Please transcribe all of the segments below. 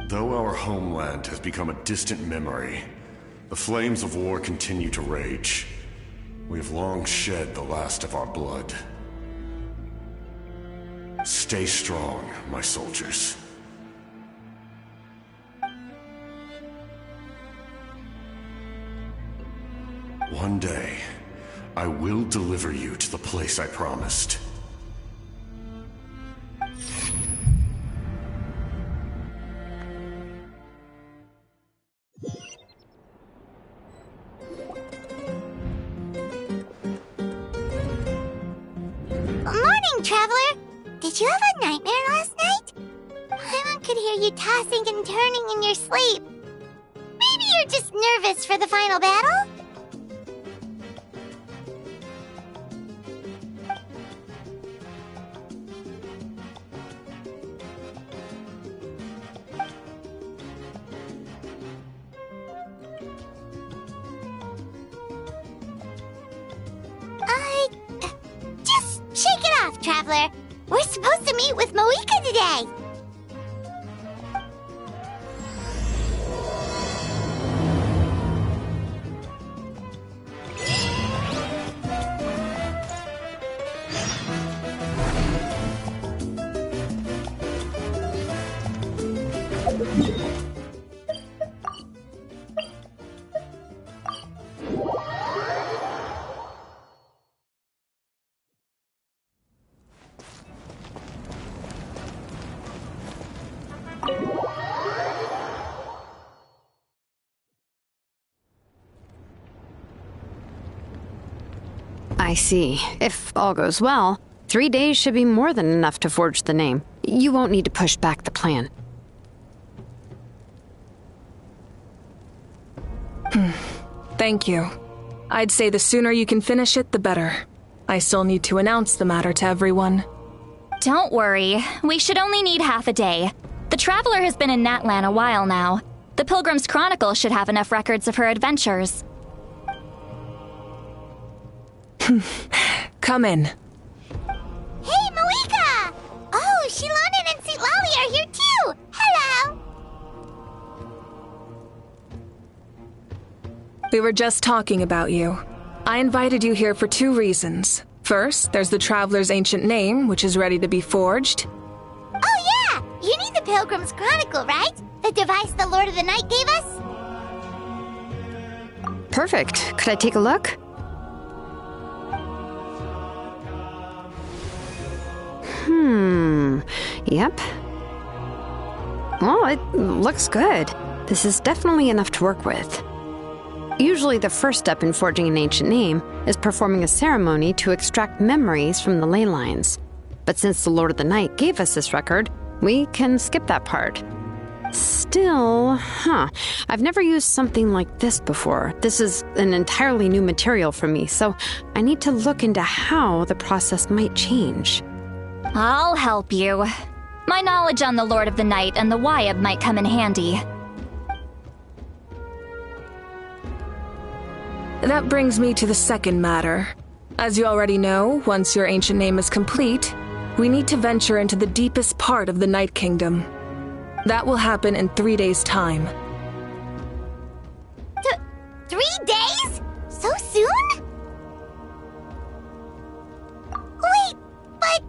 Though our homeland has become a distant memory, the flames of war continue to rage. We have long shed the last of our blood. Stay strong, my soldiers. One day, I will deliver you to the place I promised. Morning, Traveler! Did you have a nightmare last night? Paimon could hear you tossing and turning in your sleep. Maybe you're just nervous for the final battle? Just shake it off, Traveler. We're supposed to meet with Moika today. I see. If all goes well, 3 days should be more than enough to forge the name. You won't need to push back the plan. Thank you. I'd say the sooner you can finish it, the better. I still need to announce the matter to everyone. Don't worry. We should only need half a day. The Traveler has been in Natlan a while now. The Pilgrim's Chronicle should have enough records of her adventures. Come in. Hey, Moika! Oh, Shilonen and St. Lolly are here too! Hello! We were just talking about you. I invited you here for 2 reasons. First, there's the Traveler's ancient name, which is ready to be forged. Oh yeah! You need the Pilgrim's Chronicle, right? The device the Lord of the Night gave us? Perfect. Could I take a look? Yep. Well, it looks good. This is definitely enough to work with. Usually the first step in forging an ancient name is performing a ceremony to extract memories from the ley lines. But since the Lord of the Night gave us this record, we can skip that part. Still, I've never used something like this before. This is an entirely new material for me, so I need to look into how the process might change. I'll help you. My knowledge on the Lord of the Night and the Wyab might come in handy. That brings me to the second matter. As you already know, once your ancient name is complete, we need to venture into the deepest part of the Night Kingdom. That will happen in 3 days' time. 3 days? So soon? Wait, but...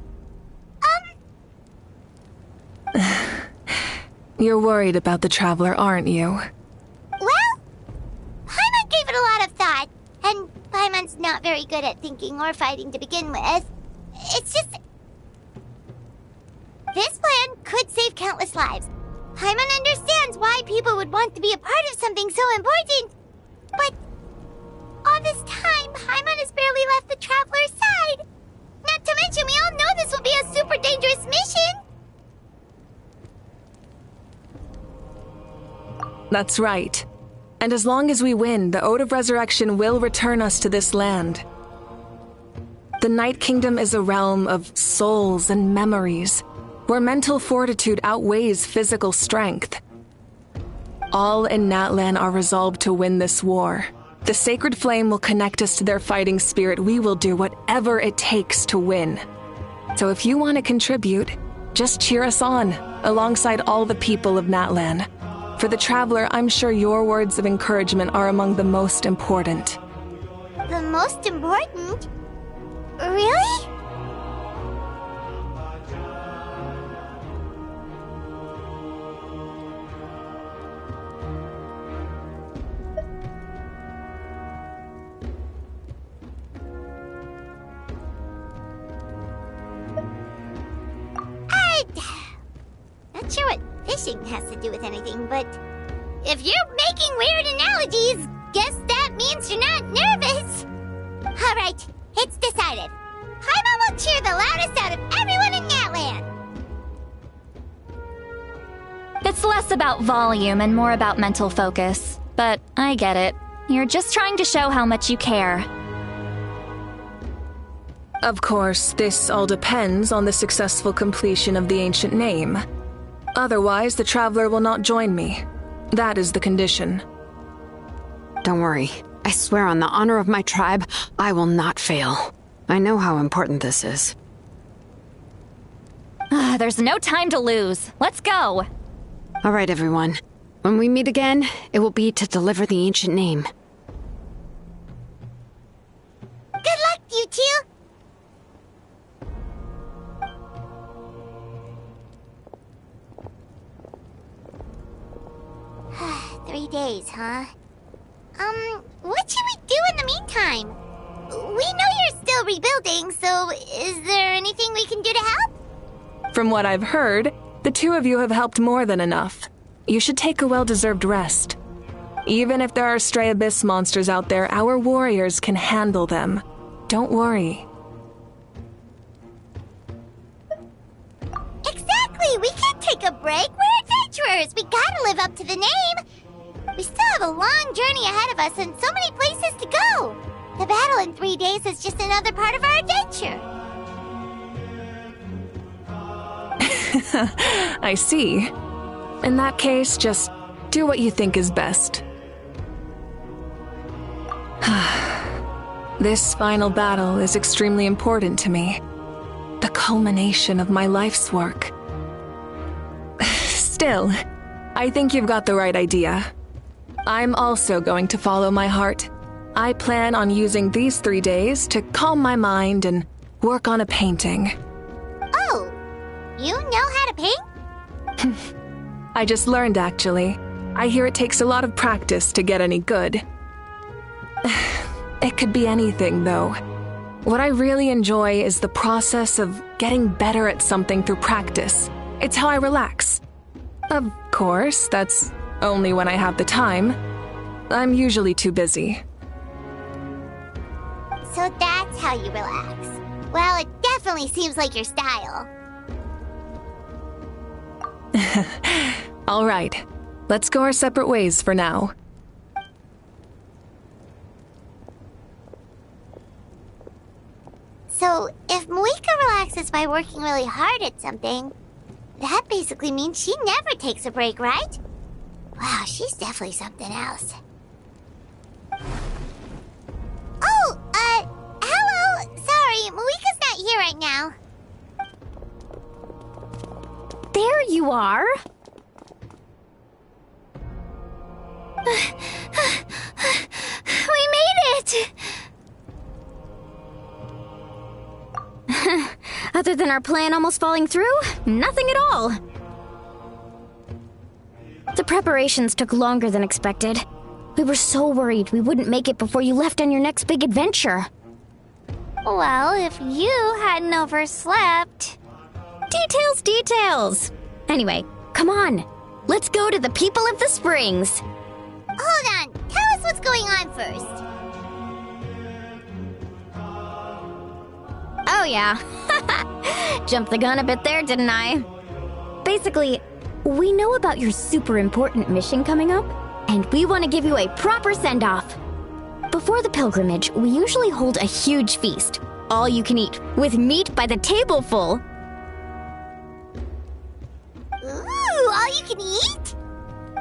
You're worried about the Traveler, aren't you? Well, Paimon gave it a lot of thought, and Paimon's not very good at thinking or fighting to begin with. It's just... This plan could save countless lives. Paimon understands why people would want to be a part of something so important. But all this time, Paimon has barely left the Traveler's side. Not to mention, we all know this will be a super dangerous mission. That's right. And as long as we win, the Ode of Resurrection will return us to this land. The Night Kingdom is a realm of souls and memories, where mental fortitude outweighs physical strength. All in Natlan are resolved to win this war. The sacred flame will connect us to their fighting spirit. We will do whatever it takes to win. So if you want to contribute, just cheer us on. alongside all the people of Natlan. For the Traveler, I'm sure your words of encouragement are among the most important. The most important? Really? Not sure what fishing has to do with anything, but if you're making weird analogies, guess that means you're not nervous. All right, it's decided. Paimon will cheer the loudest out of everyone in Natlan. It's less about volume and more about mental focus. But I get it. You're just trying to show how much you care. Of course, this all depends on the successful completion of the ancient name. Otherwise, the Traveler will not join me. That is the condition. Don't worry. I swear on the honor of my tribe, I will not fail. I know how important this is. There's no time to lose. Let's go. All right, everyone. When we meet again, it will be to deliver the ancient name. Good luck, you two. 3 days, huh? What should we do in the meantime? We know you're still rebuilding, so is there anything we can do to help? From what I've heard, the two of you have helped more than enough. You should take a well-deserved rest. Even if there are stray abyss monsters out there, our warriors can handle them. Don't worry. Exactly! We can't take a break. We're adventurers. We gotta live up to the name. We still have a long journey ahead of us and so many places to go. The battle in 3 days is just another part of our adventure. I see. In that case, just do what you think is best. This final battle is extremely important to me. The culmination of my life's work. Still, I think you've got the right idea. I'm also going to follow my heart. I plan on using these 3 days to calm my mind and work on a painting. Oh, you know how to paint? I just learned, actually. I hear it takes a lot of practice to get any good. It could be anything, though. What I really enjoy is the process of getting better at something through practice. It's how I relax. Of course, that's only when I have the time. I'm usually too busy. So that's how you relax. Well, it definitely seems like your style. All right, let's go our separate ways for now. So, if Muika relaxes by working really hard at something, that basically means she never takes a break, right? Wow, she's definitely something else. Oh, hello! Sorry, Muika's not here right now. There you are. We made it! Other than our plan almost falling through, nothing at all. The preparations took longer than expected. We were so worried we wouldn't make it before you left on your next big adventure. Well, if you hadn't overslept... Details! Anyway, come on. Let's go to the people of the springs. Hold on, tell us what's going on first. Oh yeah. Jumped the gun a bit there, didn't I? Basically, we know about your super important mission coming up, and we want to give you a proper send-off. Before the pilgrimage, we usually hold a huge feast. All you can eat, with meat by the tableful. Ooh, all you can eat?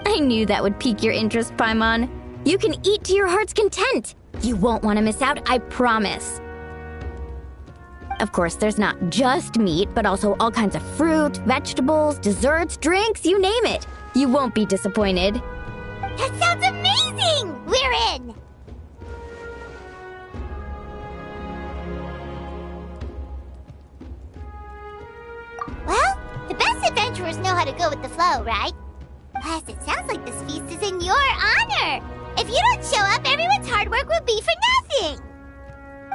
I knew that would pique your interest, Paimon. You can eat to your heart's content. You won't want to miss out, I promise. Of course, there's not just meat, but also all kinds of fruit, vegetables, desserts, drinks, you name it. You won't be disappointed. That sounds amazing! We're in! Well, the best adventurers know how to go with the flow, right? Plus, it sounds like this feast is in your honor. If you don't show up, everyone's hard work will be for nothing.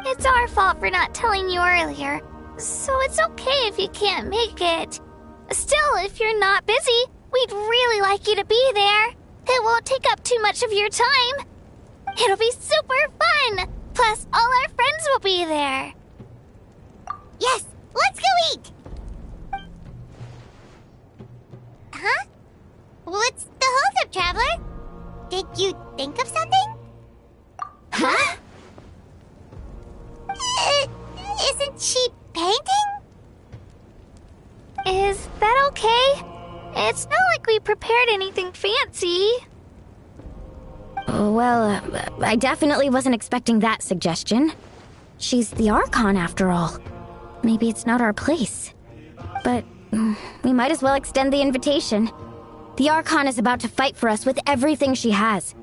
It's our fault for not telling you earlier, so it's okay if you can't make it. Still, if you're not busy, we'd really like you to be there. It won't take up too much of your time. It'll be super fun! Plus, all our friends will be there. Yes, let's go eat! Huh? What's the holdup, Traveler? Did you think of something? Huh? Isn't she painting? Is that okay? It's not like we prepared anything fancy. Well, I definitely wasn't expecting that suggestion. She's the Archon, after all. Maybe it's not our place. But we might as well extend the invitation. The Archon is about to fight for us with everything she has.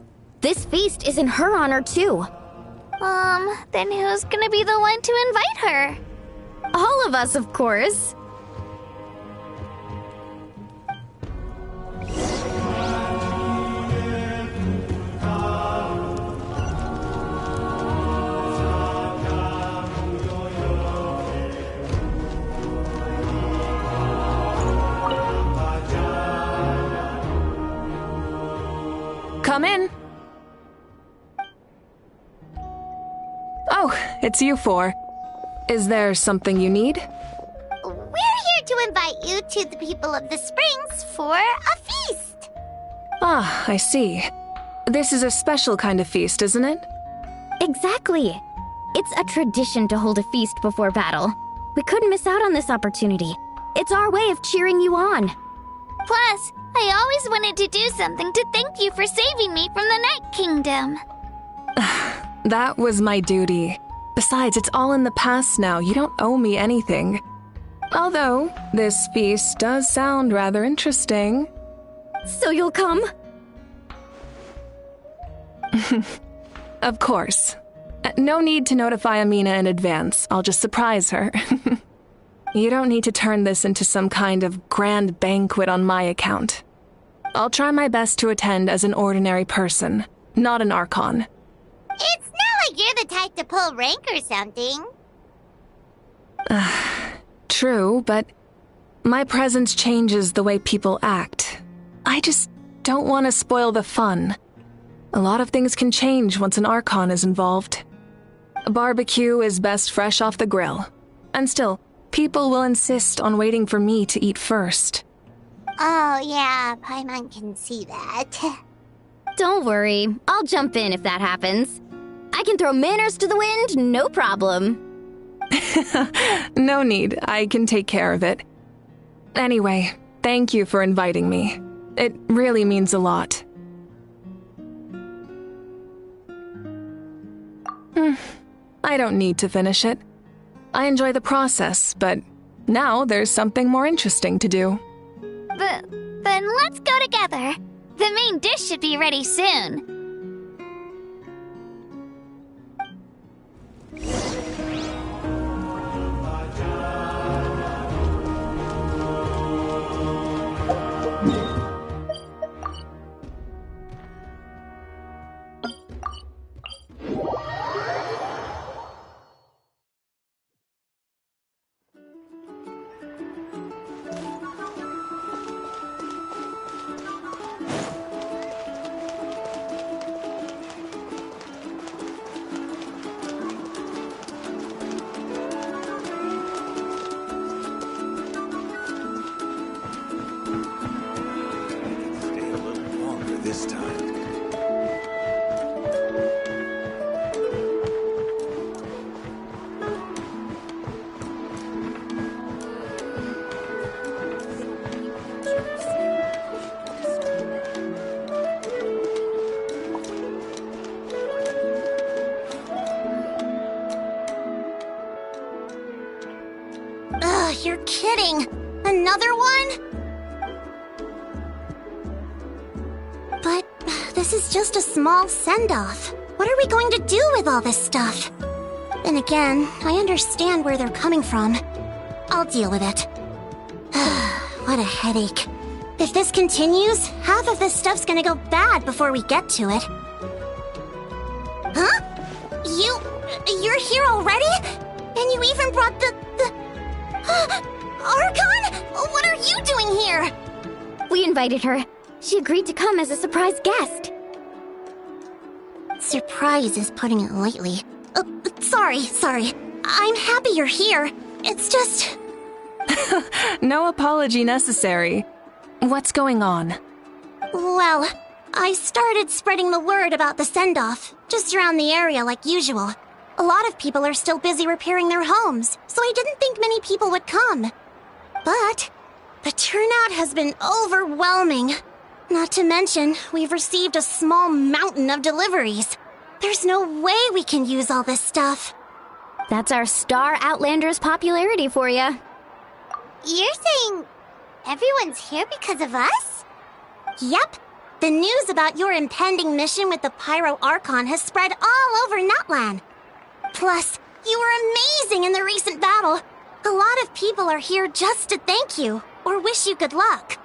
This feast is in her honor, too. Then who's gonna be the one to invite her? All of us, of course. Come in. Oh, it's you four. Is there something you need? We're here to invite you to the people of the Springs for a feast. Ah, I see. This is a special kind of feast, isn't it? Exactly. It's a tradition to hold a feast before battle. We couldn't miss out on this opportunity. It's our way of cheering you on. Plus, I always wanted to do something to thank you for saving me from the Night Kingdom. That was my duty. Besides, it's all in the past now. You don't owe me anything. Although, this feast does sound rather interesting. So you'll come? Of course. No need to notify Amina in advance. I'll just surprise her. You don't need to turn this into some kind of grand banquet on my account. I'll try my best to attend as an ordinary person, not an Archon. It's not like you're the type to pull rank or something. True, but my presence changes the way people act. I just don't want to spoil the fun. A lot of things can change once an Archon is involved. A barbecue is best fresh off the grill. And still, people will insist on waiting for me to eat first. Oh, yeah, Paimon can see that. Don't worry. I'll jump in if that happens. I can throw manners to the wind, no problem. No need. I can take care of it. Anyway, thank you for inviting me. It really means a lot. I don't need to finish it. I enjoy the process, but now there's something more interesting to do. Then let's go together. The main dish should be ready soon. Stay a little longer this time. You're kidding. Another one? But this is just a small send-off. What are we going to do with all this stuff? And again, I understand where they're coming from. I'll deal with it. What a headache. If this continues, half of this stuff's gonna go bad before we get to it. Huh? You're here already? And you even brought the... Achron? What are you doing here? We invited her. She agreed to come as a surprise guest. Surprise is putting it lightly. Sorry. I'm happy you're here. It's just... No apology necessary. What's going on? Well, I started spreading the word about the send-off, just around the area like usual. A lot of people are still busy repairing their homes, so I didn't think many people would come. But the turnout has been overwhelming. Not to mention, we've received a small mountain of deliveries. There's no way we can use all this stuff. That's our star Outlander's popularity for you. You're saying everyone's here because of us? Yep. The news about your impending mission with the Pyro Achron has spread all over Nutland. Plus, you were amazing in the recent battle. A lot of people are here just to thank you, or wish you good luck.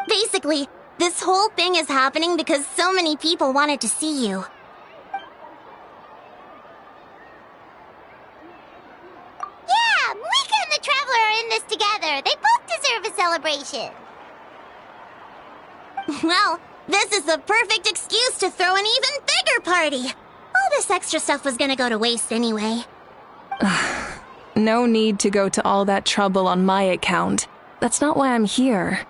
Basically, this whole thing is happening because so many people wanted to see you. Yeah, Mika and the Traveler are in this together. They both deserve a celebration. Well, this is the perfect excuse to throw an even bigger party. All this extra stuff was gonna go to waste anyway. No need to go to all that trouble on my account. That's not why I'm here.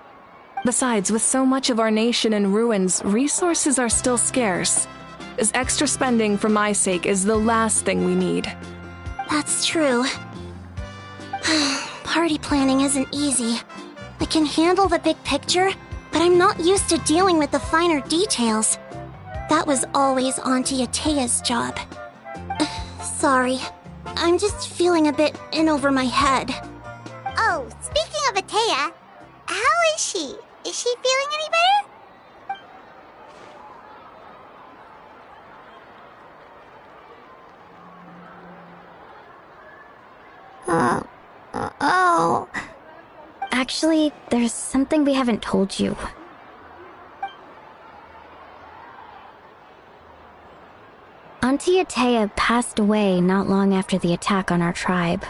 Besides, with so much of our nation in ruins, resources are still scarce. This extra spending for my sake is the last thing we need. That's true. Party planning isn't easy. I can handle the big picture, but I'm not used to dealing with the finer details. That was always Auntie Atea's job. Sorry. I'm just feeling a bit in over my head. Oh, speaking of Atea, how is she? Is she feeling any better? Oh. Actually, there's something we haven't told you. Auntie Atea passed away not long after the attack on our tribe.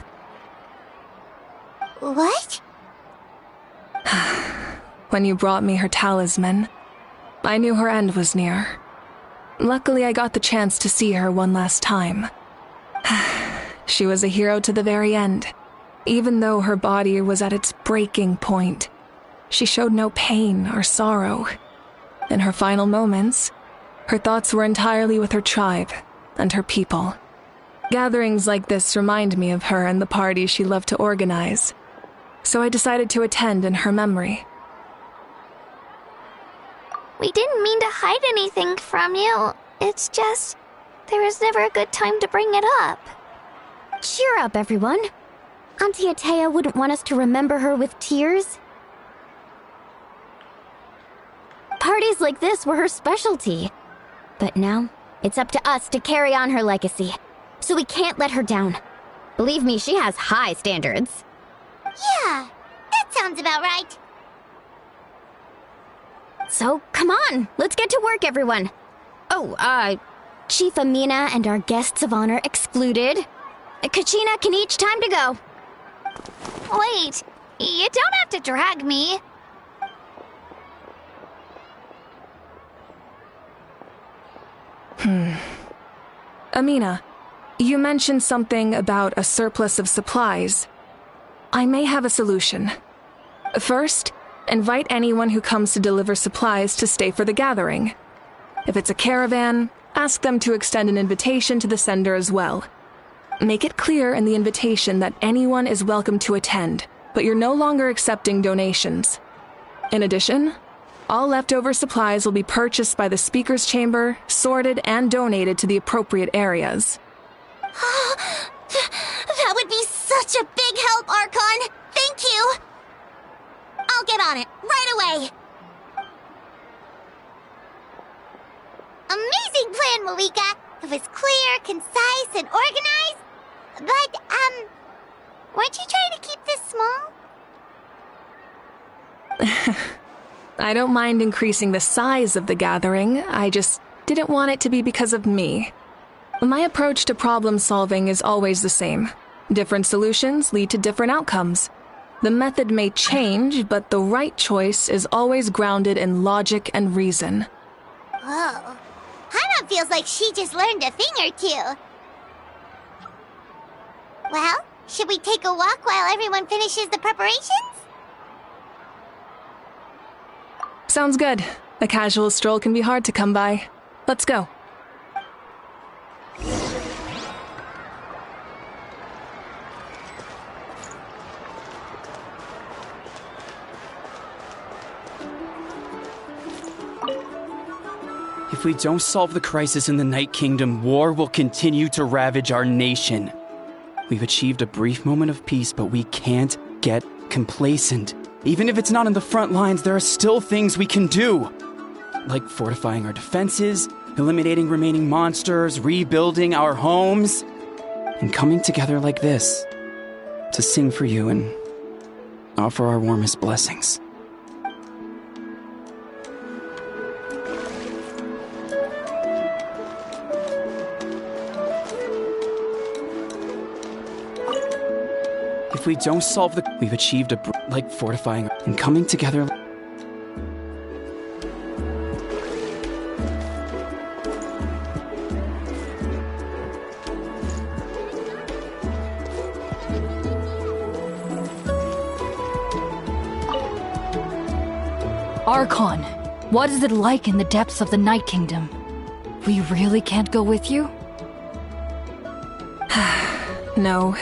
What? When you brought me her talisman, I knew her end was near. Luckily, I got the chance to see her one last time. She was a hero to the very end. Even though her body was at its breaking point, she showed no pain or sorrow. In her final moments, her thoughts were entirely with her tribe and her people. Gatherings like this remind me of her and the parties she loved to organize. So I decided to attend in her memory. We didn't mean to hide anything from you. It's just, there was never a good time to bring it up. Cheer up, everyone. Auntie Atea wouldn't want us to remember her with tears. Parties like this were her specialty. But now, it's up to us to carry on her legacy. So we can't let her down. Believe me, she has high standards. Yeah, that sounds about right. So, come on, let's get to work, everyone. Oh, Chief Amina and our guests of honor excluded. Kachina can each time to go. Wait, you don't have to drag me. Amina, you mentioned something about a surplus of supplies. I may have a solution. First, invite anyone who comes to deliver supplies to stay for the gathering. If it's a caravan, ask them to extend an invitation to the sender as well. Make it clear in the invitation that anyone is welcome to attend, but you're no longer accepting donations. In addition, all leftover supplies will be purchased by the speaker's chamber, sorted, and donated to the appropriate areas. such a big help, Achron! Thank you! I'll get on it, right away! Amazing plan, Malika! It was clear, concise, and organized. But, weren't you trying to keep this small? I don't mind increasing the size of the gathering, I just didn't want it to be because of me. My approach to problem solving is always the same. Different solutions lead to different outcomes. The method may change, but the right choice is always grounded in logic and reason. Whoa. Hana feels like she just learned a thing or two. Well, should we take a walk while everyone finishes the preparations? Sounds good. A casual stroll can be hard to come by. Let's go. If we don't solve the crisis in the Night Kingdom, war will continue to ravage our nation. We've achieved a brief moment of peace, but we can't get complacent. Even if it's not in the front lines, there are still things we can do. Like fortifying our defenses, eliminating remaining monsters, rebuilding our homes, and coming together like this to sing for you and offer our warmest blessings. If we don't solve we've achieved like fortifying and coming together. Achron, what is it like in the depths of the Night Kingdom? We really can't go with you? No.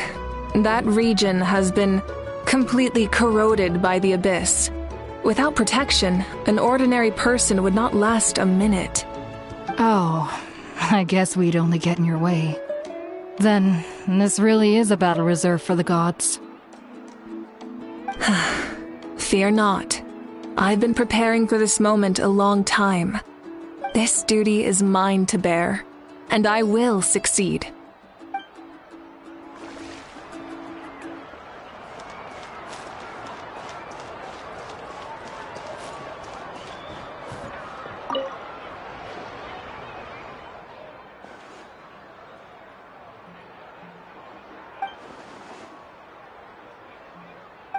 That region has been completely corroded by the abyss. Without protection, an ordinary person would not last a minute. Oh, I guess we'd only get in your way. Then, this really is a battle reserved for the gods. Fear not. I've been preparing for this moment a long time. This duty is mine to bear, and I will succeed.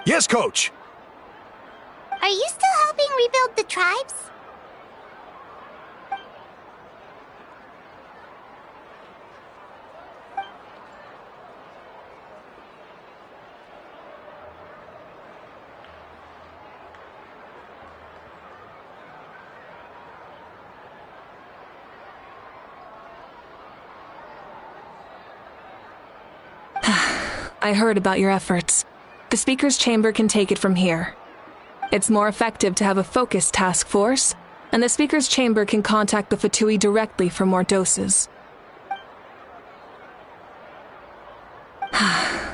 Yes, Coach! Are you still helping rebuild the tribes? I heard about your efforts. The Speaker's Chamber can take it from here. It's more effective to have a focused task force, and the Speaker's Chamber can contact the Fatui directly for more doses.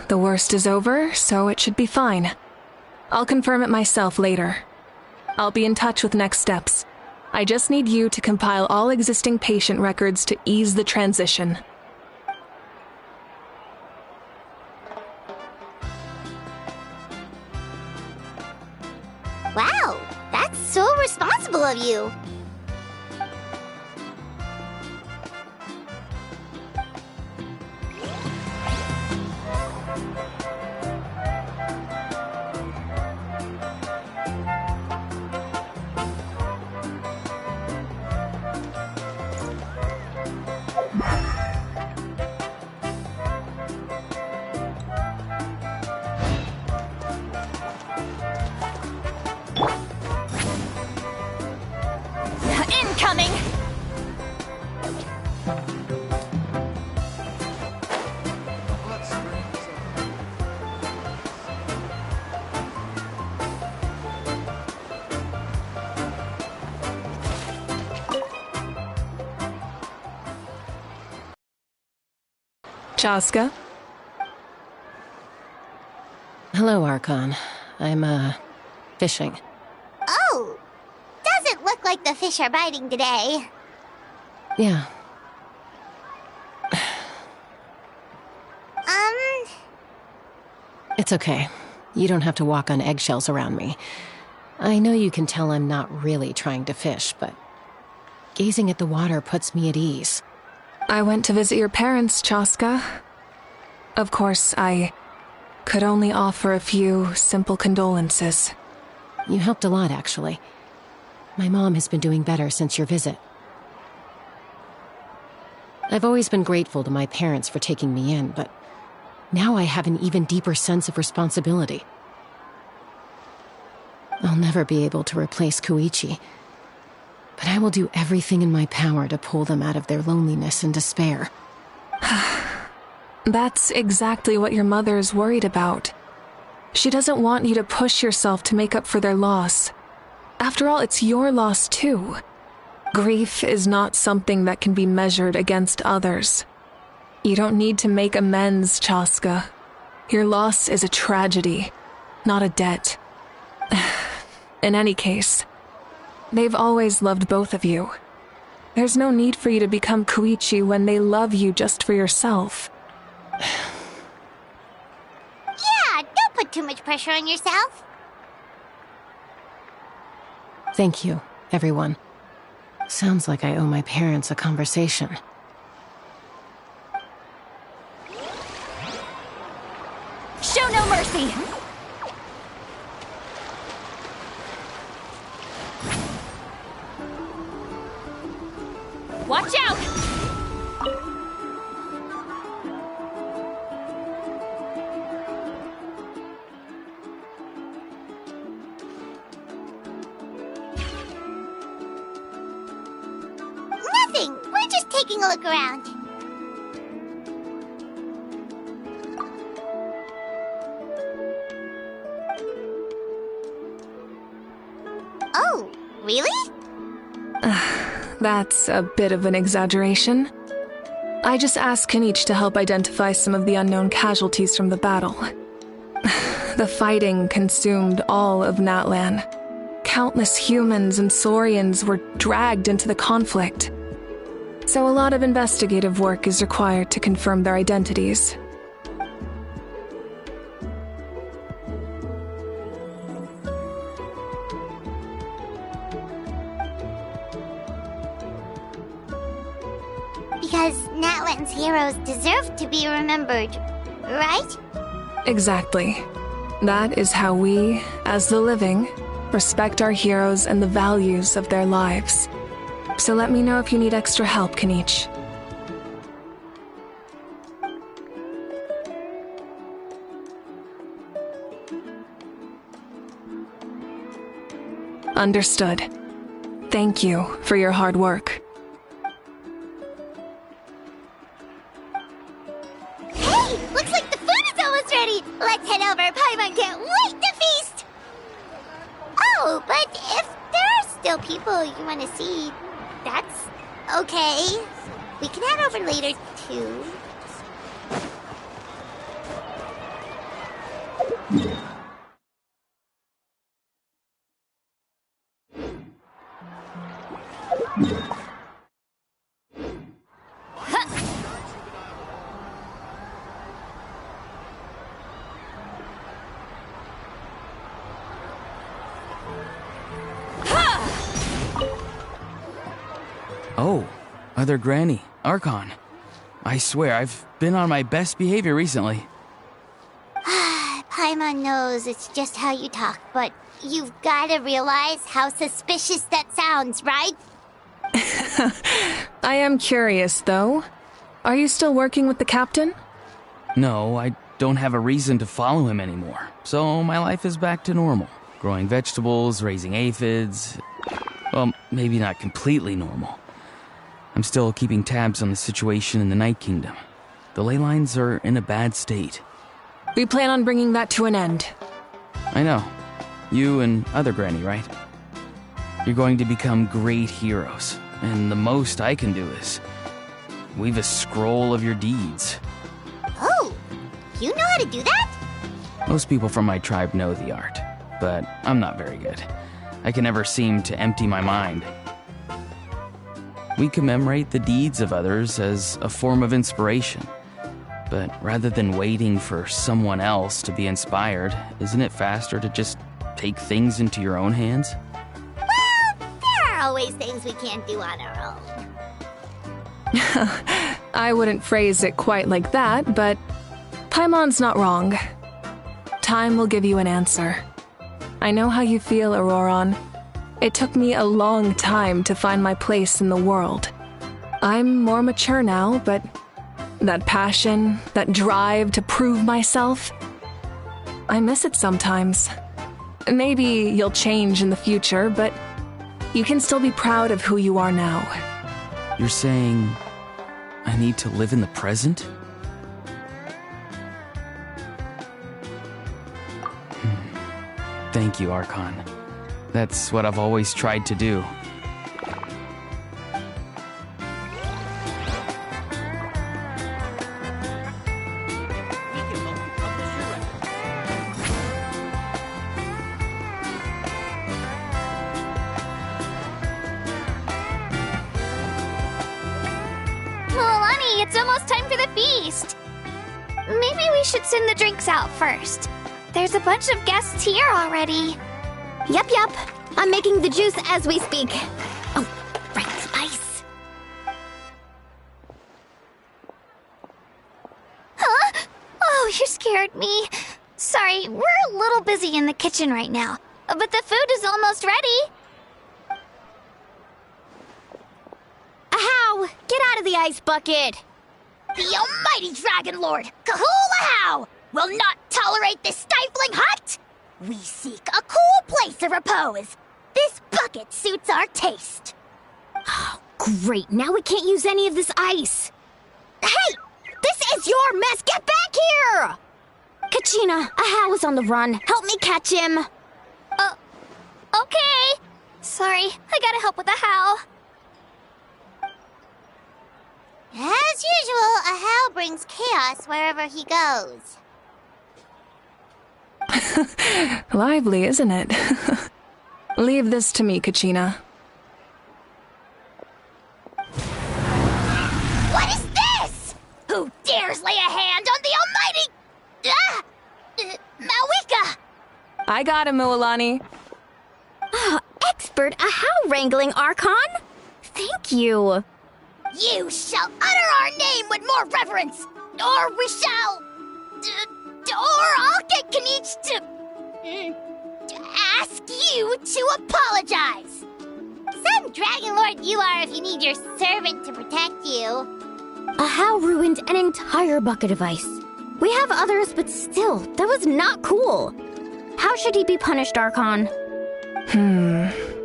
The worst is over, so it should be fine. I'll confirm it myself later. I'll be in touch with next steps. I just need you to compile all existing patient records to ease the transition. Wow, that's so responsible of you. Incoming! Chaska? Hello, Achron. I'm, fishing. Oh! Doesn't look like the fish are biting today. Yeah. It's okay. You don't have to walk on eggshells around me. I know you can tell I'm not really trying to fish, but gazing at the water puts me at ease. I went to visit your parents, Chaska. Of course, I could only offer a few simple condolences. You helped a lot, actually. My mom has been doing better since your visit. I've always been grateful to my parents for taking me in, but now I have an even deeper sense of responsibility. I'll never be able to replace Koichi, but I will do everything in my power to pull them out of their loneliness and despair. That's exactly what your mother is worried about. She doesn't want you to push yourself to make up for their loss. After all, it's your loss too. Grief is not something that can be measured against others. You don't need to make amends, Chaska. Your loss is a tragedy, not a debt. In any case, they've always loved both of you. There's no need for you to become Koichi when they love you just for yourself. Yeah, don't put too much pressure on yourself. Thank you, everyone. Sounds like I owe my parents a conversation. Show no mercy! Watch out! Nothing. We're just taking a look around. Oh, really? That's a bit of an exaggeration. I just asked Kenichi to help identify some of the unknown casualties from the battle. The fighting consumed all of Natlan. Countless humans and Saurians were dragged into the conflict. So a lot of investigative work is required to confirm their identities. Because Natlan's heroes deserve to be remembered, right? Exactly. That is how we, as the living, respect our heroes and the values of their lives. So let me know if you need extra help, Kenichi. Understood. Thank you for your hard work. Hey, looks like the food is almost ready. Let's head over. Paimon can't wait to feast. Oh, but if there are still people you want to see, that's okay. We can head over later, too. Oh, Other Granny, Achron. I swear, I've been on my best behavior recently. Paimon knows it's just how you talk, but you've got to realize how suspicious that sounds, right? I am curious, though. Are you still working with the captain? No, I don't have a reason to follow him anymore, so my life is back to normal. Growing vegetables, raising aphids. Well, maybe not completely normal. I'm still keeping tabs on the situation in the Night Kingdom. The ley lines are in a bad state. We plan on bringing that to an end. I know. You and Other Granny, right? You're going to become great heroes, and the most I can do is weave a scroll of your deeds. Oh, you know how to do that? Most people from my tribe know the art, but I'm not very good. I can never seem to empty my mind. We commemorate the deeds of others as a form of inspiration. But rather than waiting for someone else to be inspired, isn't it faster to just take things into your own hands? Well, there are always things we can't do on our own. I wouldn't phrase it quite like that, but Paimon's not wrong. Time will give you an answer. I know how you feel, Auroron. It took me a long time to find my place in the world. I'm more mature now, but that passion, that drive to prove myself, I miss it sometimes. Maybe you'll change in the future, but you can still be proud of who you are now. You're saying I need to live in the present? Thank you, Achron. That's what I've always tried to do. Milani, it's almost time for the feast. Maybe we should send the drinks out first. There's a bunch of guests here already. Yep. I'm making the juice as we speak. Oh, right, ice. Huh? Oh, you scared me. Sorry, we're a little busy in the kitchen right now, but the food is almost ready. Ahow! Get out of the ice bucket! The almighty Dragon Lord, Kahul will not tolerate this stifling hut! We seek a cool place of repose. This bucket suits our taste. Oh, great. Now we can't use any of this ice. Hey! This is your mess! Get back here! Kachina, Ahow is on the run. Help me catch him. Okay. Sorry, I gotta help with the how. As usual, Ahow brings chaos wherever he goes. Lively, isn't it? Leave this to me, Kachina. What is this? Who dares lay a hand on the almighty... Mawika? I got him, Mualani. Oh, expert Ahow wrangling, Achron. Thank you. You shall utter our name with more reverence, or we shall... or I'll get Kanich to ask you to apologize. Some Dragon Lord you are if you need your servant to protect you. Ahow ruined an entire bucket of ice. We have others, but still, that was not cool. How should he be punished, Achron?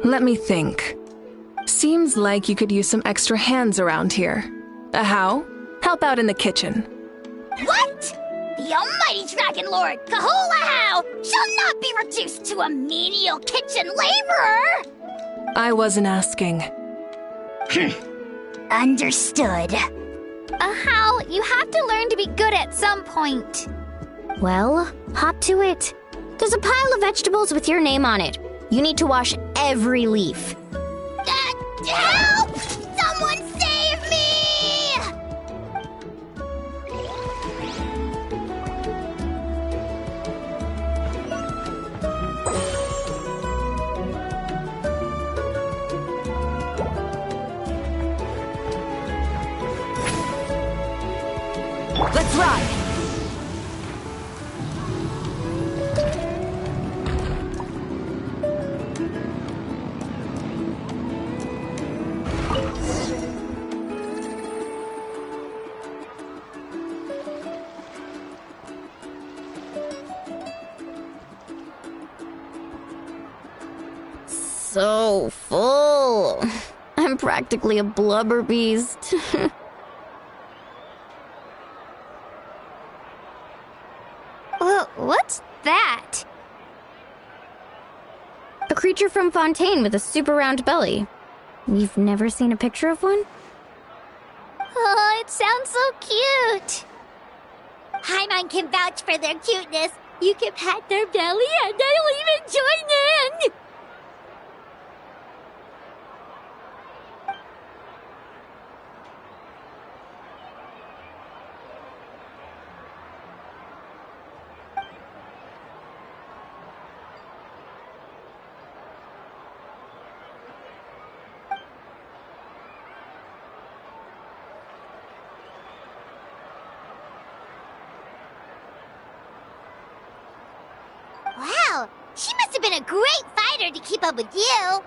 Let me think. Seems like you could use some extra hands around here. Ahow, help out in the kitchen. What? The almighty Dragon Lord, Kahul Ahow, shall not be reduced to a menial kitchen laborer! I wasn't asking. Understood. How? You have to learn to be good at some point. Well, hop to it. There's a pile of vegetables with your name on it. You need to wash every leaf. Help! Someone save me! Let's ride! So full. I'm practically a blubber beast. What's that? A creature from Fontaine with a super round belly. You've never seen a picture of one? Oh, it sounds so cute. Paimon can vouch for their cuteness. You can pat their belly and I'll even join in! Wow, she must have been a great fighter to keep up with you.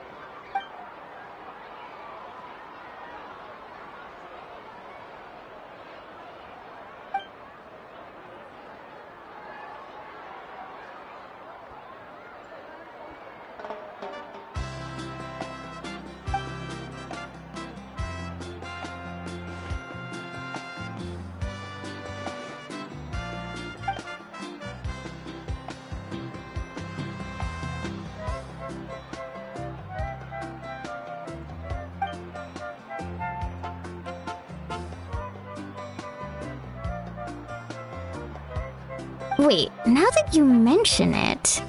Wait, now that you mention it,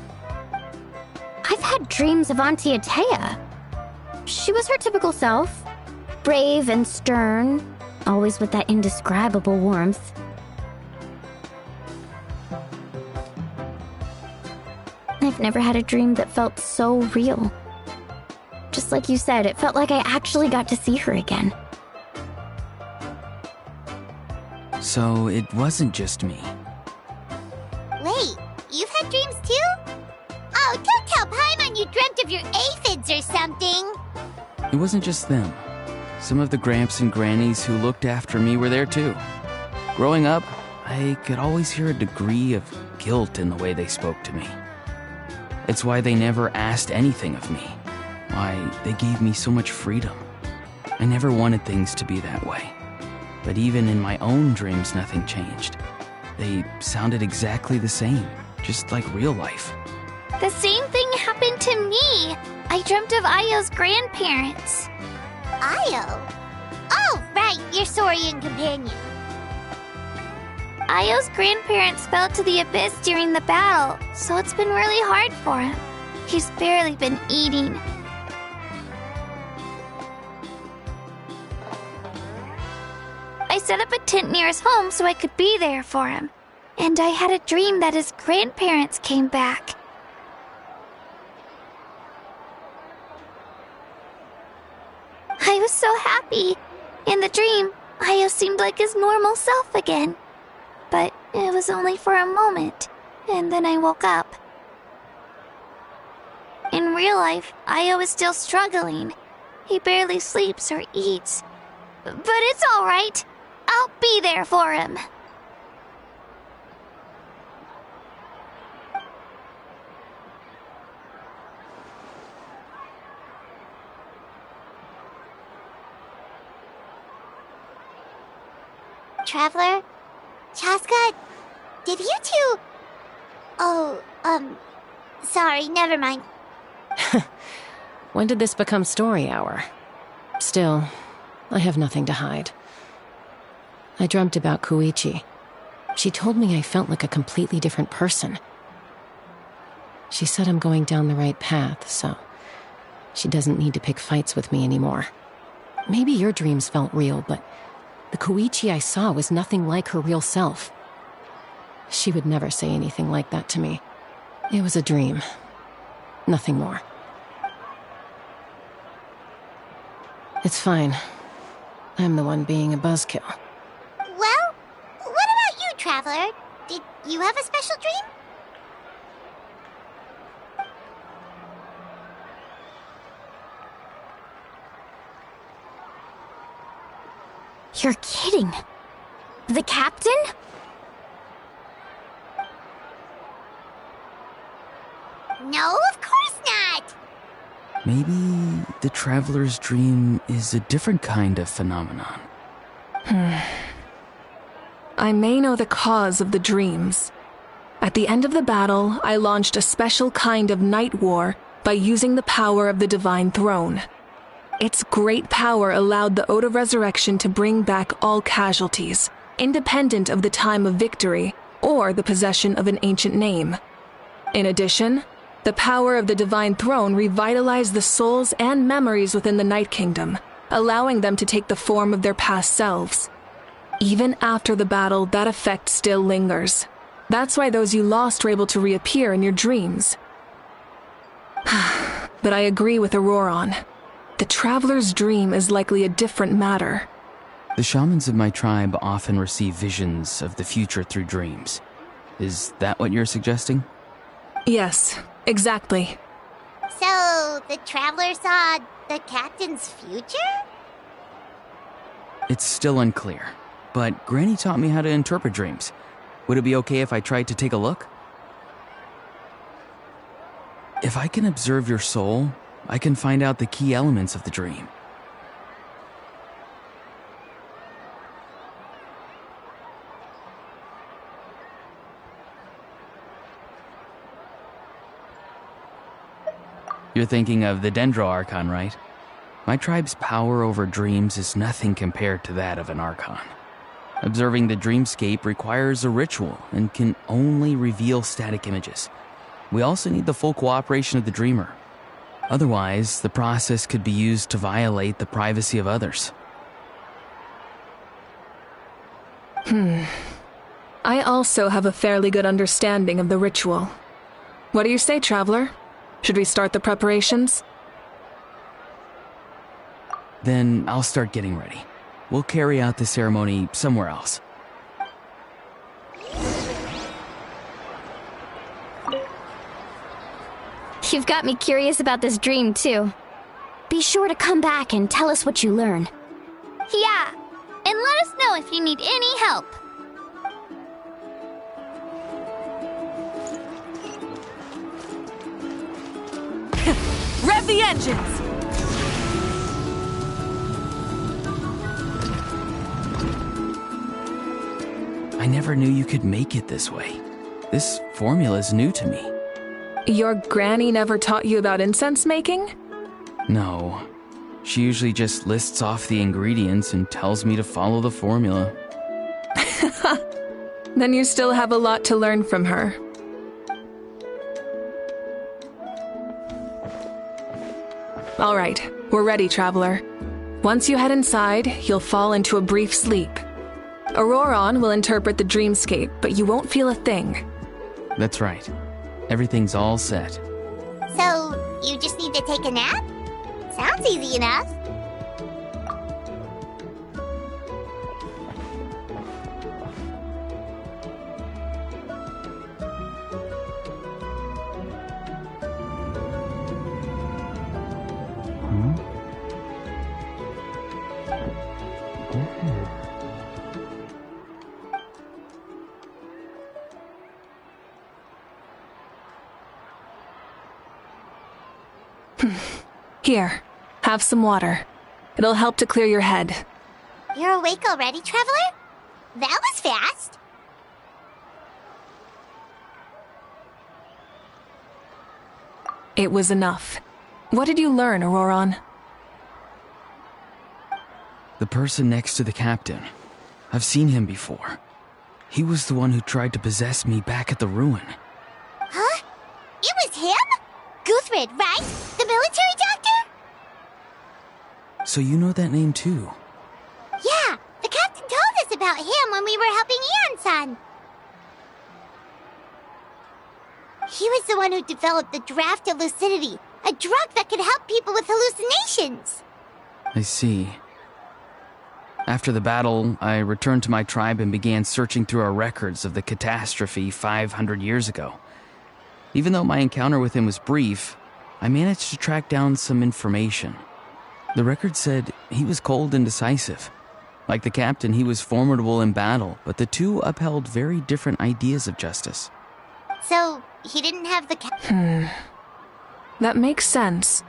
I've had dreams of Auntie Atea. She was her typical self, brave and stern, always with that indescribable warmth. I've never had a dream that felt so real. Just like you said, it felt like I actually got to see her again. So it wasn't just me. Wait, you've had dreams too? Oh, don't tell Paimon you dreamt of your aphids or something. It wasn't just them. Some of the Gramps and Grannies who looked after me were there too. Growing up, I could always hear a degree of guilt in the way they spoke to me. It's why they never asked anything of me. Why they gave me so much freedom. I never wanted things to be that way. But even in my own dreams, nothing changed. They sounded exactly the same, just like real life. The same thing happened to me. I dreamt of Ayo's grandparents. Ayo? Oh, right, your Saurian companion. Ayo's grandparents fell to the abyss during the battle, so it's been really hard for him. He's barely been eating. I set up a tent near his home so I could be there for him. And I had a dream that his grandparents came back. I was so happy. In the dream, Ayo seemed like his normal self again. But it was only for a moment, and then I woke up. In real life, Ayo is still struggling. He barely sleeps or eats. But it's all right. I'll be there for him. Traveler? Chaska? Did you two... Oh, sorry, never mind. When did this become story hour? Still, I have nothing to hide. I dreamt about Koichi. She told me I felt like a completely different person. She said I'm going down the right path, so she doesn't need to pick fights with me anymore. Maybe your dreams felt real, but the Koichi I saw was nothing like her real self. She would never say anything like that to me. It was a dream. Nothing more. It's fine. I'm the one being a buzzkill. Well, what about you, Traveler? Did you have a special dream? You're kidding. The captain? No, of course not! Maybe the traveler's dream is a different kind of phenomenon. I may know the cause of the dreams. At the end of the battle, I launched a special kind of night war by using the power of the Divine Throne. Its great power allowed the Ode of Resurrection to bring back all casualties, independent of the time of victory, or the possession of an ancient name. In addition, the power of the Divine Throne revitalized the souls and memories within the Night Kingdom, allowing them to take the form of their past selves. Even after the battle, that effect still lingers. That's why those you lost were able to reappear in your dreams. But I agree with Achron. The Traveler's dream is likely a different matter. The shamans of my tribe often receive visions of the future through dreams. Is that what you're suggesting? Yes, exactly. So, the Traveler saw the captain's future? It's still unclear, but Granny taught me how to interpret dreams. Would it be okay if I tried to take a look? If I can observe your soul, I can find out the key elements of the dream. You're thinking of the Dendro Archon, right? My tribe's power over dreams is nothing compared to that of an Archon. Observing the dreamscape requires a ritual and can only reveal static images. We also need the full cooperation of the dreamer. Otherwise, the process could be used to violate the privacy of others. I also have a fairly good understanding of the ritual. What do you say, Traveler? Should we start the preparations? Then I'll start getting ready. We'll carry out the ceremony somewhere else. You've got me curious about this dream, too. Be sure to come back and tell us what you learn. Yeah, and let us know if you need any help. Rev the engines! I never knew you could make it this way. This formula's new to me. Your granny never taught you about incense making? No. She usually just lists off the ingredients and tells me to follow the formula. Then you still have a lot to learn from her. All right, we're ready, Traveler. Once you head inside, you'll fall into a brief sleep. Achron will interpret the dreamscape, but you won't feel a thing. That's right. Everything's all set. So, you just need to take a nap? Sounds easy enough. Here, have some water. It'll help to clear your head. You're awake already, Traveler? That was fast. It was enough. What did you learn, Achron? The person next to the captain. I've seen him before. He was the one who tried to possess me back at the ruin. Huh? It was him? Guthrid, right? The military doctor? So you know that name too? Yeah, the captain told us about him when we were helping Eon-san. He was the one who developed the draft of lucidity, a drug that could help people with hallucinations. I see. After the battle, I returned to my tribe and began searching through our records of the catastrophe 500 years ago. Even though my encounter with him was brief, I managed to track down some information. The record said he was cold and decisive. Like the captain, he was formidable in battle, but the two upheld very different ideas of justice. So, he didn't have the That makes sense.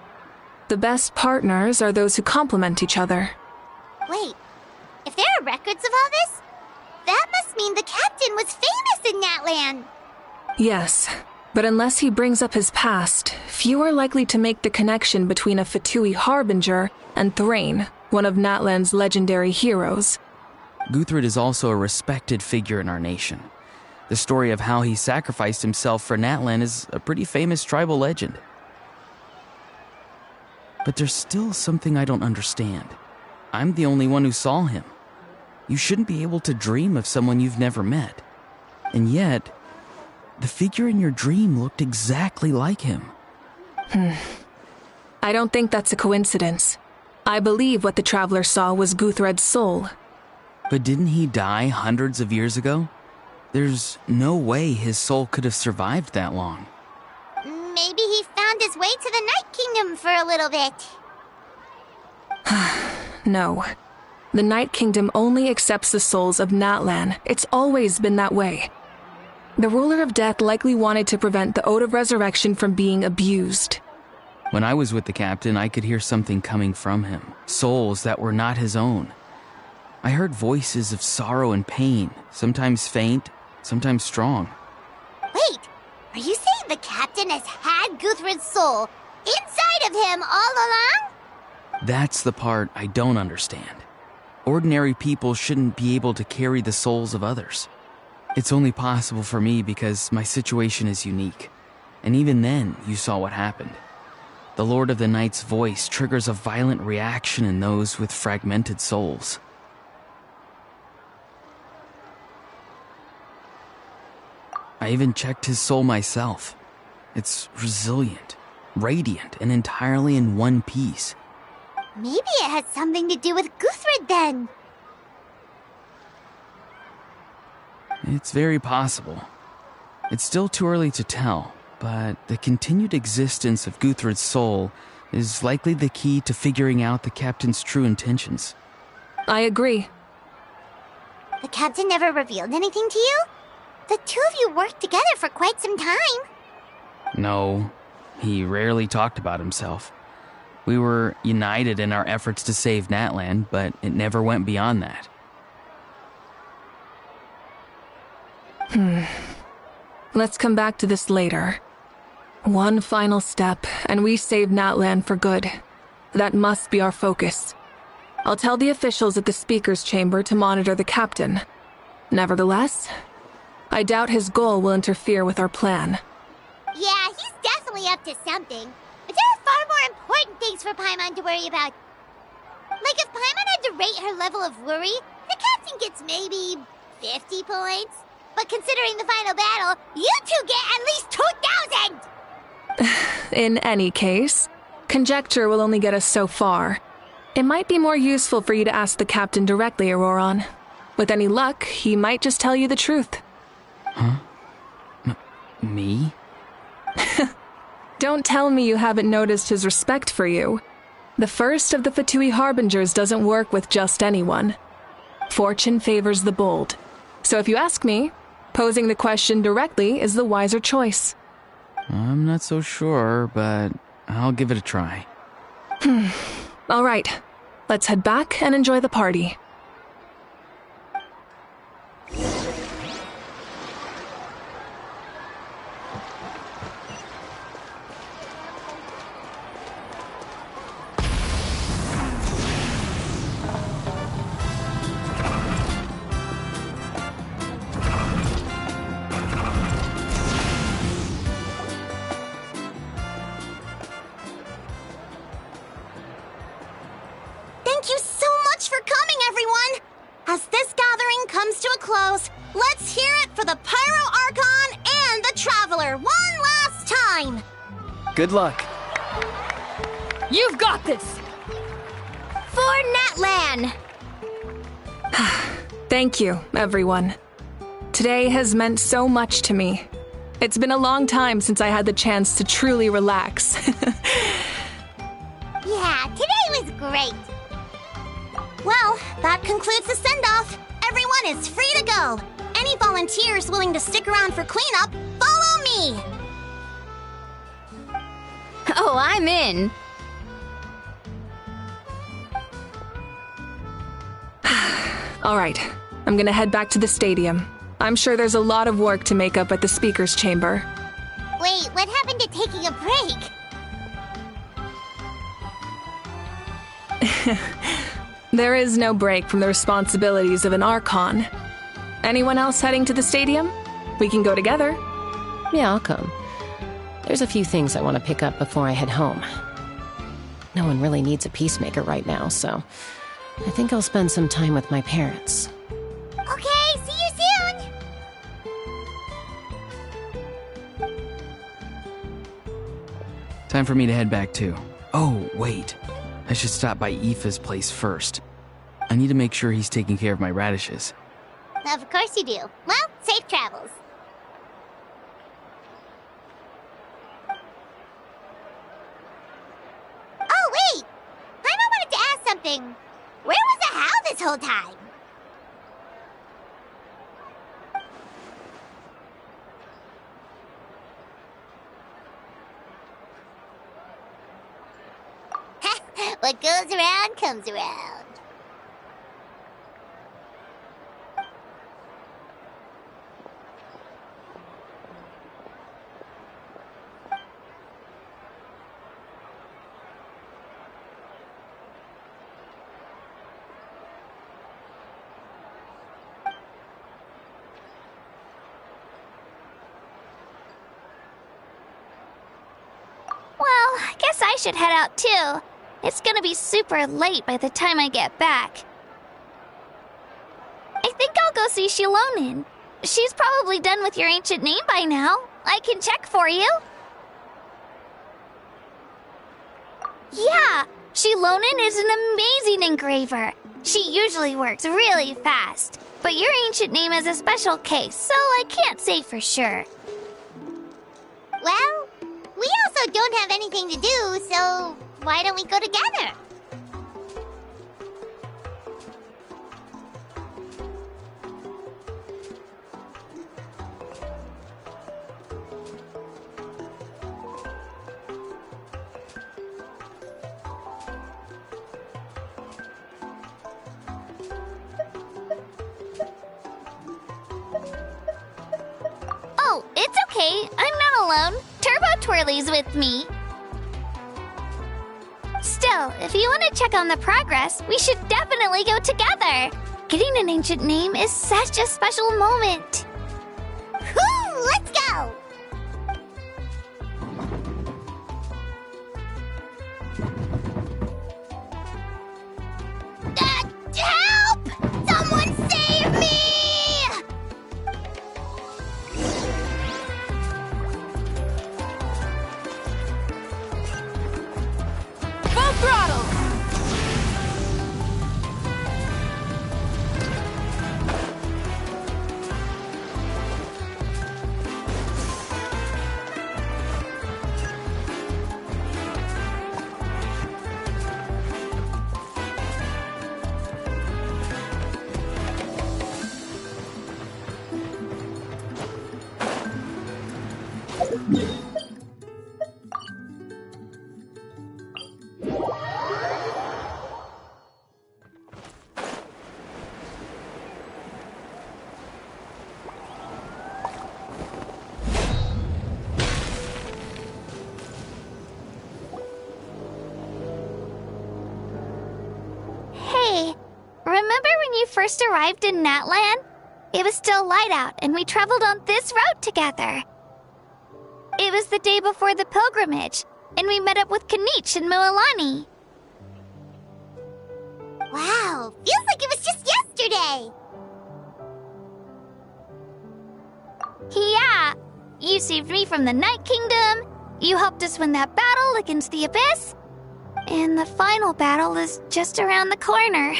The best partners are those who complement each other. Wait, if there are records of all this, that must mean the captain was famous in that land. Yes, but unless he brings up his past, few are likely to make the connection between a Fatui harbinger and Thrain, one of Natlan's legendary heroes. Guthrid is also a respected figure in our nation. The story of how he sacrificed himself for Natlan is a pretty famous tribal legend. But there's still something I don't understand. I'm the only one who saw him. You shouldn't be able to dream of someone you've never met. And yet, the figure in your dream looked exactly like him. I don't think that's a coincidence. I believe what the Traveler saw was Guthred's soul. But didn't he die hundreds of years ago? There's no way his soul could have survived that long. Maybe he found his way to the Night Kingdom for a little bit. No. The Night Kingdom only accepts the souls of Natlan. It's always been that way. The Ruler of Death likely wanted to prevent the Ode of Resurrection from being abused. When I was with the captain, I could hear something coming from him. Souls that were not his own. I heard voices of sorrow and pain, sometimes faint, sometimes strong. Wait, are you saying the captain has had Guthred's soul inside of him all along? That's the part I don't understand. Ordinary people shouldn't be able to carry the souls of others. It's only possible for me because my situation is unique. And even then, you saw what happened. The Lord of the Night's voice triggers a violent reaction in those with fragmented souls. I even checked his soul myself. It's resilient, radiant, and entirely in one piece. Maybe it has something to do with Guthred then. It's very possible. It's still too early to tell, but the continued existence of Guthred's soul is likely the key to figuring out the captain's true intentions. I agree. The captain never revealed anything to you? The two of you worked together for quite some time. No, he rarely talked about himself. We were united in our efforts to save Natlan, but it never went beyond that. Let's come back to this later. One final step, and we save Natlan for good. That must be our focus. I'll tell the officials at the Speaker's Chamber to monitor the captain. Nevertheless, I doubt his goal will interfere with our plan. Yeah, he's definitely up to something. But there are far more important things for Paimon to worry about. Like if Paimon had to rate her level of worry, the captain gets maybe 50 points. But considering the final battle, you two get at least 2,000! In any case, conjecture will only get us so far. It might be more useful for you to ask the captain directly, Auroron. With any luck, he might just tell you the truth. Huh? Me? Don't tell me you haven't noticed his respect for you. The first of the Fatui Harbingers doesn't work with just anyone. Fortune favors the bold. So if you ask me, posing the question directly is the wiser choice. I'm not so sure, but I'll give it a try. All right, let's head back and enjoy the party. Thank you so much for coming, everyone! As this gathering comes to a close, let's hear it for the Pyro Archon and the Traveler one last time! Good luck. You've got this! For Natlan! Thank you, everyone. Today has meant so much to me. It's been a long time since I had the chance to truly relax. Yeah, today was great! Well, that concludes the send-off. Everyone is free to go. Any volunteers willing to stick around for cleanup, follow me! Oh, I'm in! All right, I'm gonna head back to the stadium. I'm sure there's a lot of work to make up at the Speaker's Chamber. Wait, what happened to taking a break? There is no break from the responsibilities of an Archon. Anyone else heading to the stadium? We can go together. Yeah, I'll come. There's a few things I want to pick up before I head home. No one really needs a peacemaker right now, so I think I'll spend some time with my parents. Okay, see you soon! Time for me to head back too. Oh, wait. I should stop by Aoife's place first. I need to make sure he's taking care of my radishes. Of course you do. Well, safe travels. Oh, wait! Paimon wanted to ask something. Where was the How this whole time? What goes around comes around. Well, I guess I should head out too. It's gonna be super late by the time I get back. I think I'll go see Shilonin. She's probably done with your ancient name by now. I can check for you. Yeah, Shilonin is an amazing engraver. She usually works really fast. But your ancient name is a special case, so I can't say for sure. Well, we also don't have anything to do, so why don't we go together? Oh, it's okay. I'm not alone. Turbo Twirly's with me. Still, if you want to check on the progress, we should definitely go together. Getting an ancient name is such a special moment. Whoo! Let's go! Help! Someone save me! Full throttle! Hey, remember when you first arrived in Natlan? It was still light out, and we traveled on this road together. It was the day before the pilgrimage, and we met up with Kanich and Mualani. Wow, feels like it was just yesterday. Yeah, you saved me from the Night Kingdom, you helped us win that battle against the Abyss, and the final battle is just around the corner.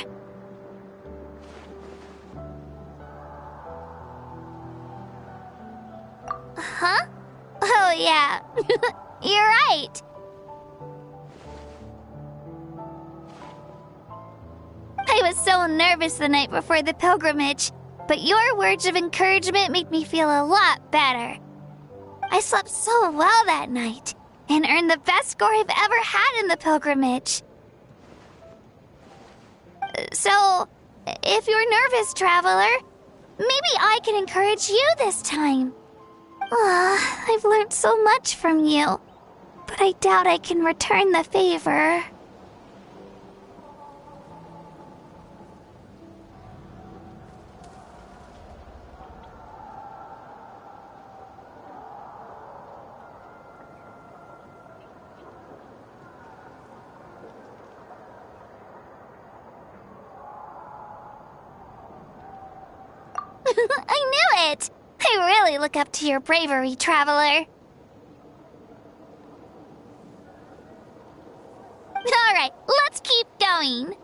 Huh? Oh yeah, you're right. I was so nervous the night before the pilgrimage, but your words of encouragement made me feel a lot better. I slept so well that night and earned the best score I've ever had in the pilgrimage. So, if you're nervous, traveler, maybe I can encourage you this time. I've learned so much from you, but I doubt I can return the favor. I knew it! I really look up to your bravery, Traveler. Alright, let's keep going.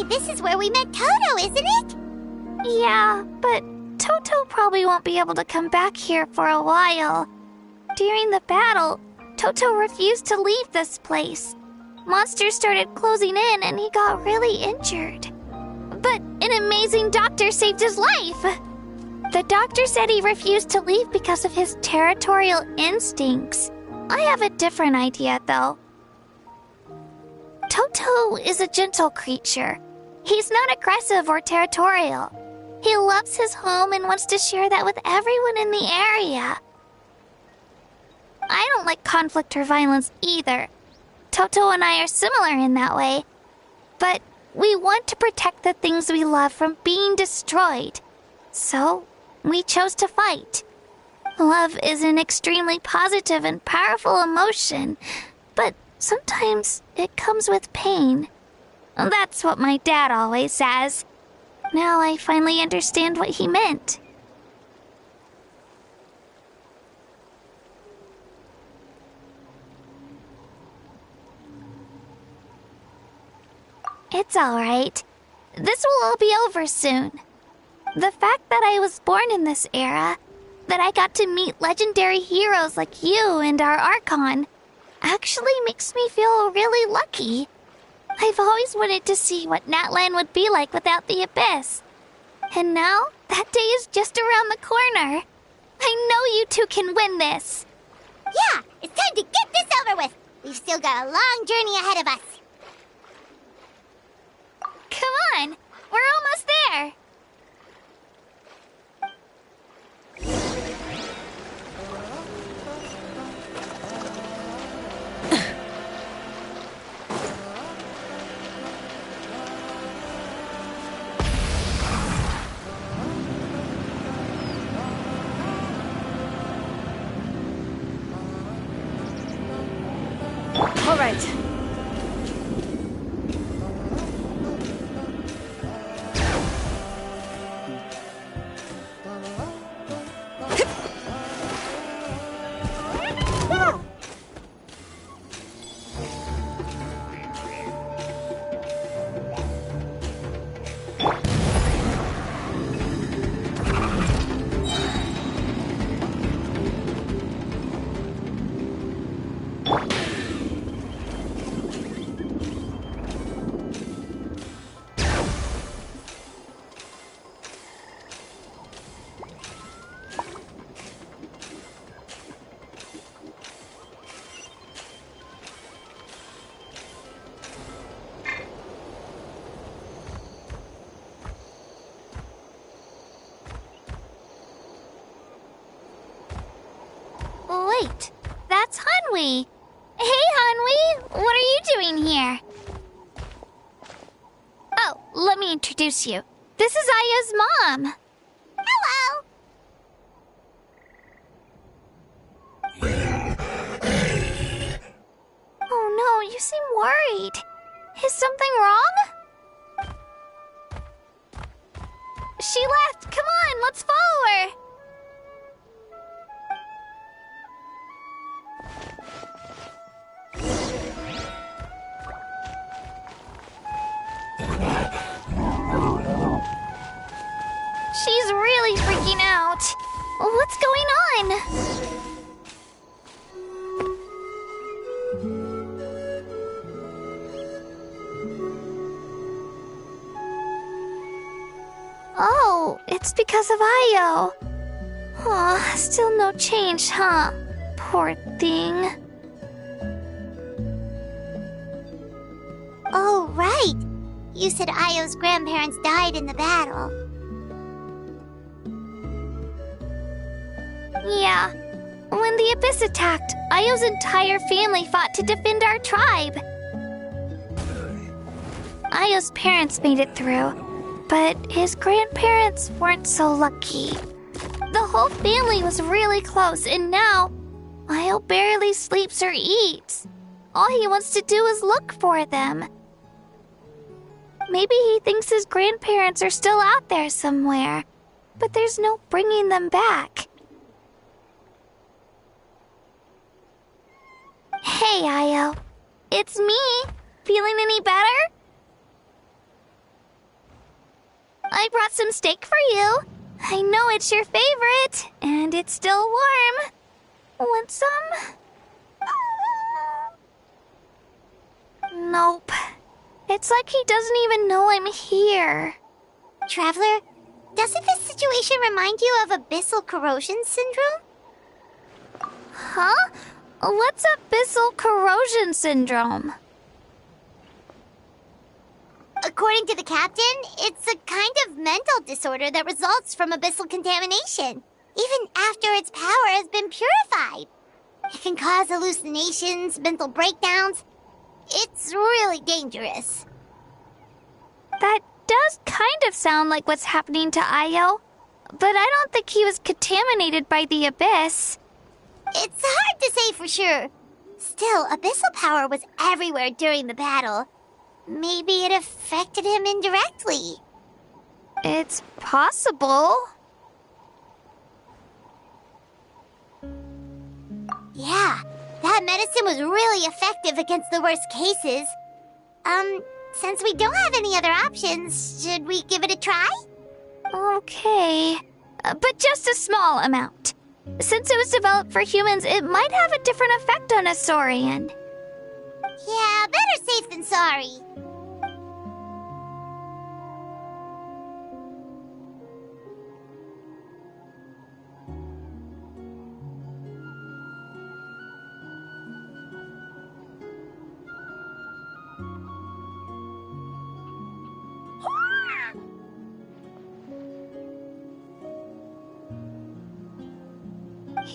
This is where we met Toto, isn't it? Yeah, but Toto probably won't be able to come back here for a while. During the battle, Toto refused to leave this place. Monsters started closing in and he got really injured. But an amazing doctor saved his life. The doctor said he refused to leave because of his territorial instincts. I have a different idea, though. Toto is a gentle creature. He's not aggressive or territorial. He loves his home and wants to share that with everyone in the area. I don't like conflict or violence either. Toto and I are similar in that way. But we want to protect the things we love from being destroyed. So, we chose to fight. Love is an extremely positive and powerful emotion, but sometimes it comes with pain. That's what my dad always says. Now I finally understand what he meant. It's alright. This will all be over soon. The fact that I was born in this era, that I got to meet legendary heroes like you and our Achron, actually makes me feel really lucky. I've always wanted to see what Natlan would be like without the Abyss. And now, that day is just around the corner. I know you two can win this. Yeah, it's time to get this over with. We've still got a long journey ahead of us. Come on, we're almost there. All right. Wait, that's Hanwi. Hey, Hanwi, what are you doing here? Oh, let me introduce you. This is Aya's mom. Hello. seem worried. Is something wrong? She left! Come on, let's follow her! She's really freaking out. What's going on? Oh, it's because of Io. Oh, still no change, huh? Poor thing. Oh, right. You said Io's grandparents died in the battle. Yeah. When the Abyss attacked, Io's entire family fought to defend our tribe. Io's parents made it through, but his grandparents weren't so lucky. The whole family was really close, and now Io barely sleeps or eats. All he wants to do is look for them. Maybe he thinks his grandparents are still out there somewhere, but there's no bringing them back. Hey, Io. It's me. Feeling any better? I brought some steak for you. I know it's your favorite, and it's still warm. Want some? Nope. It's like he doesn't even know I'm here. Traveler, doesn't this situation remind you of abyssal corrosion syndrome? Huh? What's abyssal corrosion syndrome? According to the captain, it's a kind of mental disorder that results from abyssal contamination, even after its power has been purified. It can cause hallucinations, mental breakdowns. It's really dangerous. That does kind of sound like what's happening to Io, but I don't think he was contaminated by the Abyss. It's hard to say for sure. Still, abyssal power was everywhere during the battle. Maybe it affected him indirectly. It's possible. Yeah, that medicine was really effective against the worst cases. Since we don't have any other options, should we give it a try? Okay, but just a small amount. Since it was developed for humans, it might have a different effect on a Saurian. Yeah, better safe than sorry.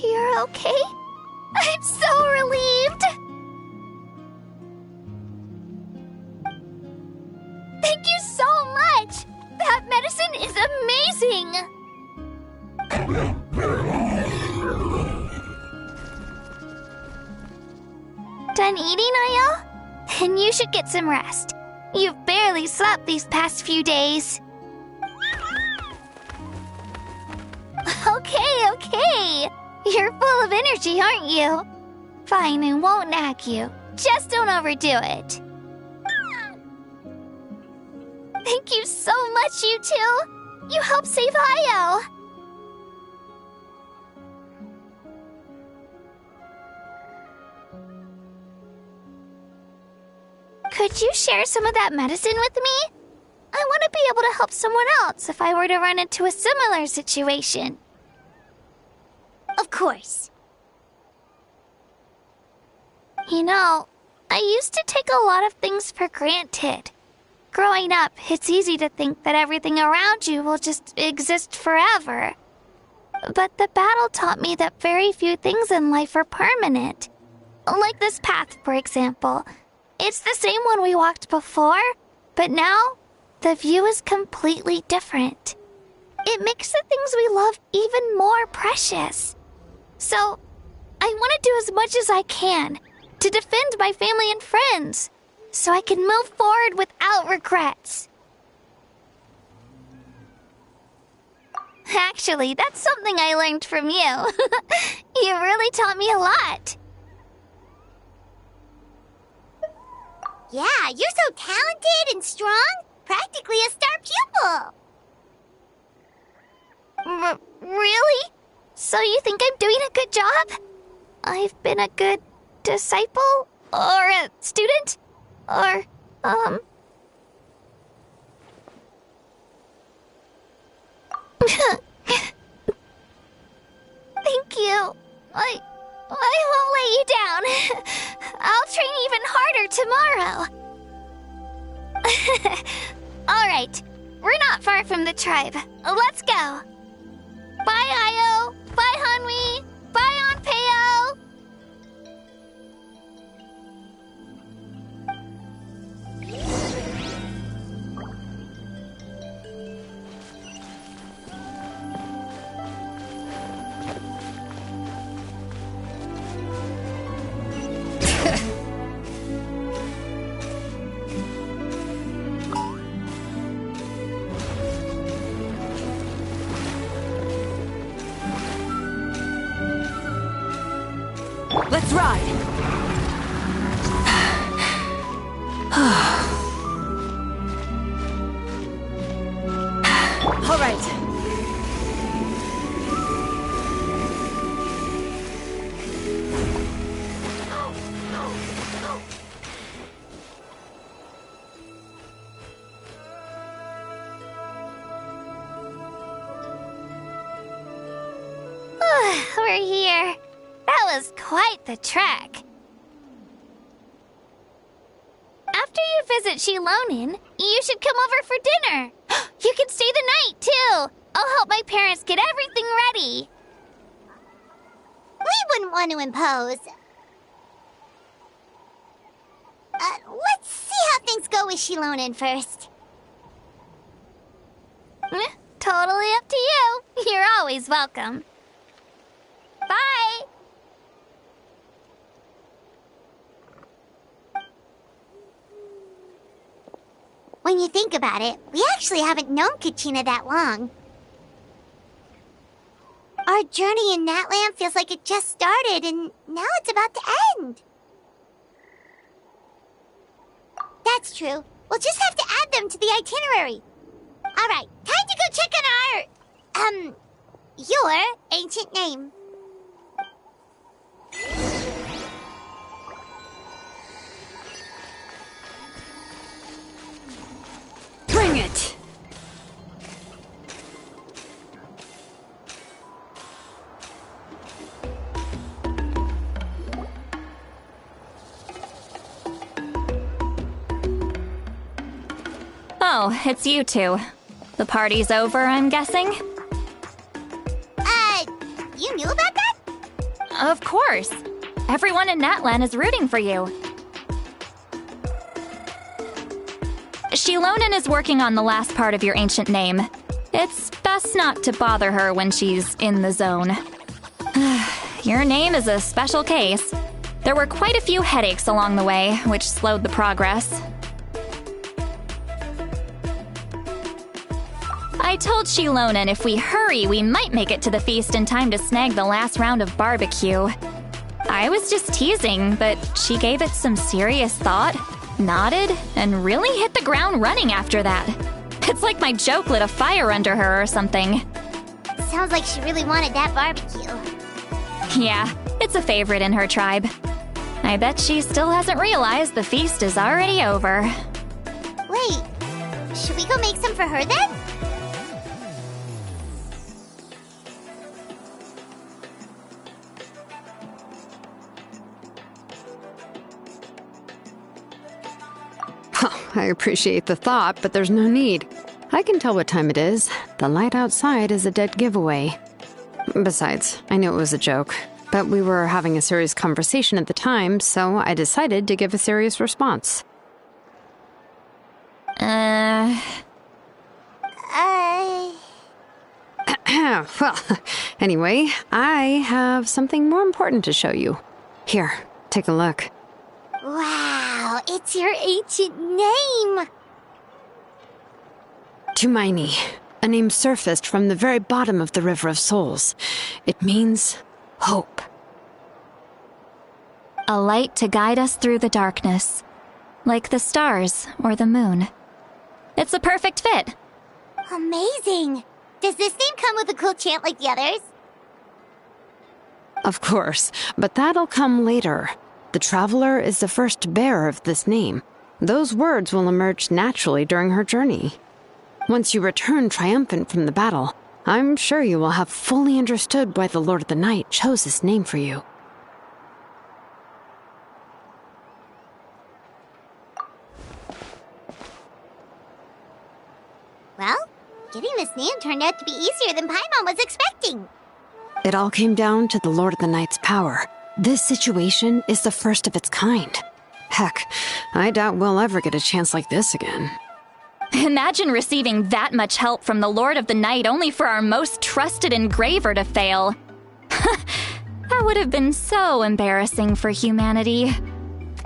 You're okay? I'm so relieved! Thank you so much! That medicine is amazing! Done eating, Io? Then you should get some rest. You've barely slept these past few days. Okay. You're full of energy, aren't you? Fine, I won't nag you. Just don't overdo it. Thank you so much, you two. You helped save Io. Could you share some of that medicine with me? I want to be able to help someone else if I were to run into a similar situation. Of course. You know, I used to take a lot of things for granted. Growing up, it's easy to think that everything around you will just exist forever. But the battle taught me that very few things in life are permanent. Like this path, for example. It's the same one we walked before, but now the view is completely different. It makes the things we love even more precious. So, I want to do as much as I can to defend my family and friends, so I can move forward without regrets. Actually, that's something I learned from you. You really taught me a lot. Yeah, you're so talented and strong. Practically a star pupil. Really? So you think I'm doing a good job? I've been a good disciple? Or a student? Or, Thank you. I won't let you down. I'll train even harder tomorrow. All right, we're not far from the tribe. Let's go. Bye, Io. Bye, Hanwi. Bye, Onpeo. Let's ride! All right. We're here. That was quite the trek. After you visit Shilonin, you should come over for dinner. You can stay the night, too. I'll help my parents get everything ready. We wouldn't want to impose. Let's see how things go with Shilonin first. Totally up to you. You're always welcome. Bye. When you think about it, we actually haven't known Kachina that long. Our journey in Natland feels like it just started, and now it's about to end. That's true. We'll just have to add them to the itinerary. All right, time to go check on our, your ancient name. Bring it! Oh, it's you two. The party's over, I'm guessing? You knew about that? Of course. Everyone in Natlan is rooting for you. Shilonin is working on the last part of your ancient name. It's best not to bother her when she's in the zone. Your name is a special case. There were quite a few headaches along the way, which slowed the progress. I told Shilonin if we hurry, we might make it to the feast in time to snag the last round of barbecue. I was just teasing, but she gave it some serious thought, nodded, and really hit the ground running after that. It's like my joke lit a fire under her or something. Sounds like she really wanted that barbecue. Yeah, it's a favorite in her tribe. I bet she still hasn't realized the feast is already over. Wait, should we go make some for her then? I appreciate the thought, but there's no need. I can tell what time it is. The light outside is a dead giveaway. Besides, I knew it was a joke, but we were having a serious conversation at the time, so I decided to give a serious response. Well, anyway, I have something more important to show you. Here, take a look. Wow, it's your ancient name! Tumaini, a name surfaced from the very bottom of the River of Souls. It means hope. A light to guide us through the darkness, like the stars or the moon. It's a perfect fit. Amazing! Does this name come with a cool chant like the others? Of course, but that'll come later. The Traveler is the first bearer of this name. Those words will emerge naturally during her journey. Once you return triumphant from the battle, I'm sure you will have fully understood why the Lord of the Night chose this name for you. Well, getting this name turned out to be easier than Paimon was expecting. It all came down to the Lord of the Night's power. This situation is the first of its kind. Heck, I doubt we'll ever get a chance like this again. Imagine receiving that much help from the Lord of the Night only for our most trusted engraver to fail. That would have been so embarrassing for humanity.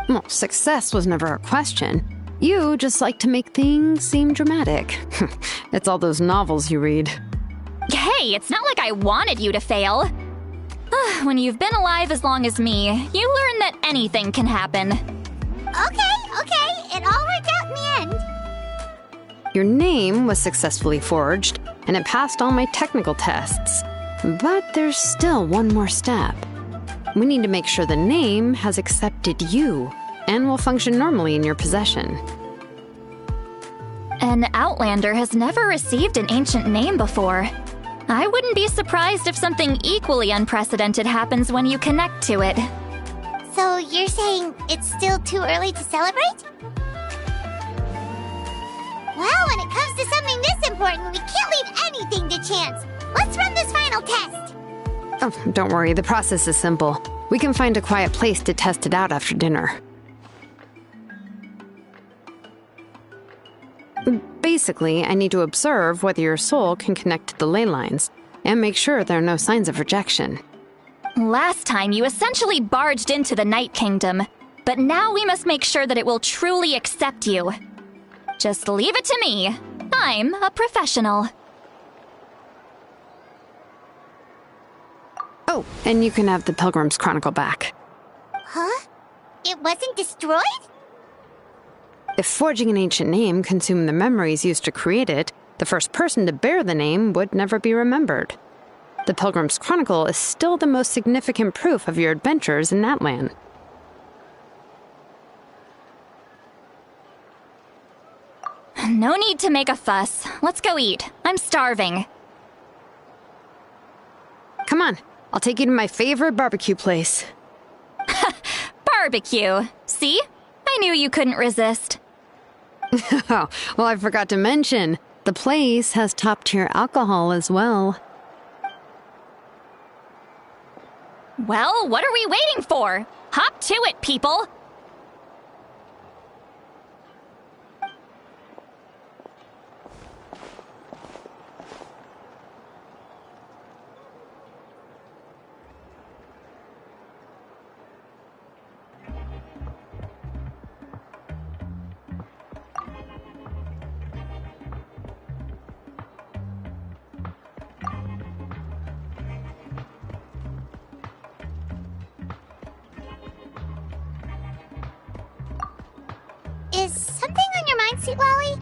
Well, success was never a question. You just like to make things seem dramatic. It's all those novels you read. Hey, it's not like I wanted you to fail. When you've been alive as long as me, you learn that anything can happen. Okay, it all worked out in the end. Your name was successfully forged, and it passed all my technical tests. But there's still one more step. We need to make sure the name has accepted you, and will function normally in your possession. An Outlander has never received an ancient name before. I wouldn't be surprised if something equally unprecedented happens when you connect to it. So you're saying it's still too early to celebrate? Well, when it comes to something this important, we can't leave anything to chance. Let's run this final test. Oh, don't worry, the process is simple. We can find a quiet place to test it out after dinner. Basically, I need to observe whether your soul can connect to the ley lines, and make sure there are no signs of rejection. Last time, you essentially barged into the Night Kingdom, but now we must make sure that it will truly accept you. Just leave it to me. I'm a professional. Oh, and you can have the Pilgrim's Chronicle back. Huh? It wasn't destroyed? If forging an ancient name consumed the memories used to create it, the first person to bear the name would never be remembered. The Pilgrim's Chronicle is still the most significant proof of your adventures in that land. No need to make a fuss. Let's go eat. I'm starving. Come on, I'll take you to my favorite barbecue place. Barbecue. See? I knew you couldn't resist. Oh, well, I forgot to mention, the place has top-tier alcohol as well. Well, what are we waiting for? Hop to it, people! Is something on your mind, Sweet Lolly?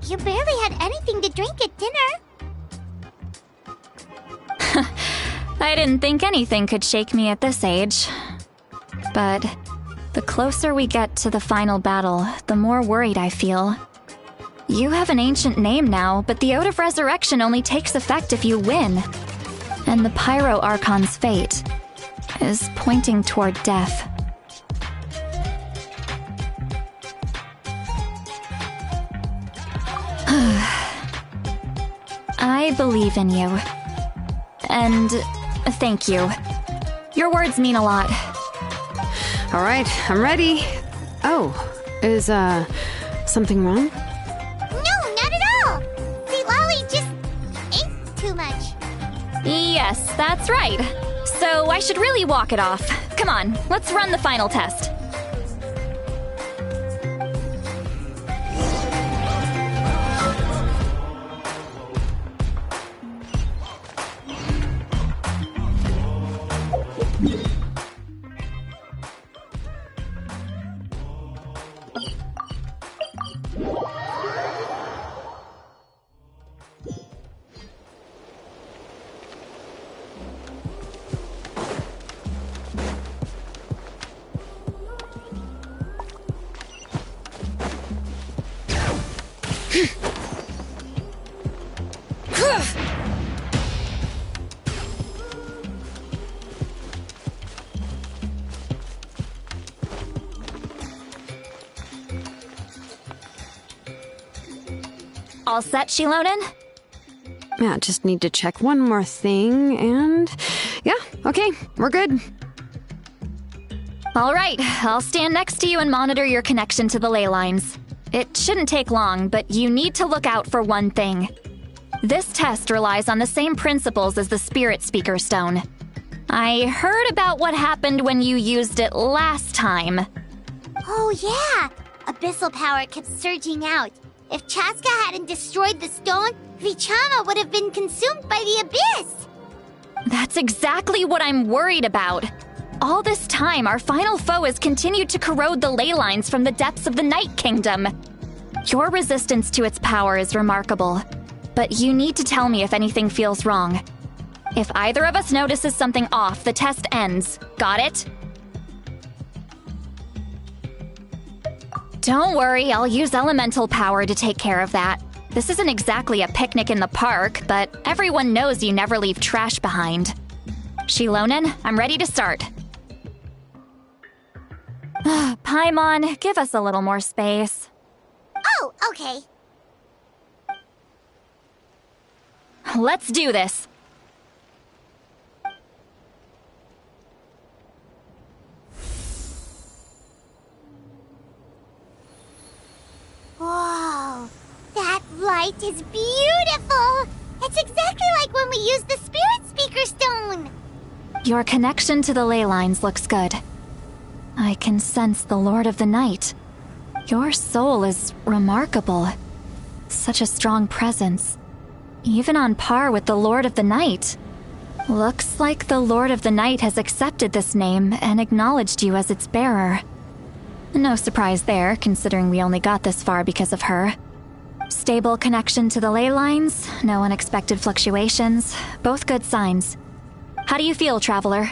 You barely had anything to drink at dinner. I didn't think anything could shake me at this age. But the closer we get to the final battle, the more worried I feel. You have an ancient name now, but the Ode of Resurrection only takes effect if you win. And the Pyro Archon's fate is pointing toward death. I believe in you. And thank you. Your words mean a lot. All right, I'm ready. Oh, is, something wrong? No, not at all. Sweet Lolly just ate too much. Yes, that's right. So I should really walk it off. Come on, let's run the final test. All set, Shilonen? Yeah, just need to check one more thing, and... yeah, okay, we're good. All right, I'll stand next to you and monitor your connection to the ley lines. It shouldn't take long, but you need to look out for one thing. This test relies on the same principles as the Spirit Speaker Stone. I heard about what happened when you used it last time. Oh yeah! Abyssal power kept surging out. If Chaska hadn't destroyed the stone, Vichama would have been consumed by the abyss! That's exactly what I'm worried about. All this time, our final foe has continued to corrode the ley lines from the depths of the Night Kingdom. Your resistance to its power is remarkable, but you need to tell me if anything feels wrong. If either of us notices something off, the test ends. Got it? Don't worry, I'll use elemental power to take care of that. This isn't exactly a picnic in the park, but everyone knows you never leave trash behind. Shilonen, I'm ready to start. Paimon, give us a little more space. Oh, okay. Let's do this. Whoa, that light is beautiful! It's exactly like when we used the Spirit Speaker Stone! Your connection to the ley lines looks good. I can sense the Lord of the Night. Your soul is remarkable. Such a strong presence. Even on par with the Lord of the Night. Looks like the Lord of the Night has accepted this name and acknowledged you as its bearer. No surprise there, considering we only got this far because of her. Stable connection to the ley lines, no unexpected fluctuations, both good signs. How do you feel, Traveler?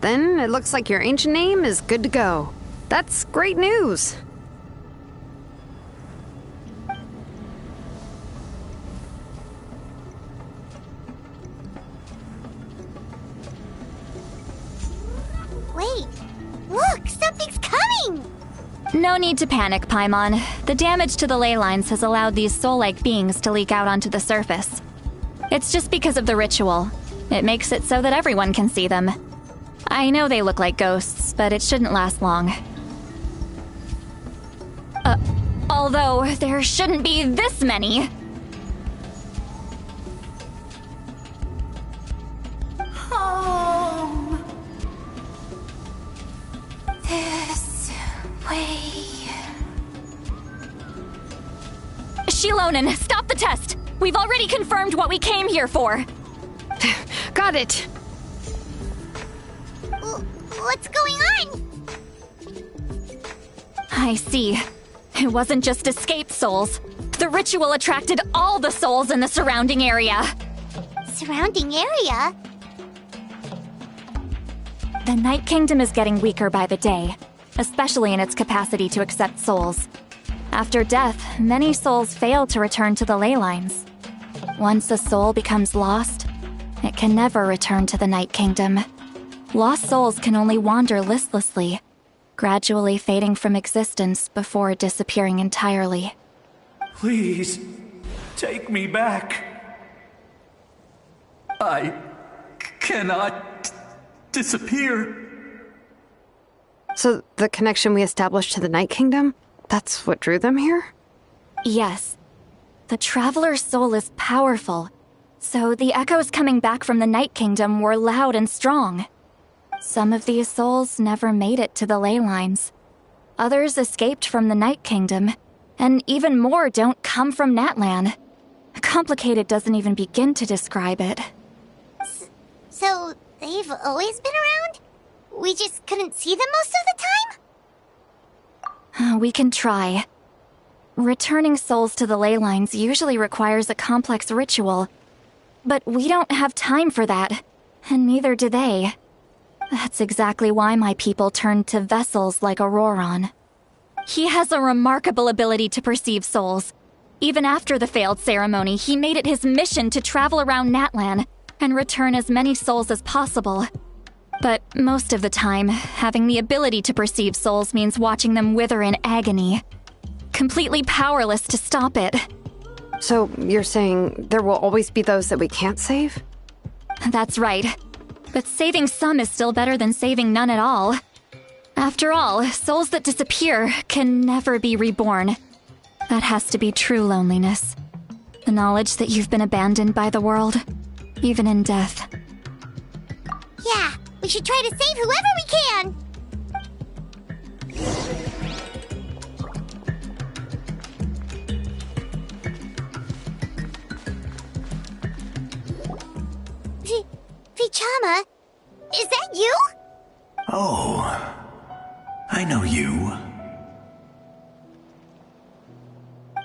Then it looks like your ancient name is good to go. That's great news. Wait, look, something's coming! No need to panic, Paimon. The damage to the ley lines has allowed these soul-like beings to leak out onto the surface. It's just because of the ritual. It makes it so that everyone can see them. I know they look like ghosts, but it shouldn't last long. Although, there shouldn't be this many. Home. This way. Shilonen, stop the test! We've already confirmed what we came here for. Got it. What's going on? I see. It wasn't just escaped souls. The ritual attracted all the souls in the surrounding area. Surrounding area? The Night Kingdom is getting weaker by the day, especially in its capacity to accept souls. After death, many souls fail to return to the ley lines. Once a soul becomes lost, it can never return to the Night Kingdom. Lost souls can only wander listlessly, gradually fading from existence before disappearing entirely. Please, take me back. I cannot disappear. So the connection we established to the Night Kingdom, that's what drew them here? Yes. The Traveler's soul is powerful, so the echoes coming back from the Night Kingdom were loud and strong. Some of these souls never made it to the ley lines. Others escaped from the Night Kingdom, and even more don't come from Natlan. Complicated doesn't even begin to describe it. So, they've always been around? We just couldn't see them most of the time? We can try. Returning souls to the ley lines usually requires a complex ritual, but we don't have time for that, and neither do they. That's exactly why my people turned to vessels like Auroron. He has a remarkable ability to perceive souls. Even after the failed ceremony, he made it his mission to travel around Natlan and return as many souls as possible. But most of the time, having the ability to perceive souls means watching them wither in agony. Completely powerless to stop it. So you're saying there will always be those that we can't save? That's right. But saving some is still better than saving none at all. After all, souls that disappear can never be reborn. That has to be true loneliness. The knowledge that you've been abandoned by the world, even in death. Yeah, we should try to save whoever we can! Vichama, is that you? Oh, I know you.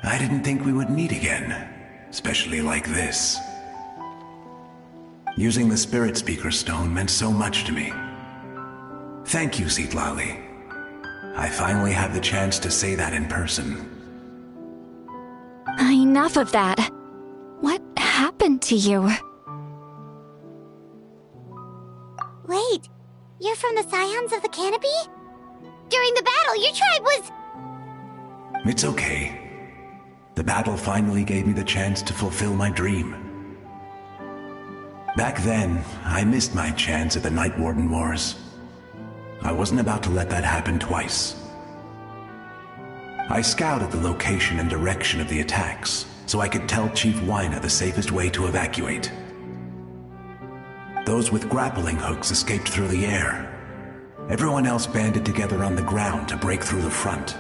I didn't think we would meet again, especially like this. Using the Spirit Speaker Stone meant so much to me. Thank you, Citlali. I finally have the chance to say that in person. Enough of that. What happened to you? Wait, you're from the Scions of the Canopy? During the battle, your tribe was... It's okay. The battle finally gave me the chance to fulfill my dream. Back then, I missed my chance at the Night Warden Wars. I wasn't about to let that happen twice. I scouted the location and direction of the attacks, so I could tell Chief Wyna the safest way to evacuate. Those with grappling hooks escaped through the air. Everyone else banded together on the ground to break through the front.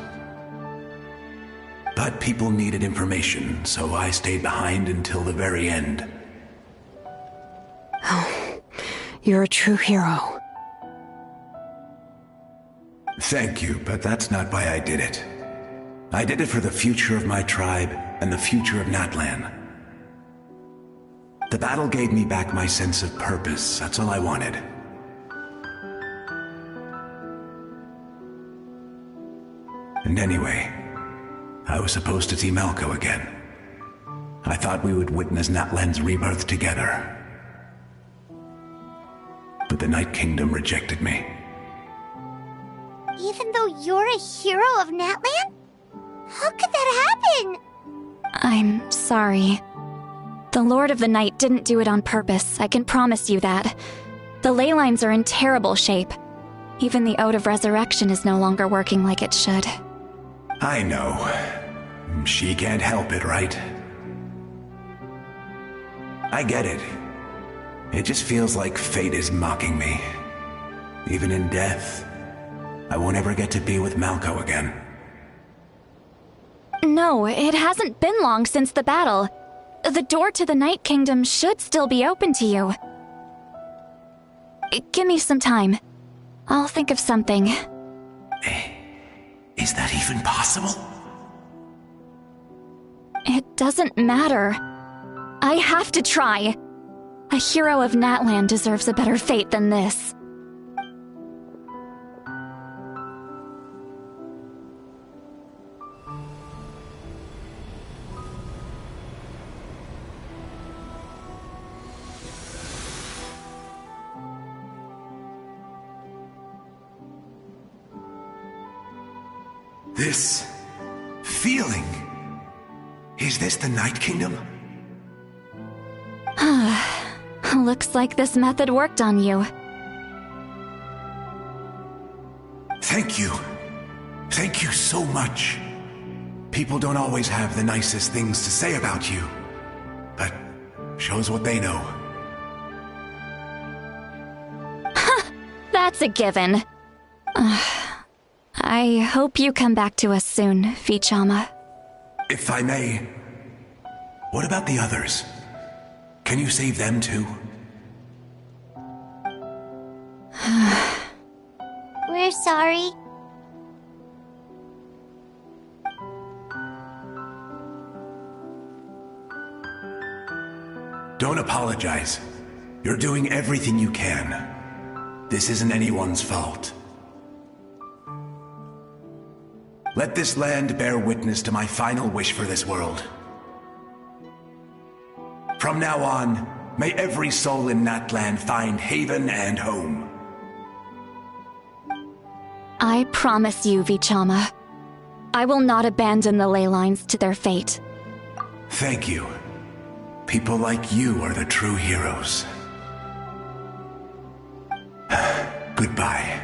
But people needed information, so I stayed behind until the very end. Oh, you're a true hero. Thank you, but that's not why I did it. I did it for the future of my tribe and the future of Natlan. The battle gave me back my sense of purpose, that's all I wanted. And anyway, I was supposed to see Malco again. I thought we would witness Natlan's rebirth together. But the Night Kingdom rejected me. Even though you're a hero of Natlan? How could that happen? I'm sorry. The Lord of the Night didn't do it on purpose, I can promise you that. The ley lines are in terrible shape. Even the Ode of Resurrection is no longer working like it should. I know. She can't help it, right? I get it. It just feels like fate is mocking me. Even in death, I won't ever get to be with Malco again. No, it hasn't been long since the battle. The door to the Night Kingdom should still be open to you. Give me some time. I'll think of something. Is that even possible? It doesn't matter. I have to try. A hero of Natlan deserves a better fate than this. This feeling. Is this the Night Kingdom? Looks like this method worked on you. Thank you. Thank you so much. People don't always have the nicest things to say about you, but shows what they know. That's a given. I hope you come back to us soon, Vichama. If I may, what about the others? Can you save them too? We're sorry. Don't apologize. You're doing everything you can. This isn't anyone's fault. Let this land bear witness to my final wish for this world. From now on, may every soul in Natlan find haven and home. I promise you, Vichama, I will not abandon the ley lines to their fate. Thank you. People like you are the true heroes. Goodbye.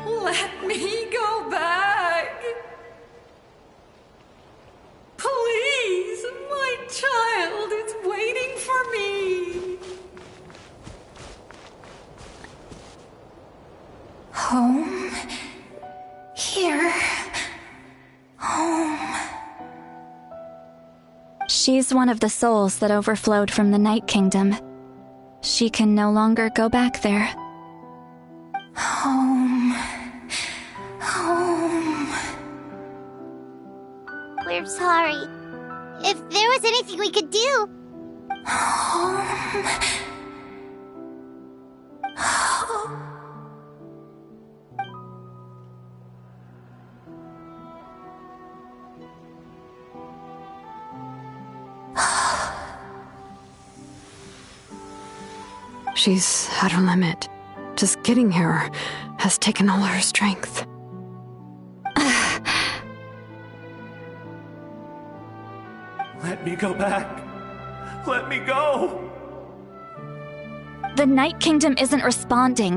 Let me go back. Please, my child is waiting for me. Home. Here. Home. She's one of the souls that overflowed from the Night Kingdom. She can no longer go back there. Home. Home. We're sorry. If there was anything we could do... Home. Home. She's at her limit. Just getting here has taken all her strength. Let me go back. Let me go. The Night Kingdom isn't responding.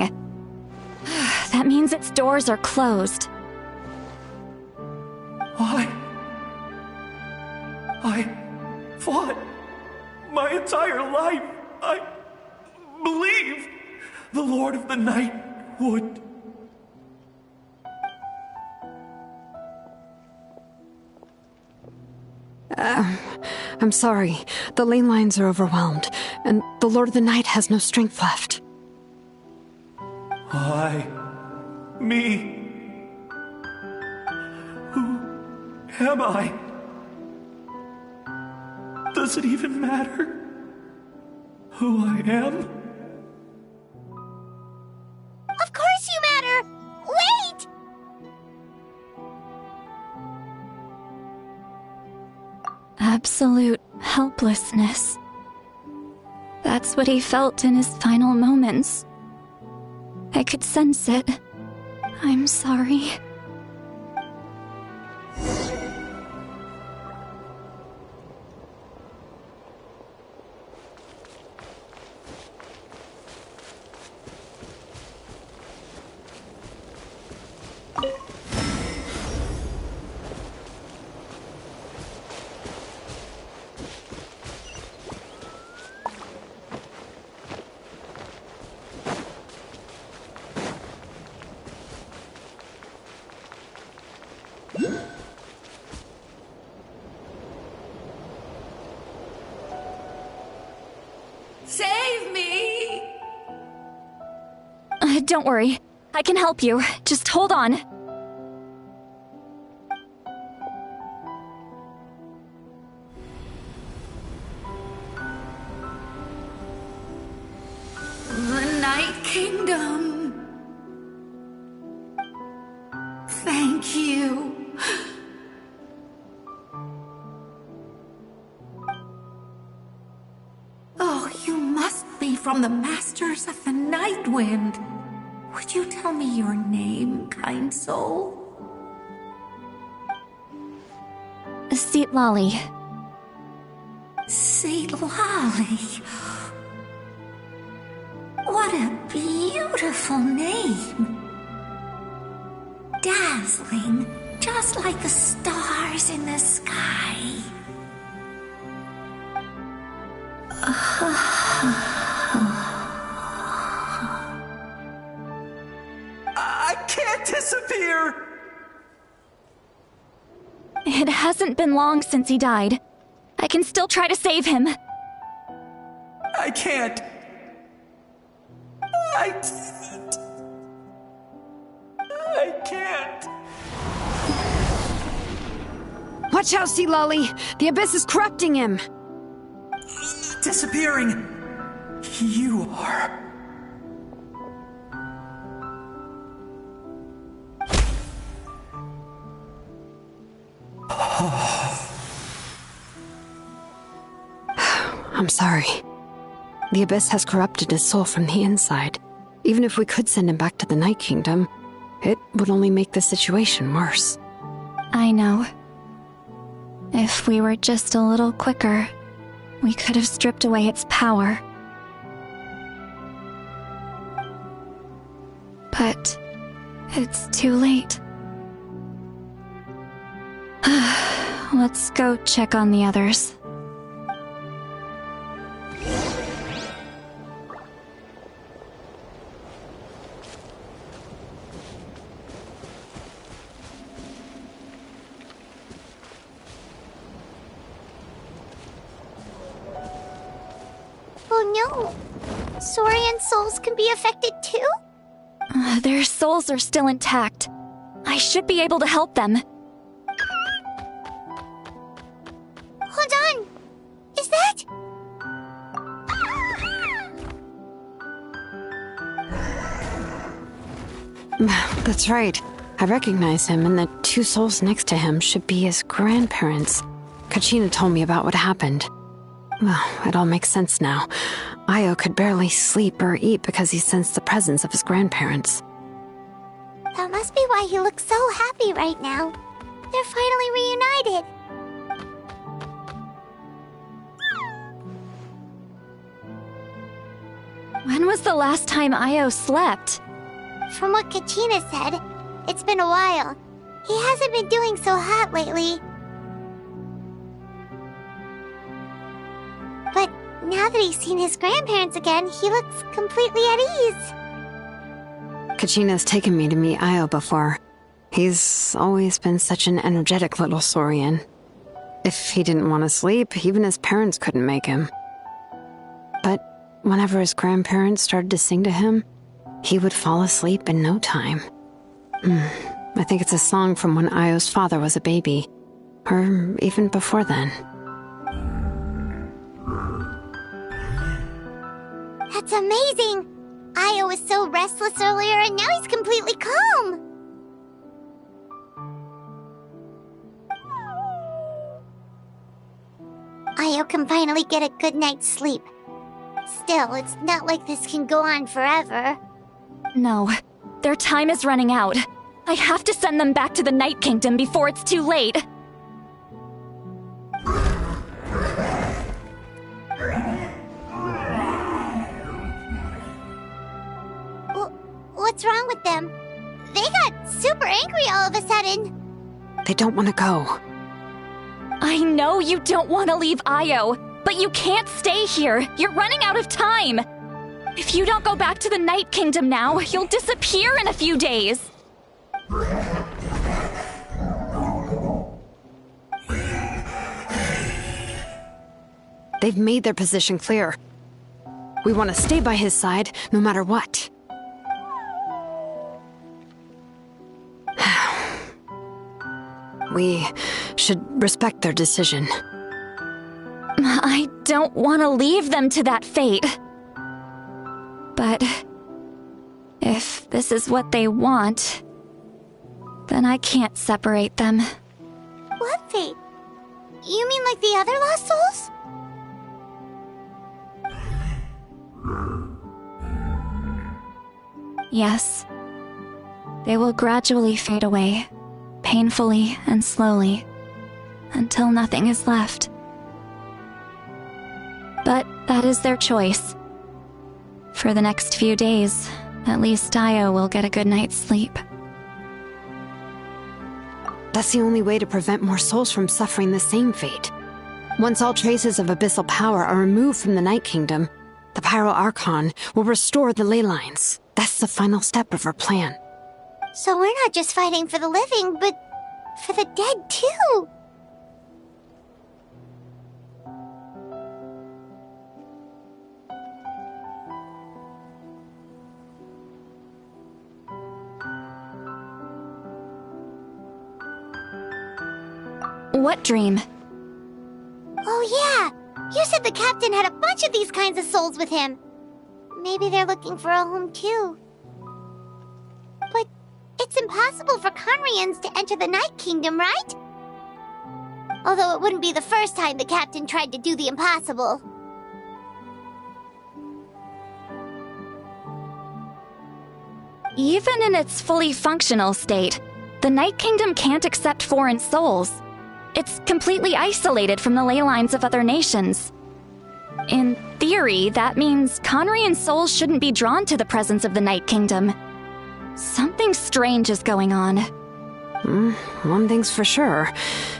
That means its doors are closed. I fought my entire life. I believed the Lord of the Night would. I'm sorry. The ley lines are overwhelmed, and the Lord of the Night has no strength left. Me. Who am I? Does it even matter who I am? Of course you matter! Wait! Absolute helplessness. That's what he felt in his final moments. I could sense it. I'm sorry. Save me! Don't worry. I can help you. Just hold on. The Night Kingdom. Thank you. Oh, you must be from the Masters of the Night Wind. Would you tell me your name, kind soul? Seat Lolly. Seat Lolly. What a beautiful name. Dazzling, just like the stars in the sky. I can't disappear! It hasn't been long since he died. I can still try to save him. I can't. I can't. Watch out, Sea Lolly! The abyss is corrupting him! Disappearing. You are. I'm sorry. The Abyss has corrupted his soul from the inside. Even if we could send him back to the Night Kingdom, it would only make the situation worse. I know. If we were just a little quicker, we could have stripped away its power. But it's too late. Let's go check on the others. Oh no! Saurian souls can be affected too? Their souls are still intact. I should be able to help them. Hold on! Is that... That's right. I recognize him, and the two souls next to him should be his grandparents. Kachina told me about what happened. Well, it all makes sense now. Io could barely sleep or eat because he sensed the presence of his grandparents. That must be why he looks so happy right now. They're finally reunited. When was the last time Io slept? From what Kachina said, it's been a while. He hasn't been doing so hot lately. But now that he's seen his grandparents again, he looks completely at ease. Kachina's taken me to meet Io before. He's always been such an energetic little Saurian. If he didn't want to sleep, even his parents couldn't make him. But whenever his grandparents started to sing to him, he would fall asleep in no time. I think it's a song from when Io's father was a baby, or even before then. That's amazing! Io was so restless earlier and now he's completely calm! Io can finally get a good night's sleep. Still, it's not like this can go on forever. No, their time is running out. I have to send them back to the Night Kingdom before it's too late. What's wrong with them? They got super angry all of a sudden. They don't want to go. I know you don't want to leave Io, but you can't stay here. You're running out of time. If you don't go back to the Night Kingdom now, you'll disappear in a few days. They've made their position clear. We want to stay by his side, no matter what. We should respect their decision. I don't want to leave them to that fate. But if this is what they want, then I can't separate them. What fate? You mean like the other lost souls? Yes. They will gradually fade away, painfully and slowly, until nothing is left. But that is their choice. For the next few days, at least Io will get a good night's sleep. That's the only way to prevent more souls from suffering the same fate. Once all traces of abyssal power are removed from the Night Kingdom, the Pyro Achron will restore the ley lines. That's the final step of our plan. So we're not just fighting for the living, but for the dead too. What dream? Oh yeah! You said the captain had a bunch of these kinds of souls with him. Maybe they're looking for a home too. But it's impossible for Conrians to enter the Night Kingdom, right? Although it wouldn't be the first time the captain tried to do the impossible. Even in its fully functional state, the Night Kingdom can't accept foreign souls. It's completely isolated from the ley lines of other nations. In theory, that means Conrian souls shouldn't be drawn to the presence of the Night Kingdom. Something strange is going on. One thing's for sure.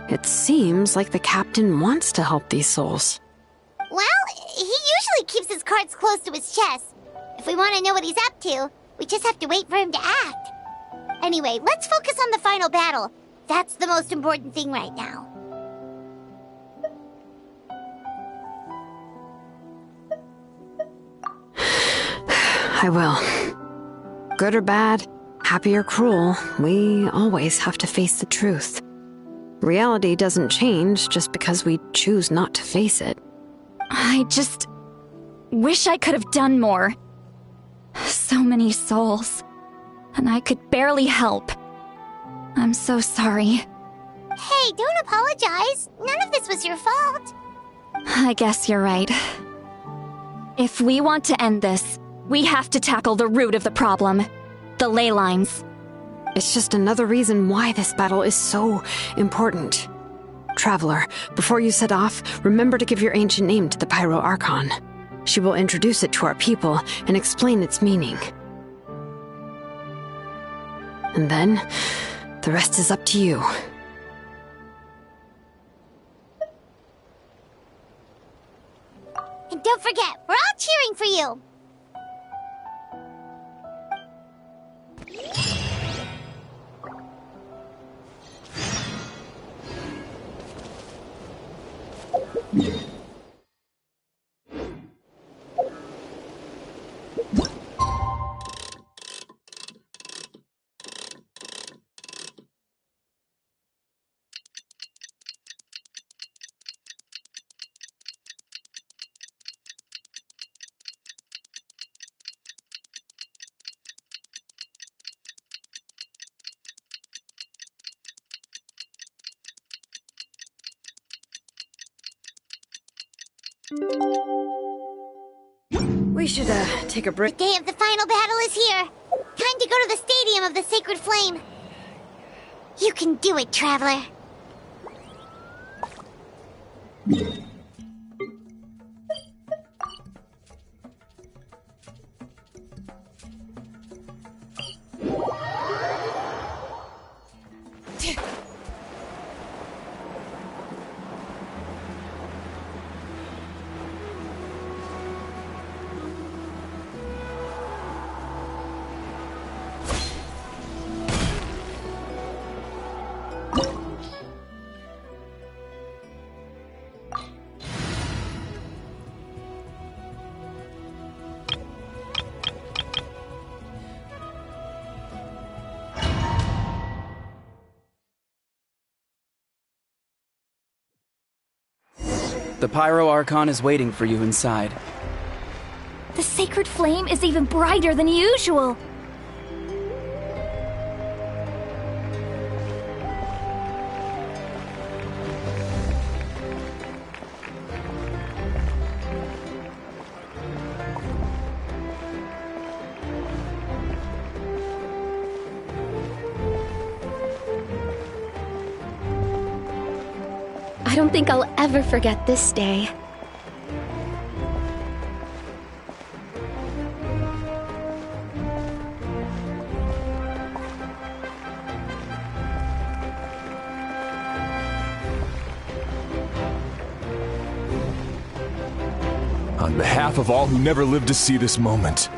It seems like the captain wants to help these souls. Well, he usually keeps his cards close to his chest. If we want to know what he's up to, we just have to wait for him to act. Anyway, let's focus on the final battle. That's the most important thing right now. I will. Good or bad, happy or cruel, we always have to face the truth. Reality doesn't change just because we choose not to face it. I just wish I could have done more. So many souls, and I could barely help. I'm so sorry. Hey, don't apologize. None of this was your fault. I guess you're right. If we want to end this, we have to tackle the root of the problem. The ley lines. It's just another reason why this battle is so important. Traveler, before you set off, remember to give your ancient name to the Pyro Archon. She will introduce it to our people and explain its meaning. And then, the rest is up to you. And don't forget, we're all cheering for you. We should, take a break. The day of the final battle is here. Time to go to the Stadium of the Sacred Flame. You can do it, Traveler. The Pyro Archon is waiting for you inside. The sacred flame is even brighter than usual. I don't think I'll ever forget this day. On behalf of all who never lived to see this moment,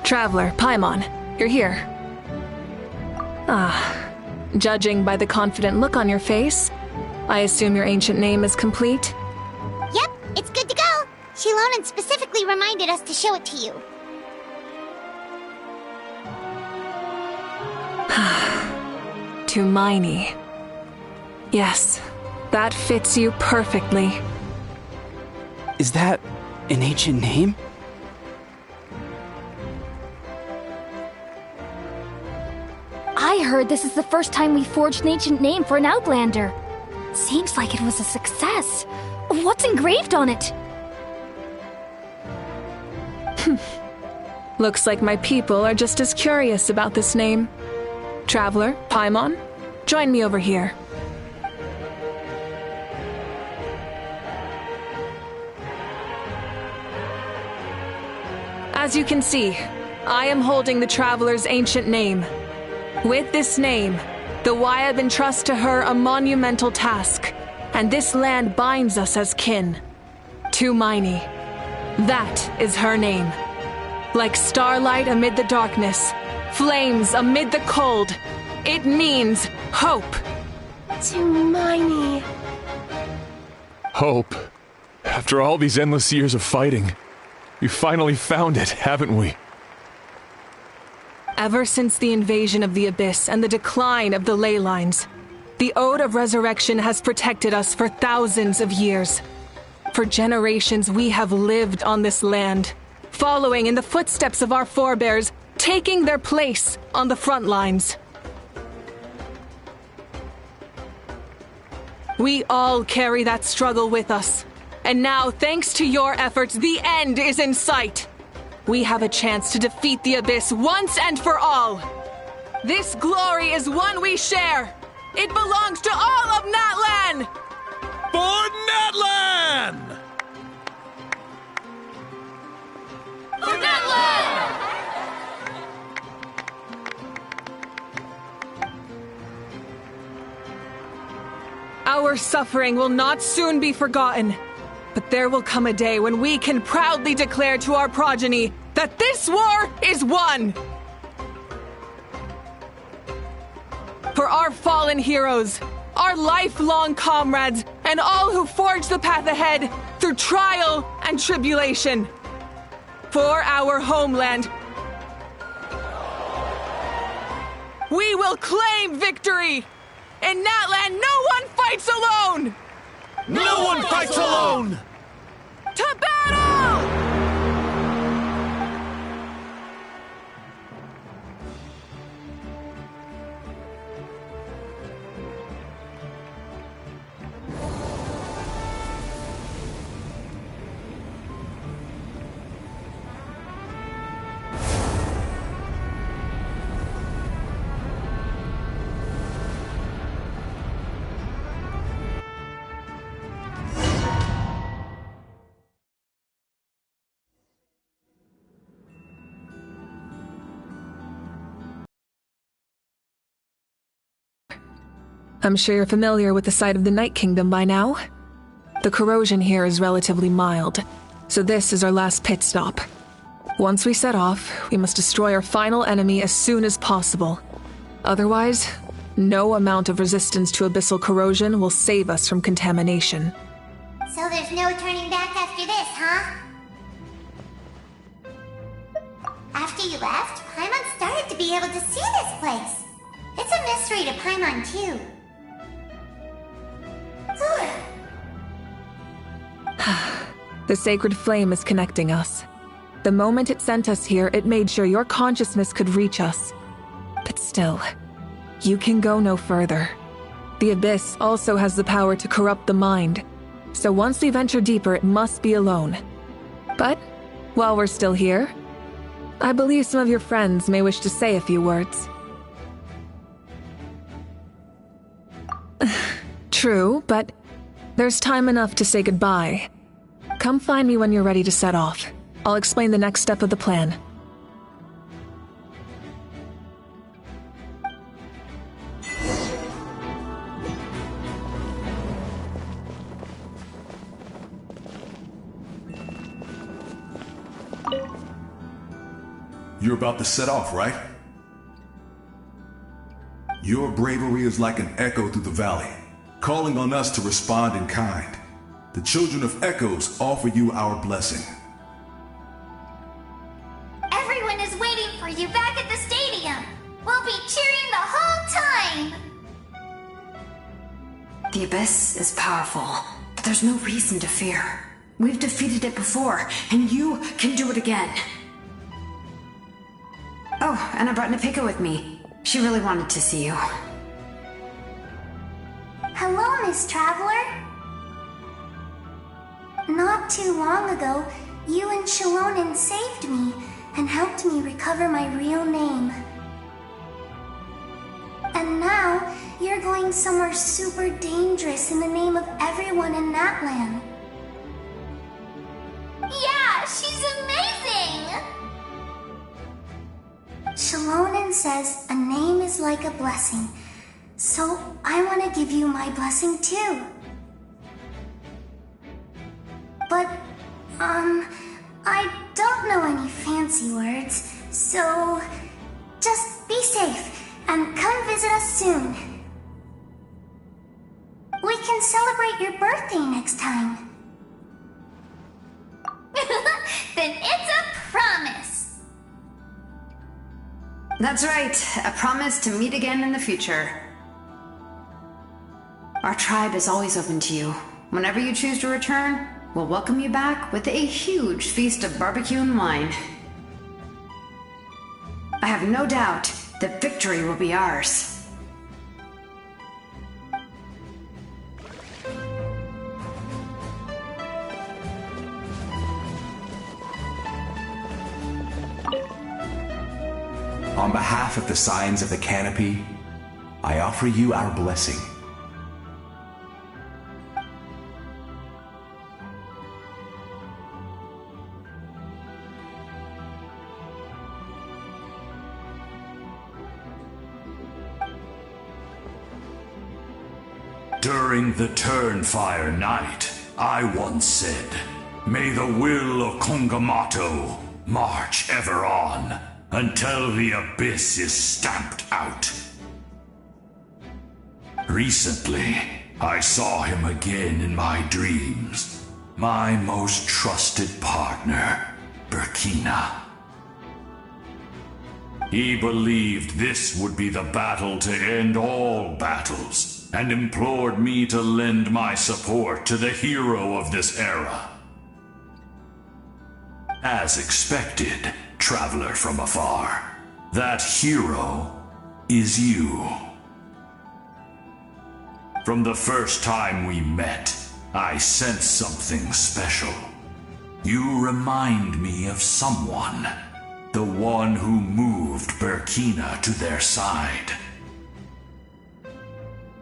Traveler, Paimon, you're here. Judging by the confident look on your face, I assume your ancient name is complete? Yep, it's good to go. Shilonan specifically reminded us to show it to you. Tumaini. Yes, that fits you perfectly. Is that an ancient name? I heard this is the first time we forged an ancient name for an Outlander. Seems like it was a success. What's engraved on it? Looks like my people are just as curious about this name. Traveler, Paimon, join me over here. As you can see, I am holding the Traveler's ancient name. With this name, the Wyab entrusts to her a monumental task, and this land binds us as kin. To Miney. That is her name. Like starlight amid the darkness, flames amid the cold, it means hope. To Miney. Hope. After all these endless years of fighting, we finally found it, haven't we? Ever since the invasion of the Abyss and the decline of the ley lines, the Ode of Resurrection has protected us for thousands of years. For generations we have lived on this land, following in the footsteps of our forebears, taking their place on the front lines. We all carry that struggle with us. And now, thanks to your efforts, the end is in sight. We have a chance to defeat the Abyss once and for all. This glory is one we share. It belongs to all of Natlan! For Natlan! For Natlan! Our suffering will not soon be forgotten. But there will come a day when we can proudly declare to our progeny that this war is won! For our fallen heroes, our lifelong comrades, and all who forge the path ahead through trial and tribulation. For our homeland, we will claim victory! In Natlan, no one fights alone! No one fights alone! To battle! I'm sure you're familiar with the site of the Night Kingdom by now. The corrosion here is relatively mild, so this is our last pit stop. Once we set off, we must destroy our final enemy as soon as possible. Otherwise, no amount of resistance to abyssal corrosion will save us from contamination. So there's no turning back after this, huh? After you left, Paimon started to be able to see this place. It's a mystery to Paimon, too. The sacred flame is connecting us. The moment it sent us here, it made sure your consciousness could reach us. But still, you can go no further. The Abyss also has the power to corrupt the mind, so once we venture deeper, it must be alone. But, while we're still here, I believe some of your friends may wish to say a few words. True, but there's time enough to say goodbye. Come find me when you're ready to set off. I'll explain the next step of the plan. You're about to set off, right? Your bravery is like an echo through the valley, calling on us to respond in kind. The children of Echoes offer you our blessing. Everyone is waiting for you back at the stadium. We'll be cheering the whole time. The Abyss is powerful, but there's no reason to fear. We've defeated it before, and you can do it again. Oh, and I brought Napika with me. She really wanted to see you. Hello, Miss Traveler. Not too long ago, you and Shalonen saved me and helped me recover my real name. And now, you're going somewhere super dangerous in the name of everyone in Natlan. Yeah, she's amazing! Shalonen says a name is like a blessing, so I want to give you my blessing too. But, I don't know any fancy words, so just be safe and come visit us soon. We can celebrate your birthday next time. Then it's a promise! That's right, a promise to meet again in the future. Our tribe is always open to you. Whenever you choose to return, we'll welcome you back with a huge feast of barbecue and wine. I have no doubt that victory will be ours. On behalf of the Signs of the Canopy, I offer you our blessing. During the Turnfire Night, I once said, "May the will of Kongamato march ever on until the abyss is stamped out." Recently, I saw him again in my dreams, my most trusted partner, Burkina. He believed this would be the battle to end all battles, and implored me to lend my support to the hero of this era. As expected, traveler from afar, that hero is you. From the first time we met, I sensed something special. You remind me of someone, the one who moved Burkina to their side.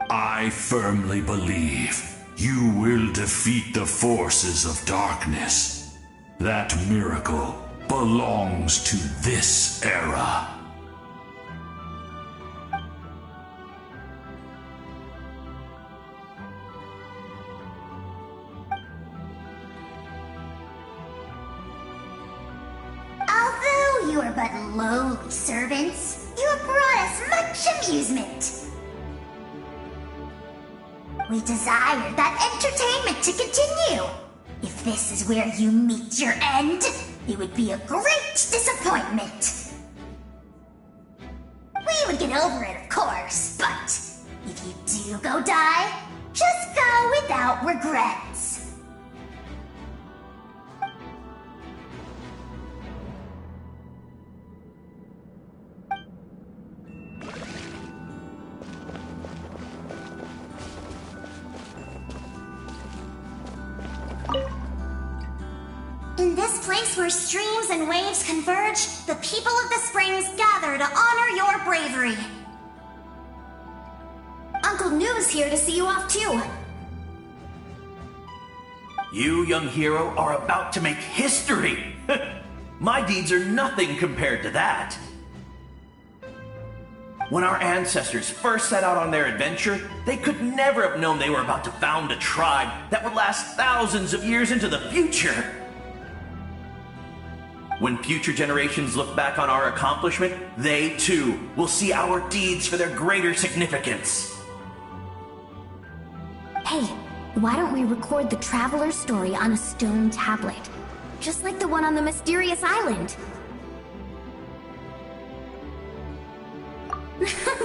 I firmly believe you will defeat the forces of darkness. That miracle belongs to this era. Although you are but lowly servants, you have brought us much amusement. We desire that entertainment to continue. If this is where you meet your end, it would be a great disappointment. We would get over it, of course, but if you do go die, just go without regrets. In this place where streams and waves converge, the people of the springs gather to honor your bravery. Uncle Noo's here to see you off too. You, young hero, are about to make history! My deeds are nothing compared to that. When our ancestors first set out on their adventure, they could never have known they were about to found a tribe that would last thousands of years into the future. When future generations look back on our accomplishment, they too will see our deeds for their greater significance. Hey, why don't we record the traveler's story on a stone tablet? Just like the one on the mysterious island.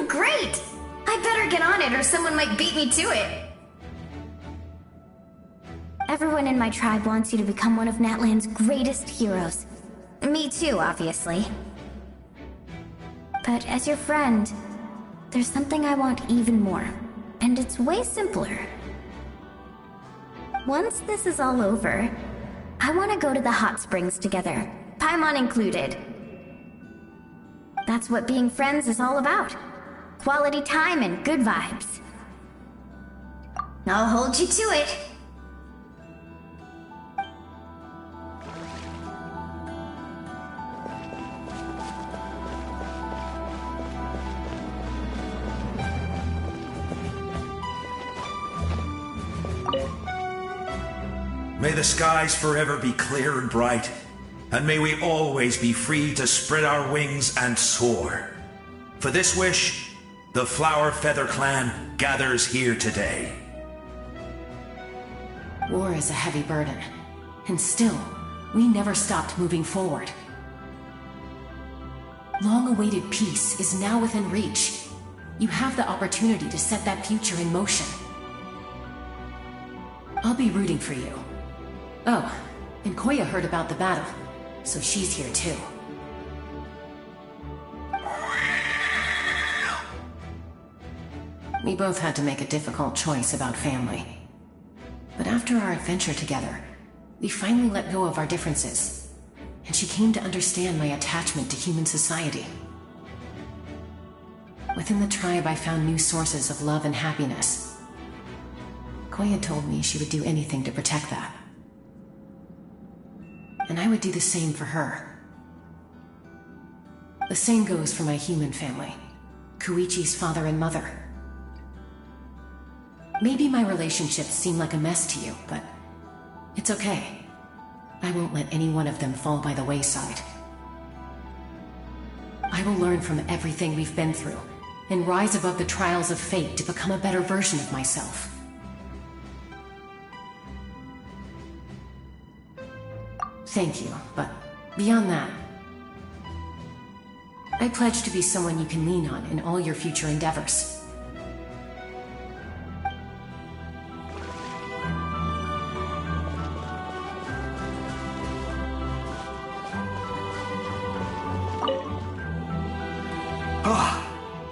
Great! I better get on it or someone might beat me to it. Everyone in my tribe wants you to become one of Natlan's greatest heroes. Me too, obviously. But as your friend, there's something I want even more, and it's way simpler. Once this is all over, I want to go to the hot springs together, Paimon included. That's what being friends is all about. Quality time and good vibes. I'll hold you to it. May the skies forever be clear and bright, and may we always be free to spread our wings and soar. For this wish, the Flower Feather Clan gathers here today. War is a heavy burden, and still, we never stopped moving forward. Long-awaited peace is now within reach. You have the opportunity to set that future in motion. I'll be rooting for you. Oh, and Koya heard about the battle, so she's here too. We both had to make a difficult choice about family. But after our adventure together, we finally let go of our differences, and she came to understand my attachment to human society. Within the tribe, I found new sources of love and happiness. Koya told me she would do anything to protect that. And I would do the same for her. The same goes for my human family, Koichi's father and mother. Maybe my relationships seem like a mess to you, but it's okay. I won't let any one of them fall by the wayside. I will learn from everything we've been through, and rise above the trials of fate to become a better version of myself. Thank you, but beyond that, I pledge to be someone you can lean on in all your future endeavors.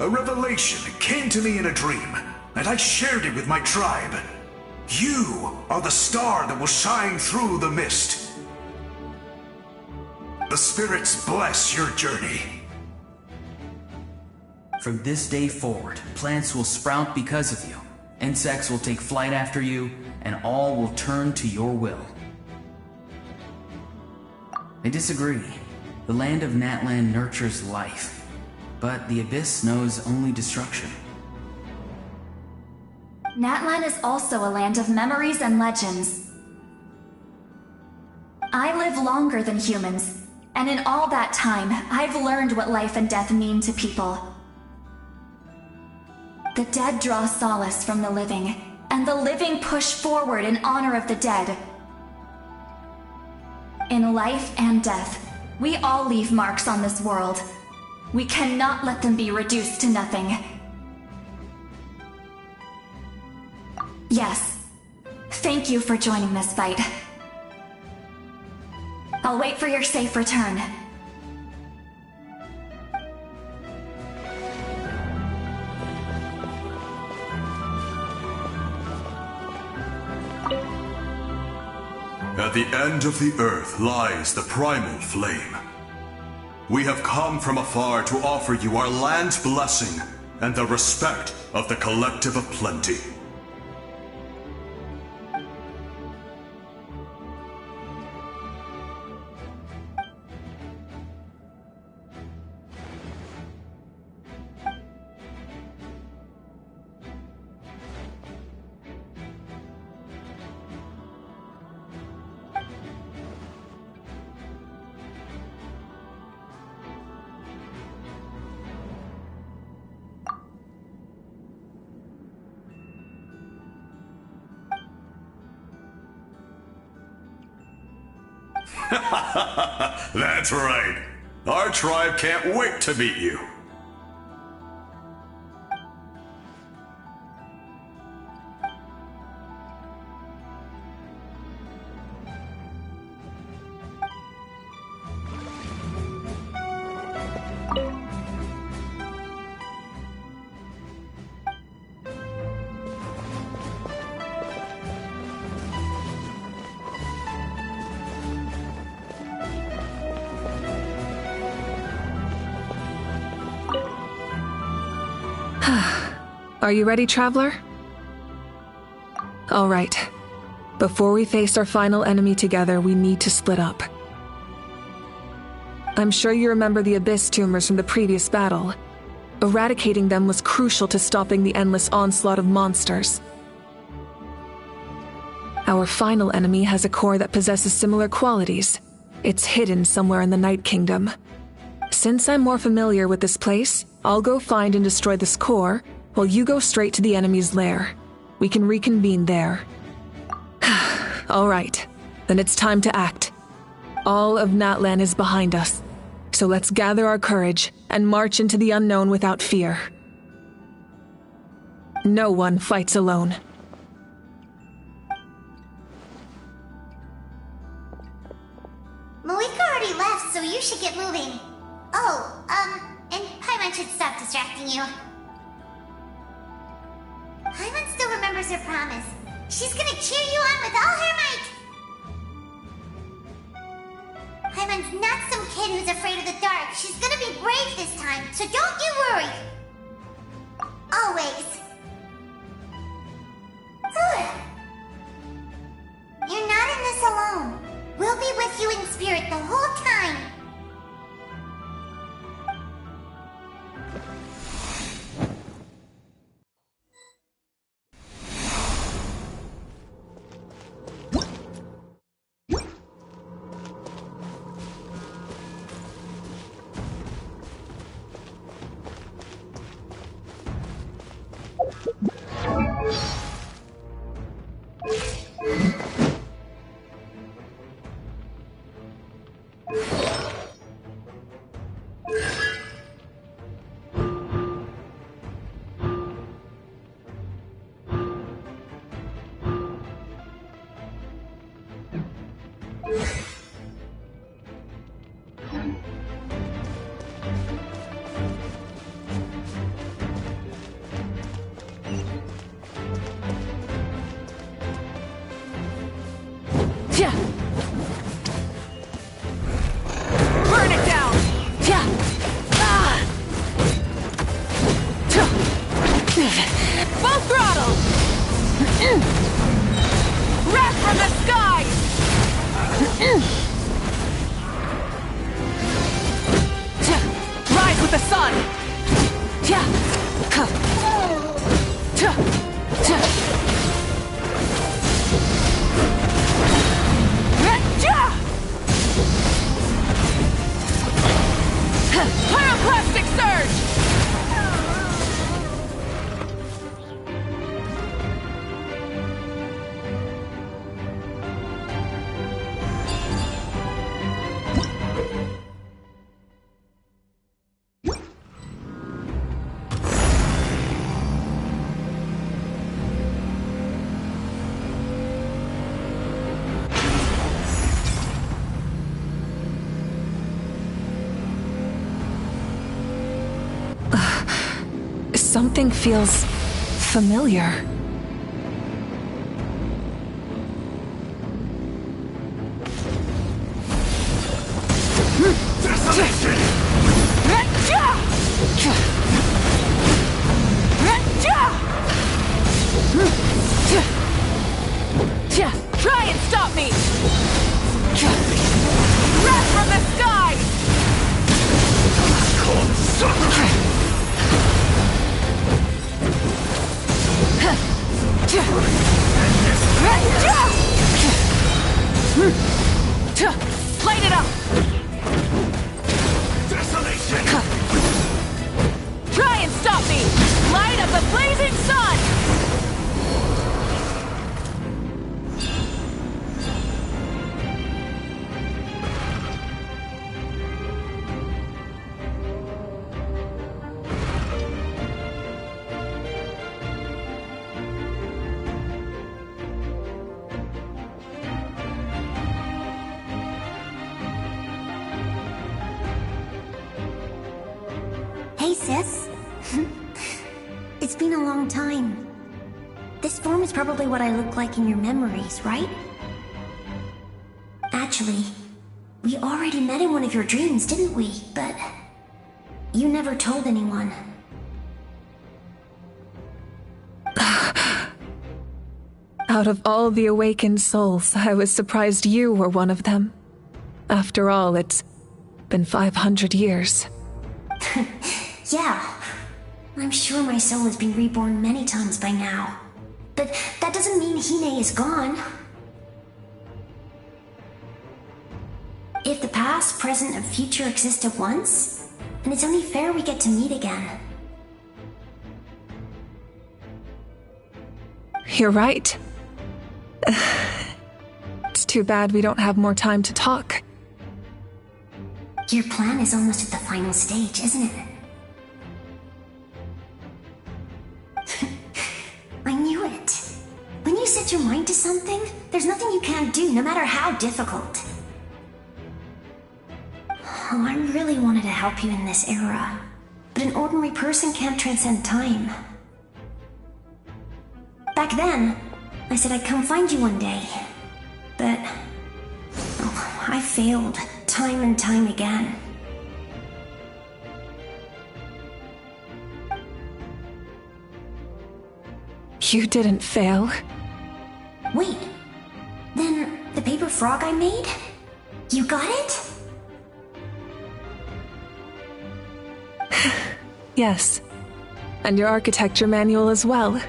A revelation came to me in a dream, and I shared it with my tribe. You are the star that will shine through the mist. The spirits bless your journey. From this day forward, plants will sprout because of you. Insects will take flight after you, and all will turn to your will. I disagree. The land of Natlan nurtures life, but the Abyss knows only destruction. Natlan is also a land of memories and legends. I live longer than humans, and in all that time, I've learned what life and death mean to people. The dead draw solace from the living, and the living push forward in honor of the dead. In life and death, we all leave marks on this world. We cannot let them be reduced to nothing. Yes, thank you for joining this fight. I'll wait for your safe return. At the end of the earth lies the primal flame. We have come from afar to offer you our land's blessing and the respect of the Collective of Plenty. That's right. Our tribe can't wait to meet you. Are you ready, traveler? All right. Before we face our final enemy together, we need to split up. I'm sure you remember the Abyss tumors from the previous battle. Eradicating them was crucial to stopping the endless onslaught of monsters. Our final enemy has a core that possesses similar qualities. It's hidden somewhere in the Night Kingdom. Since I'm more familiar with this place, I'll go find and destroy this core, while you go straight to the enemy's lair. We can reconvene there. All right, then it's time to act. All of Natlan is behind us, so let's gather our courage and march into the unknown without fear. No one fights alone. Malika already left, so you should get moving. Oh, and Paimon should stop distracting you. Paimon still remembers her promise. She's gonna cheer you on with all her might. Paimon's not some kid who's afraid of the dark. She's gonna be brave this time, so don't you worry. Always. You're not in this alone. We'll be with you in spirit the whole time. Burn it down! Full throttle! Wrath from the skies! Rise with the sun! Pyroclastic surge! Something feels familiar. Try and stop me! Wrath from the skies! Light it up! Desolation! Try and stop me! Light of the blazing sun! Hey, sis. It's been a long time. This form is probably what I look like in your memories, right? Actually, we already met in one of your dreams, didn't we? But you never told anyone. Out of all the awakened souls, I was surprised you were one of them. After all, it's been 500 years. Yeah. I'm sure my soul has been reborn many times by now. But that doesn't mean Hine is gone. If the past, present, and future exist at once, then it's only fair we get to meet again. You're right. It's too bad we don't have more time to talk. Your plan is almost at the final stage, isn't it? I knew it. When you set your mind to something, there's nothing you can't do, no matter how difficult. Oh, I really wanted to help you in this era, but an ordinary person can't transcend time. Back then, I said I'd come find you one day, but I failed time and time again. You didn't fail. Wait, then the paper frog I made? You got it? Yes. And your architecture manual as well.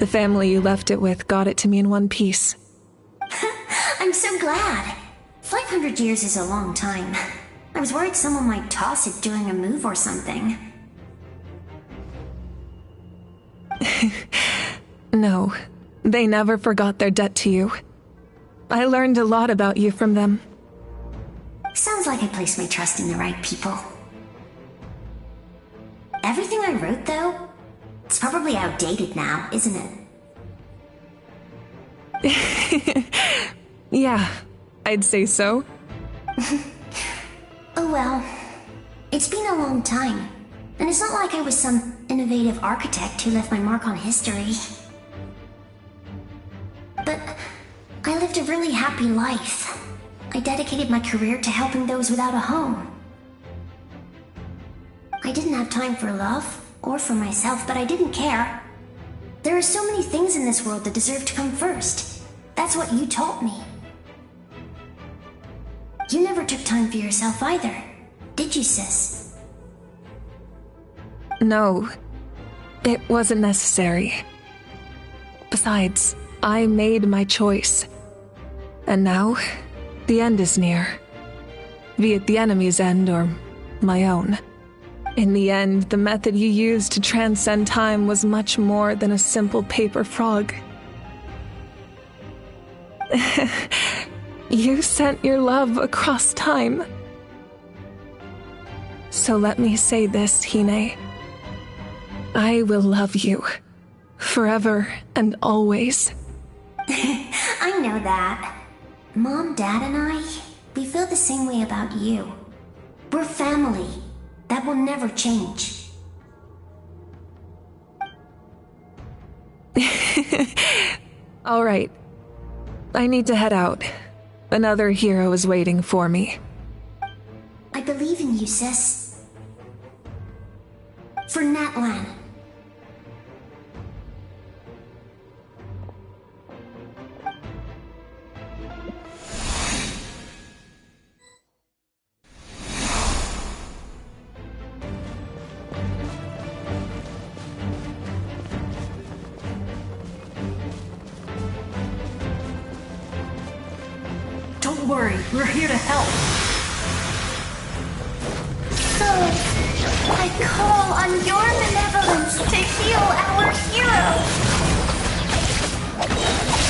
The family you left it with got it to me in one piece. I'm so glad. 500 years is a long time. I was worried someone might toss it during a move or something. No, they never forgot their debt to you. I learned a lot about you from them. Sounds like I placed my trust in the right people. Everything I wrote, though, it's probably outdated now, isn't it? Yeah, I'd say so. Oh well. It's been a long time, and it's not like I was some innovative architect who left my mark on history. But I lived a really happy life. I dedicated my career to helping those without a home. I didn't have time for love, or for myself, but I didn't care. There are so many things in this world that deserve to come first. That's what you taught me. You never took time for yourself either, did you, sis? No, it wasn't necessary. Besides, I made my choice. And now, the end is near. Be it the enemy's end or my own. In the end, the method you used to transcend time was much more than a simple paper frog. You sent your love across time. So let me say this, Hine. I will love you. Forever and always. I know that. Mom, Dad, and I, we feel the same way about you. We're family. That will never change. All right. I need to head out. Another hero is waiting for me. I believe in you, sis. For Natlan. Don't worry, we're here to help. So, I call on your benevolence to heal our hero.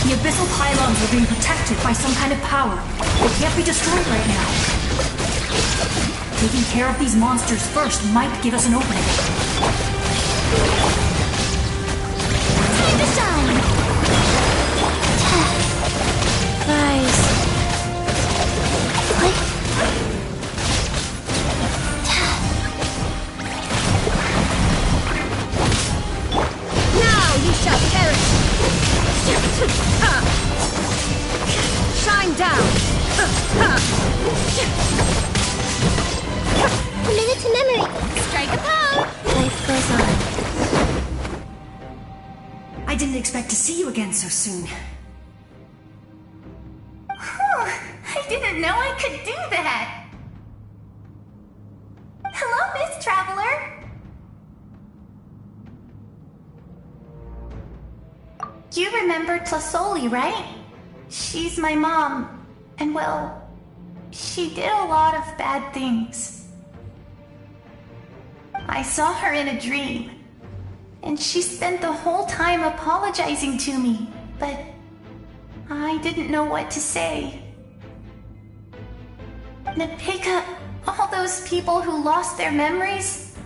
The abyssal pylons are being protected by some kind of power. They can't be destroyed right now. Taking care of these monsters first might give us an opening. Time to shine! Rise. Now you shall perish! Shine down! A minute to memory. Strike a pose. didn't expect to see you again so soon. I didn't know I could do that. Hello, Miss Traveler. You remember Tlasoli, right? She's my mom, and well, she did a lot of bad things. I saw her in a dream, and she spent the whole time apologizing to me, but I didn't know what to say. Nepeka, all those people who lost their memories,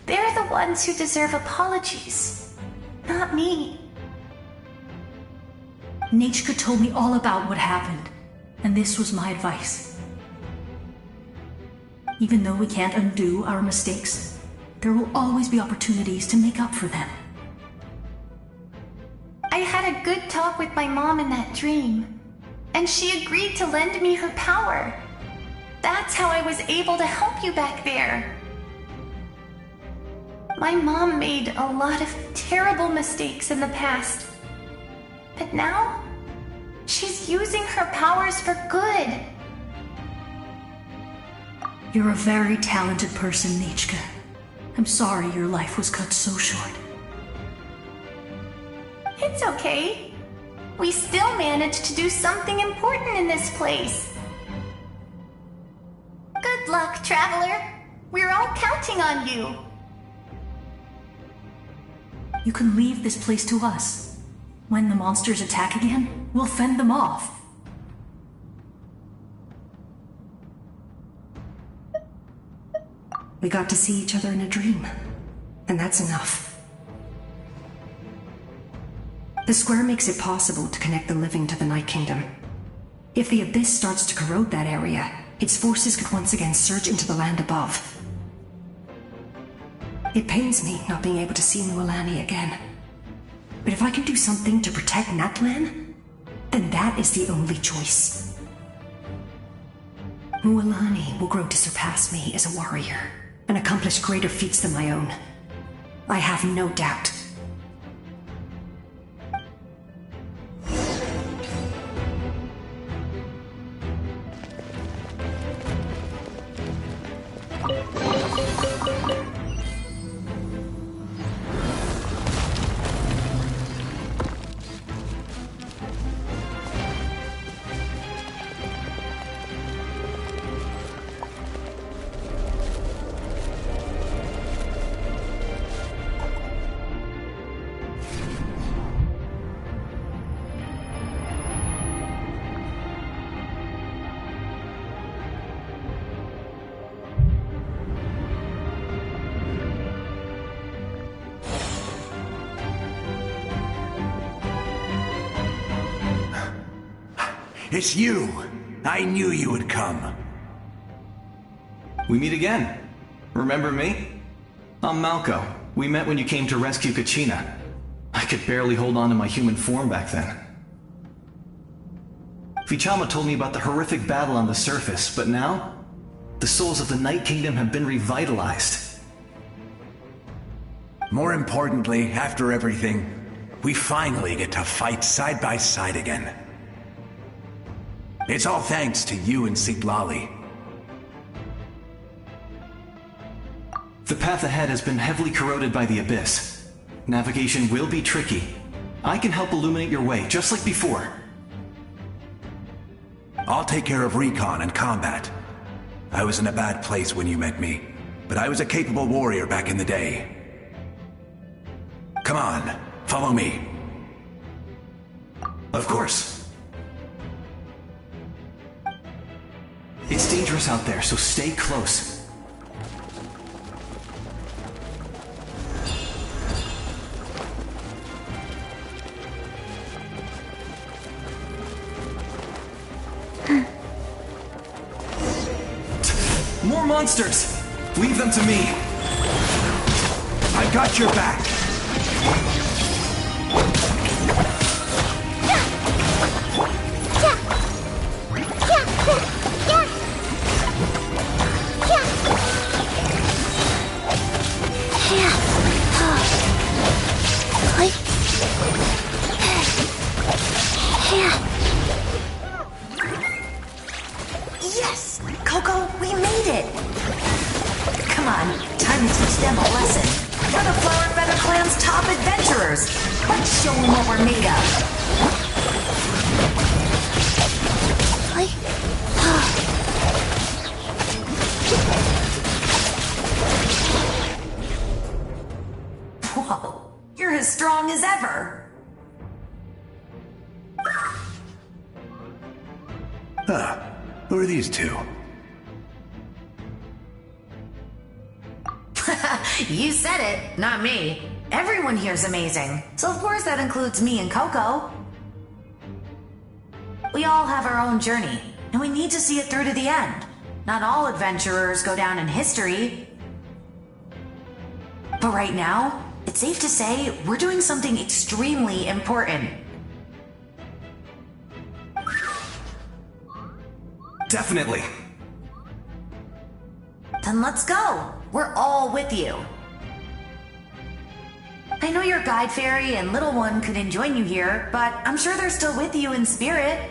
they're the ones who deserve apologies, not me. Nachka told me all about what happened, and this was my advice. Even though we can't undo our mistakes, there will always be opportunities to make up for them. I had a good talk with my mom in that dream, and she agreed to lend me her power. That's how I was able to help you back there. My mom made a lot of terrible mistakes in the past, but now she's using her powers for good. You're a very talented person, Nachka. I'm sorry your life was cut so short. It's okay. We still managed to do something important in this place. Good luck, Traveler. We're all counting on you. You can leave this place to us. When the monsters attack again, we'll fend them off. We got to see each other in a dream, and that's enough. The square makes it possible to connect the living to the Night Kingdom. If the Abyss starts to corrode that area, its forces could once again surge into the land above. It pains me not being able to see Mualani again. But if I can do something to protect Natlan, then that is the only choice. Mualani will grow to surpass me as a warrior and accomplish greater feats than my own. I have no doubt. It's you! I knew you would come. We meet again. Remember me? I'm Malco. We met when you came to rescue Kachina. I could barely hold on to my human form back then. Vichama told me about the horrific battle on the surface, but now, the souls of the Night Kingdom have been revitalized. More importantly, after everything, we finally get to fight side by side again. It's all thanks to you and Siglali. The path ahead has been heavily corroded by the Abyss. Navigation will be tricky. I can help illuminate your way, just like before. I'll take care of recon and combat. I was in a bad place when you met me, but I was a capable warrior back in the day. Come on, follow me. Of course. It's dangerous out there, so stay close. More monsters! Leave them to me! I got your back! top adventurers. Let's show them what we're made of. Whoa, you're as strong as ever. Who are these two? You said it, not me. Everyone here's amazing, so of course that includes me and Coco. We all have our own journey, and we need to see it through to the end. Not all adventurers go down in history. But right now, it's safe to say we're doing something extremely important. Definitely. Then let's go. We're all with you. I know your guide fairy and little one couldn't join you here, but I'm sure they're still with you in spirit.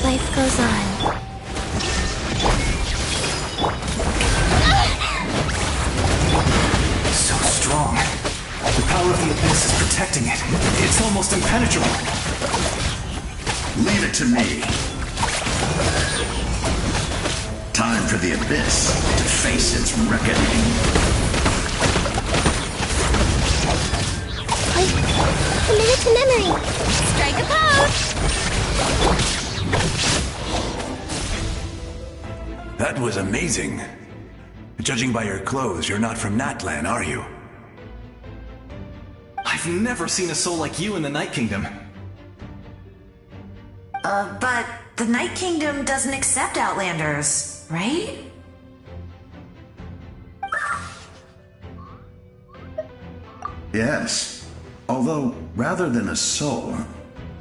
Life goes on. So strong. The power of the Abyss is protecting it. It's almost impenetrable. Leave it to me. Time for the Abyss to face its reckoning. Commit it to memory. Strike a pose. That was amazing. Judging by your clothes, you're not from Natlan, are you? I've never seen a soul like you in the Night Kingdom. But the Night Kingdom doesn't accept Outlanders, right? Yes. Although, rather than a soul,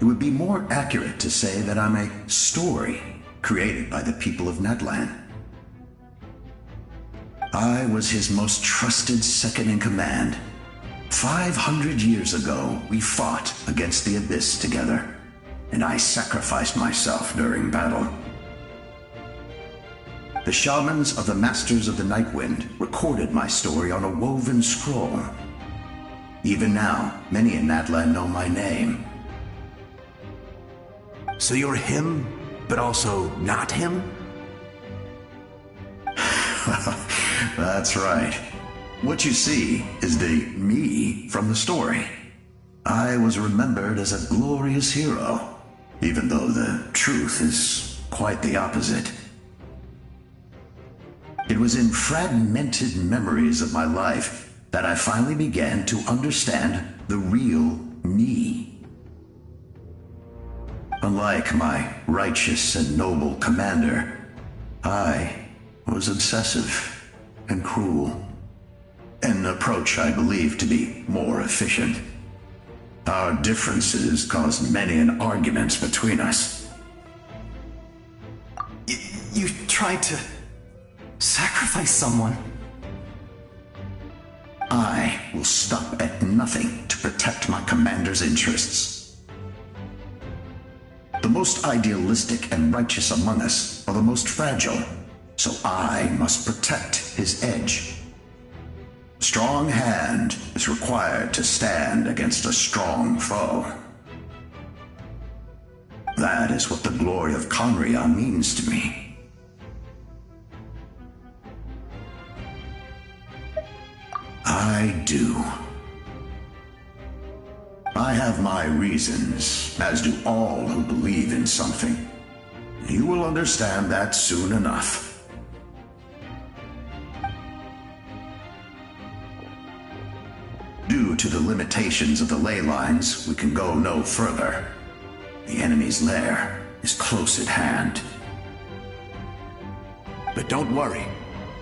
it would be more accurate to say that I'm a story created by the people of Natlan. I was his most trusted second-in-command. 500 years ago, we fought against the Abyss together, and I sacrificed myself during battle. The shamans of the Masters of the Nightwind recorded my story on a woven scroll. Even now, many in Natlan know my name. So you're him, but also not him? That's right. What you see is the me from the story. I was remembered as a glorious hero, even though the truth is quite the opposite. It was in fragmented memories of my life that I finally began to understand the real me. Unlike my righteous and noble commander, I was obsessive and cruel, an approach I believe to be more efficient. Our differences caused many an arguments between us. You tried to sacrifice someone. I will stop at nothing to protect my commander's interests. The most idealistic and righteous among us are the most fragile, so I must protect his edge. A strong hand is required to stand against a strong foe. That is what the glory of Conria means to me. I do. I have my reasons, as do all who believe in something. You will understand that soon enough. Due to the limitations of the ley lines, we can go no further. The enemy's lair is close at hand. But don't worry.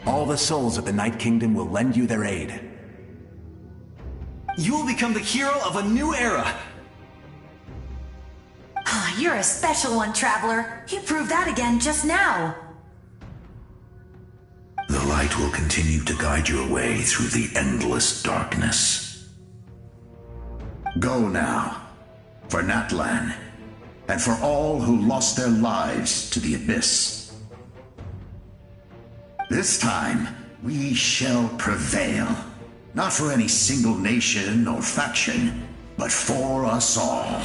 All the souls of the Night Kingdom will lend you their aid. You will become the hero of a new era. I You're a special one, Traveler. You proved that again just now. The light will continue to guide your way through the endless darkness. Go now, for Natlan, and for all who lost their lives to the Abyss. This time, we shall prevail, not for any single nation or faction, but for us all.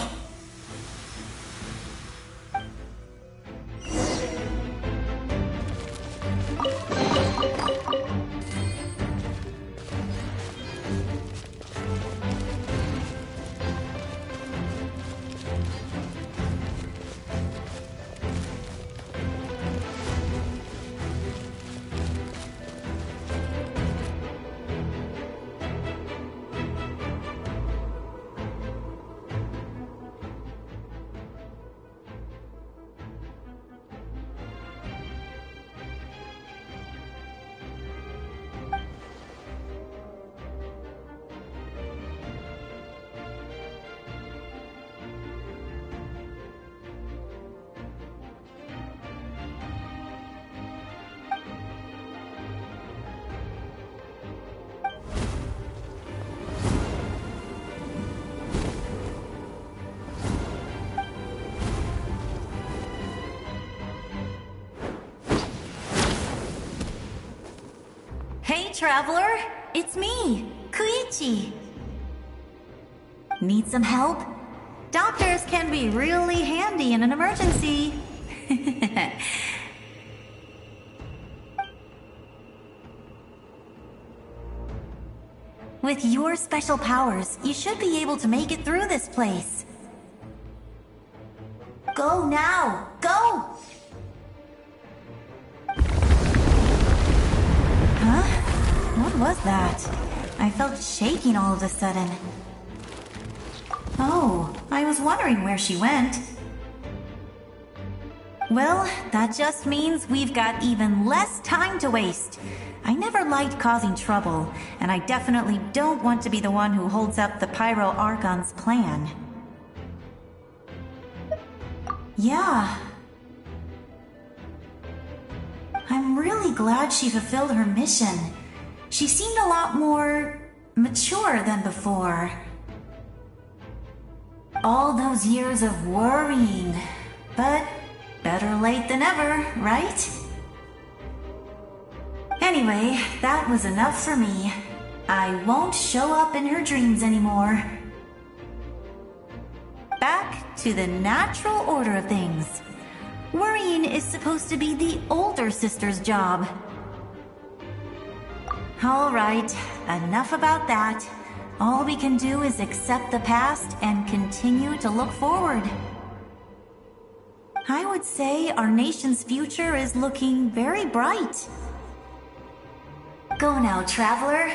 Hey, Traveler! It's me, Koichi. Need some help? Doctors can be really handy in an emergency. With your special powers, you should be able to make it through this place. Go now! Go! Huh? What was that? I felt shaking all of a sudden. Oh, I was wondering where she went. Well, that just means we've got even less time to waste. I never liked causing trouble, and I definitely don't want to be the one who holds up the Pyro Archon's plan. Yeah. I'm really glad she fulfilled her mission. She seemed a lot more mature than before. All those years of worrying, but better late than ever, right? Anyway, that was enough for me. I won't show up in her dreams anymore. Back to the natural order of things. Worrying is supposed to be the older sister's job. All right, enough about that. All we can do is accept the past and continue to look forward. I would say our nation's future is looking very bright. Go now, Traveler.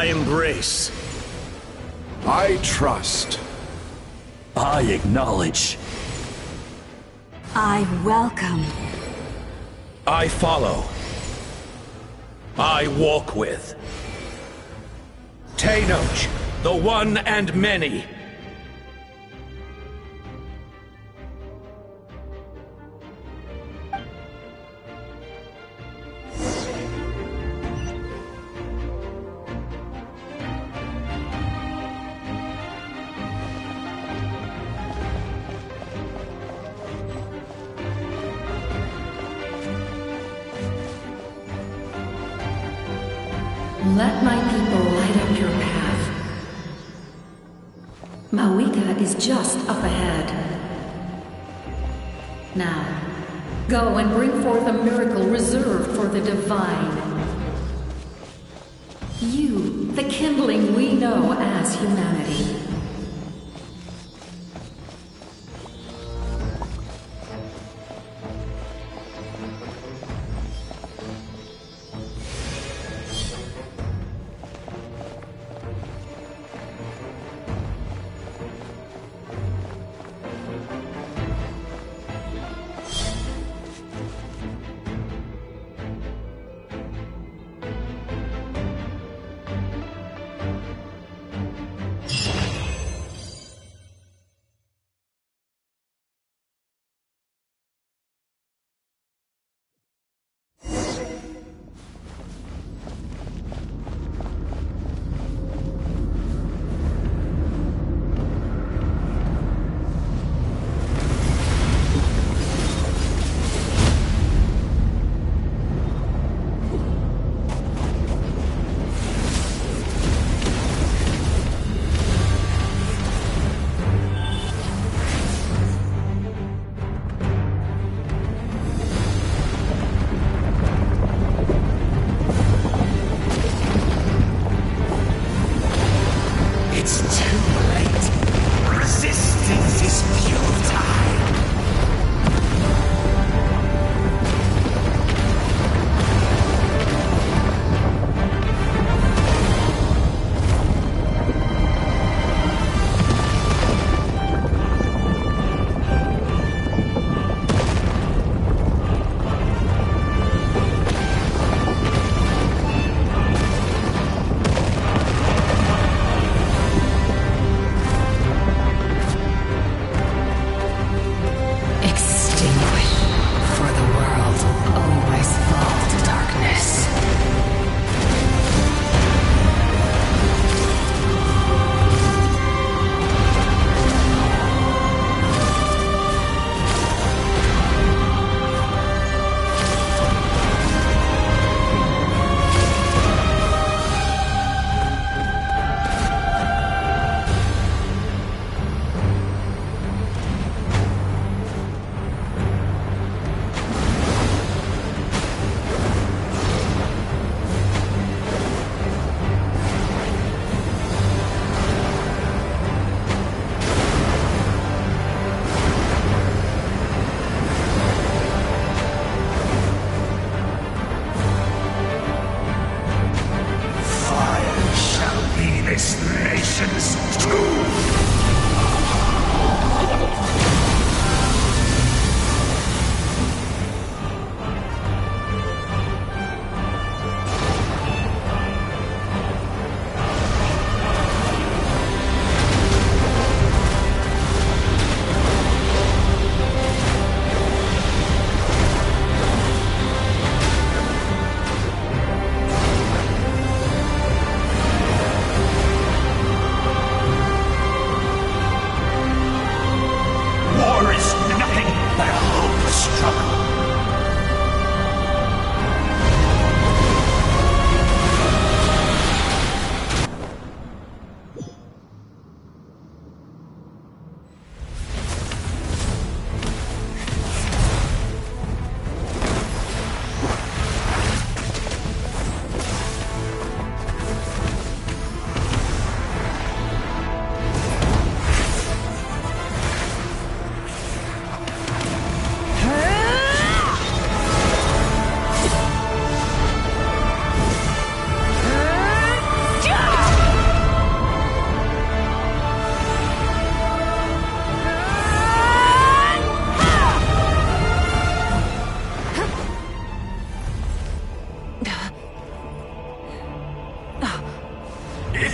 I embrace. I trust. I acknowledge. I welcome. I follow. I walk with. Tenoch, the one and many. Let my people light up your path. Mawika is just up ahead. Now, go and bring forth a miracle reserved for the divine. You, the kindling we know as humanity.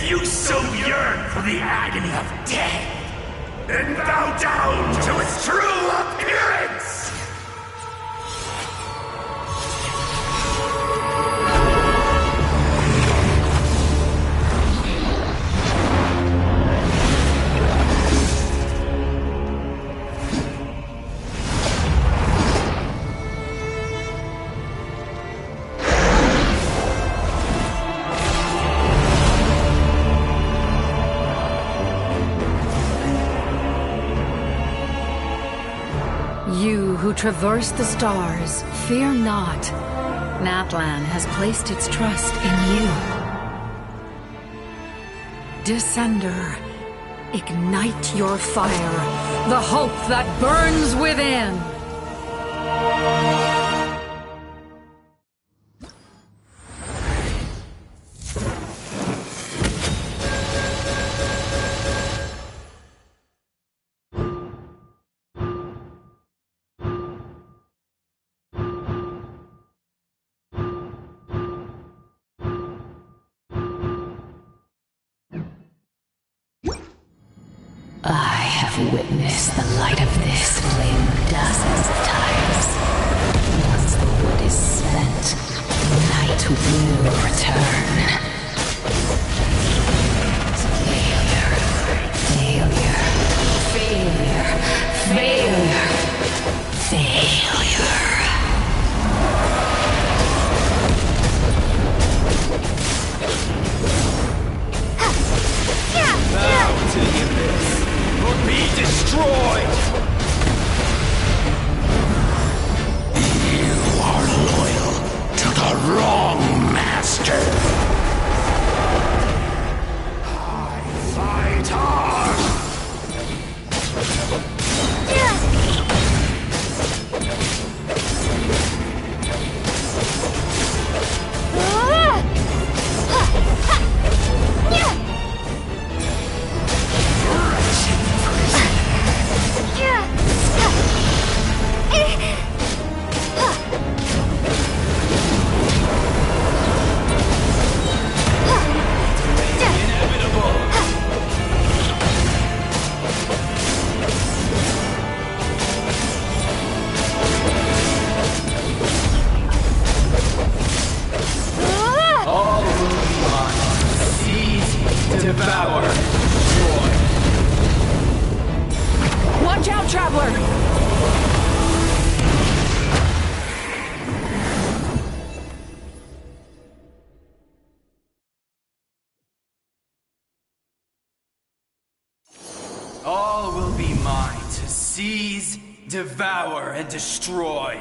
you so yearn for the agony of death, then bow down to its true appearance! You who traverse the stars, fear not. Natlan has placed its trust in you. Descender, ignite your fire, the hope that burns within! I have witnessed the light of this flame dozens of times. Once the wood is spent, night will return. Failure, failure, failure, failure, failure. Bow to the abyss, or be destroyed! You are loyal to the wrong master. I fight hard! Devour! Destroy! Watch out, Traveler! All will be mine to seize, devour, and destroy.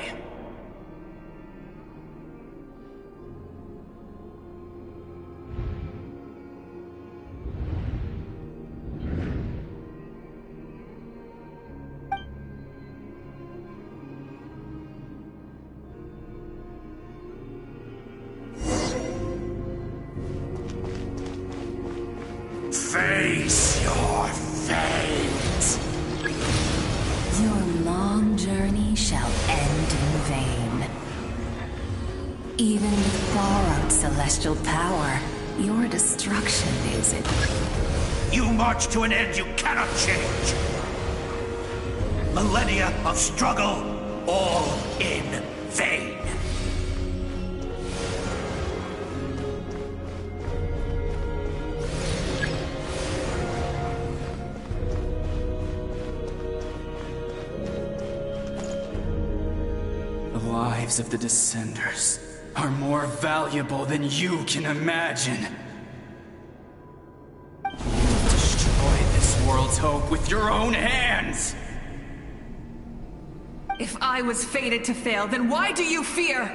Face your fate! Your long journey shall end in vain. Even with borrowed celestial power, your destruction is it. You march to an end you cannot change! Millennia of struggle, all in vain! The lives of the Descenders are more valuable than you can imagine. You destroy this world's hope with your own hands! If I was fated to fail, then why do you fear?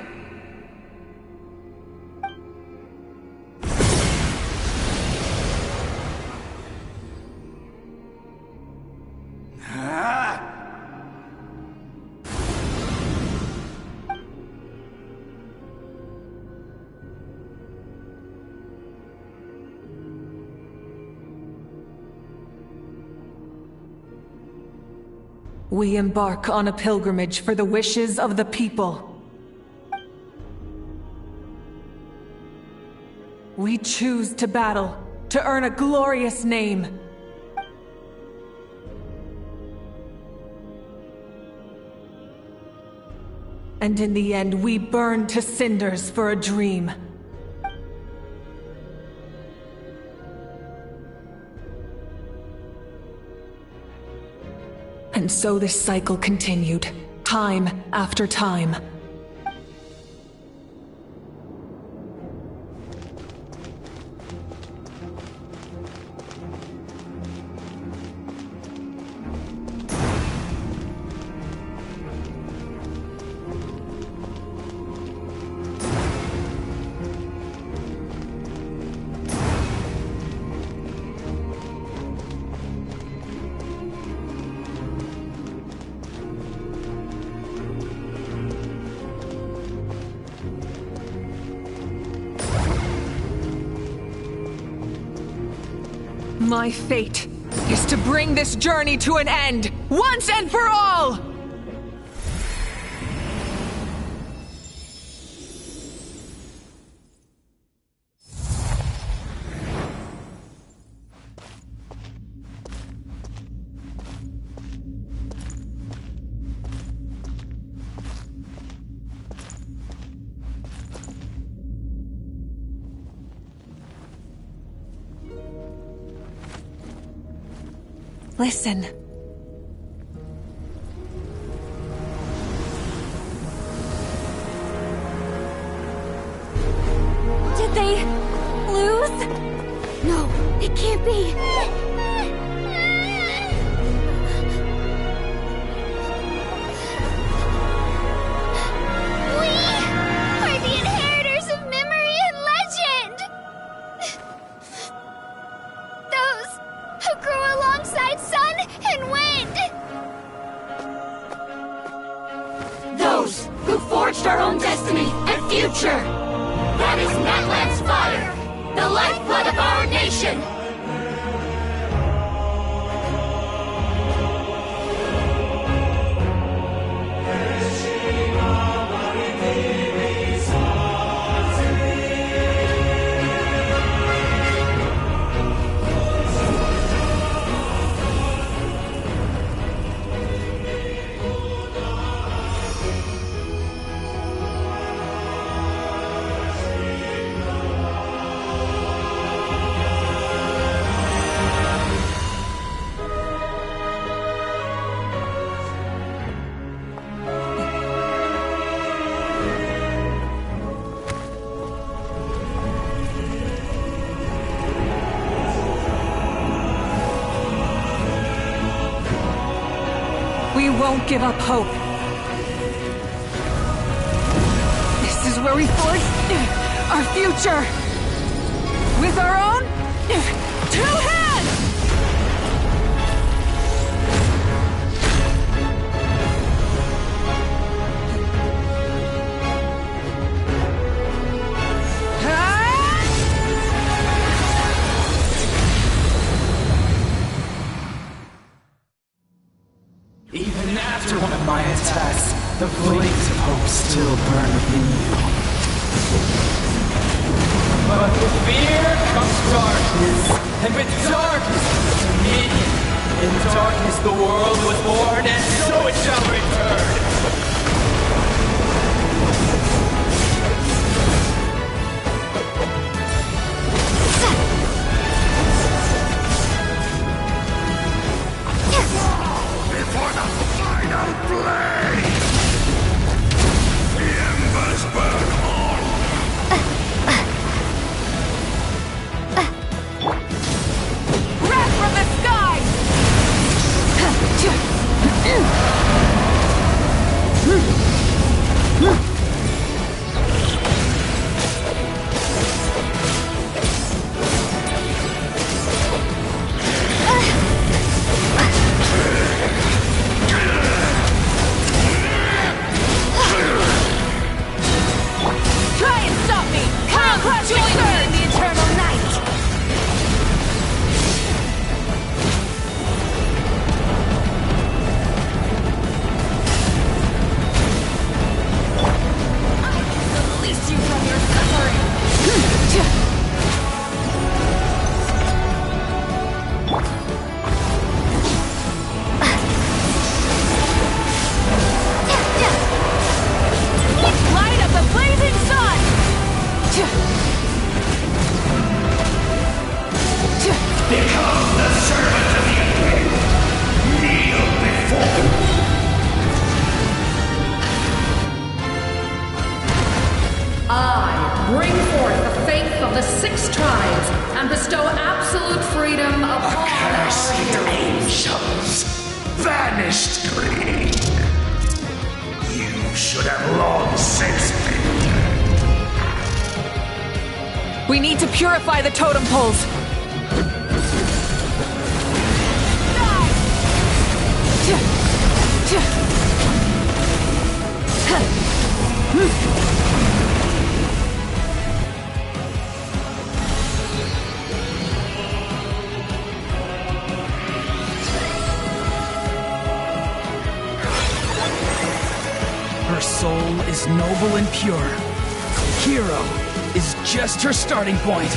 We embark on a pilgrimage for the wishes of the people. We choose to battle, to earn a glorious name. And in the end, we burn to cinders for a dream. And so this cycle continued, time after time. My fate is to bring this journey to an end, once and for all! Listen. Did they lose? No, it can't be. We are the inheritors of memory and legend! Those who grew alongside sun and wind! Those who forged our own destiny and future! That is Natlan's fire, the lifeblood of our nation! We won't give up hope. This is where we forge our future. With our own 2 hands! Even after one of my attacks, the flames of hope still burn within you. But with fear comes darkness, and with darkness comes dominion. In darkness the world was born, and so it shall return. Before the final blaze! The embers burn on! Wrath from the sky! the 6 tribes and bestow absolute freedom upon Accursed our heroes. angels! Vanished greed! You should have long since been dead. We need to purify the totem poles. Her soul is noble and pure. Hero is just her starting point.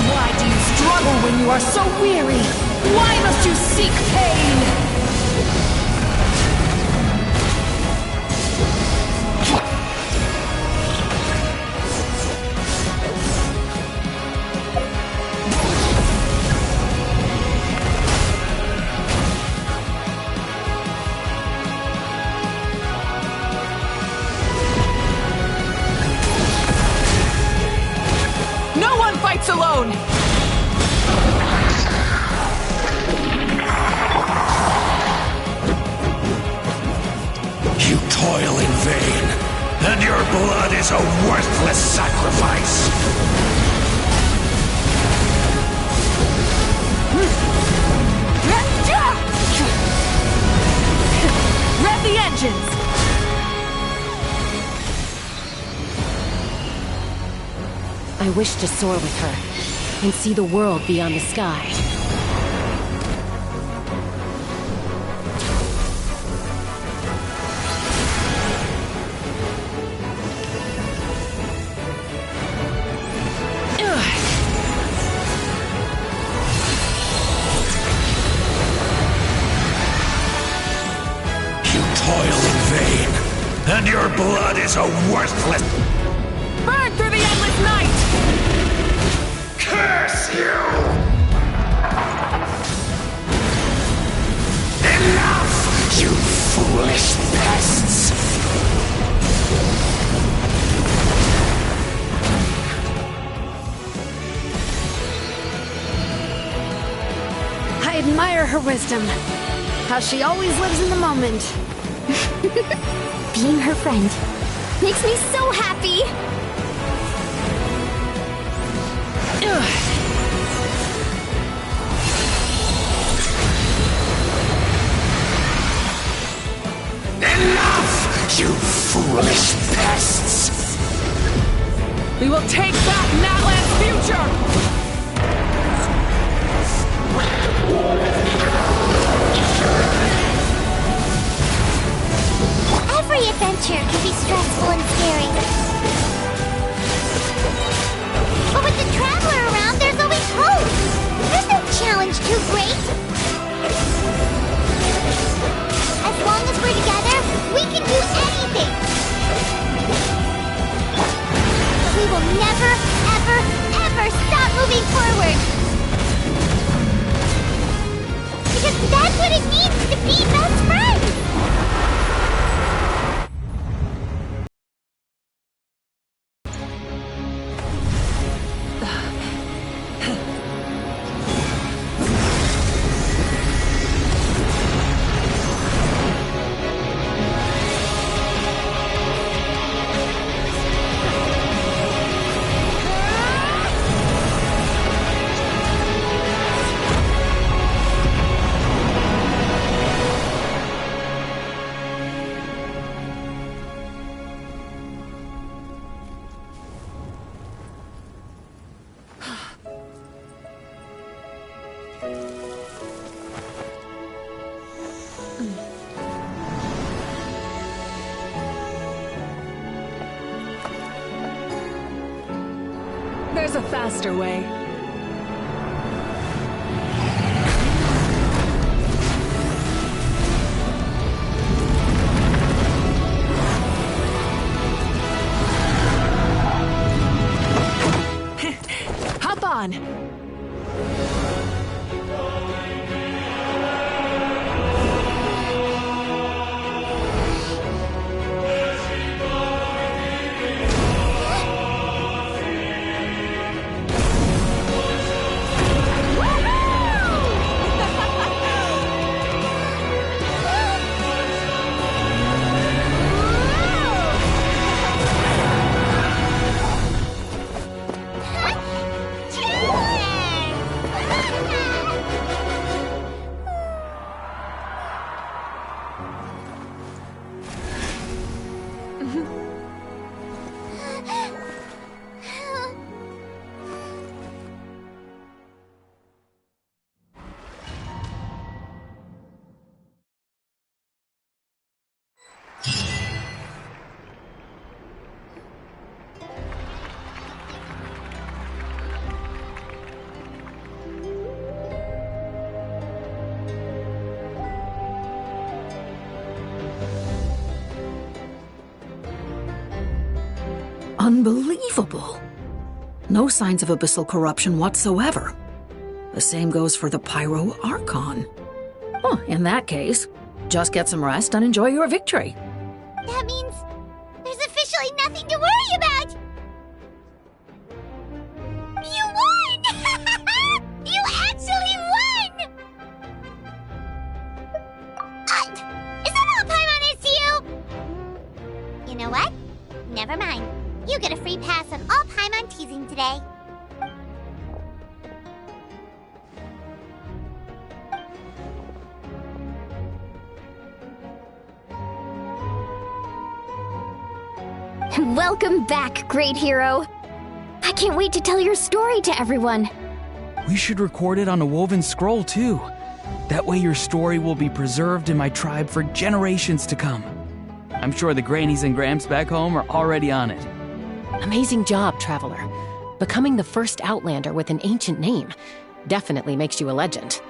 Why do you struggle when you are so weary? Why must you seek pain? No one fights alone! You toil in vain, and your blood is a worthless sacrifice. Rev the engines! I wish to soar with her and see the world beyond the sky. You toil in vain, and your blood is a worthless... Burn through the endless night! Curse you! Enough, you foolish pests! I admire her wisdom. How she always lives in the moment. Being her friend makes me so happy. Enough, you foolish pests! We will take back Natlan's future! Every adventure can be stressful and scary. But with the Traveler around, there's always hope. There's no challenge too great. As long as we're together, we can do anything. We will never, ever, ever stop moving forward. Because that's what it means to be best friends. There's a faster way. Hop on! Unbelievable. No signs of abyssal corruption whatsoever. The same goes for the Pyro Archon. Oh, in that case, just get some rest and enjoy your victory. That means there's officially nothing to worry about! You won! You actually won! Is that all Paimon is to you? You know what? Never mind. You get a free pass on all Paimon teasing today. Welcome back, great hero. I can't wait to tell your story to everyone. We should record it on a woven scroll, too. That way your story will be preserved in my tribe for generations to come. I'm sure the grannies and gramps back home are already on it. Amazing job, Traveler. Becoming the first Outlander with an ancient name definitely makes you a legend.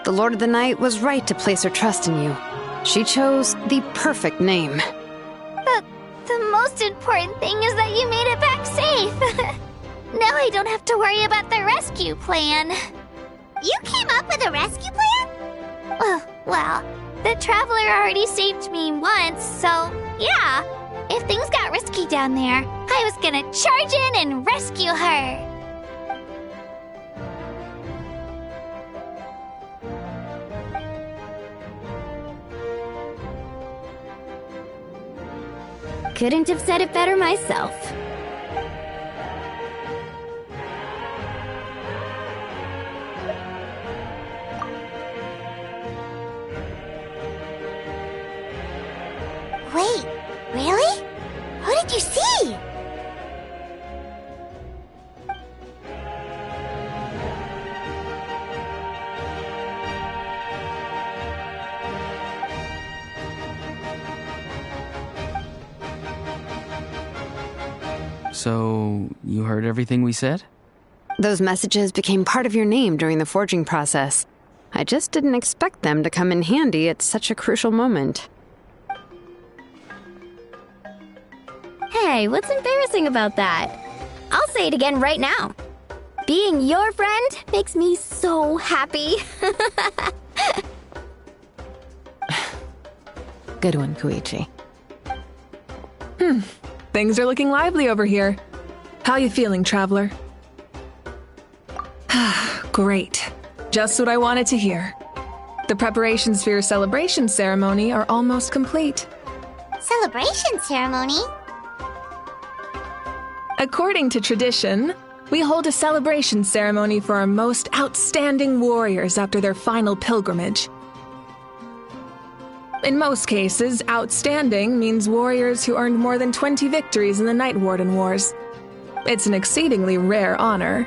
The Lord of the Night was right to place her trust in you. She chose the perfect name. The most important thing is that you made it back safe. Now I don't have to worry about the rescue plan. You came up with a rescue plan? Well, the Traveler already saved me once, so yeah. If things got risky down there, I was gonna charge in and rescue her. Couldn't have said it better myself. Wait, really? Who did you see? So, you heard everything we said? Those messages became part of your name during the forging process. I just didn't expect them to come in handy at such a crucial moment. Hey, what's embarrassing about that? I'll say it again right now. Being your friend makes me so happy. Good one, Koichi. Things are looking lively over here. How you feeling, Traveler? Great. Just what I wanted to hear. The preparations for your celebration ceremony are almost complete. Celebration ceremony? According to tradition, we hold a celebration ceremony for our most outstanding warriors after their final pilgrimage. In most cases, outstanding means warriors who earned more than 20 victories in the Night Warden Wars. It's an exceedingly rare honor.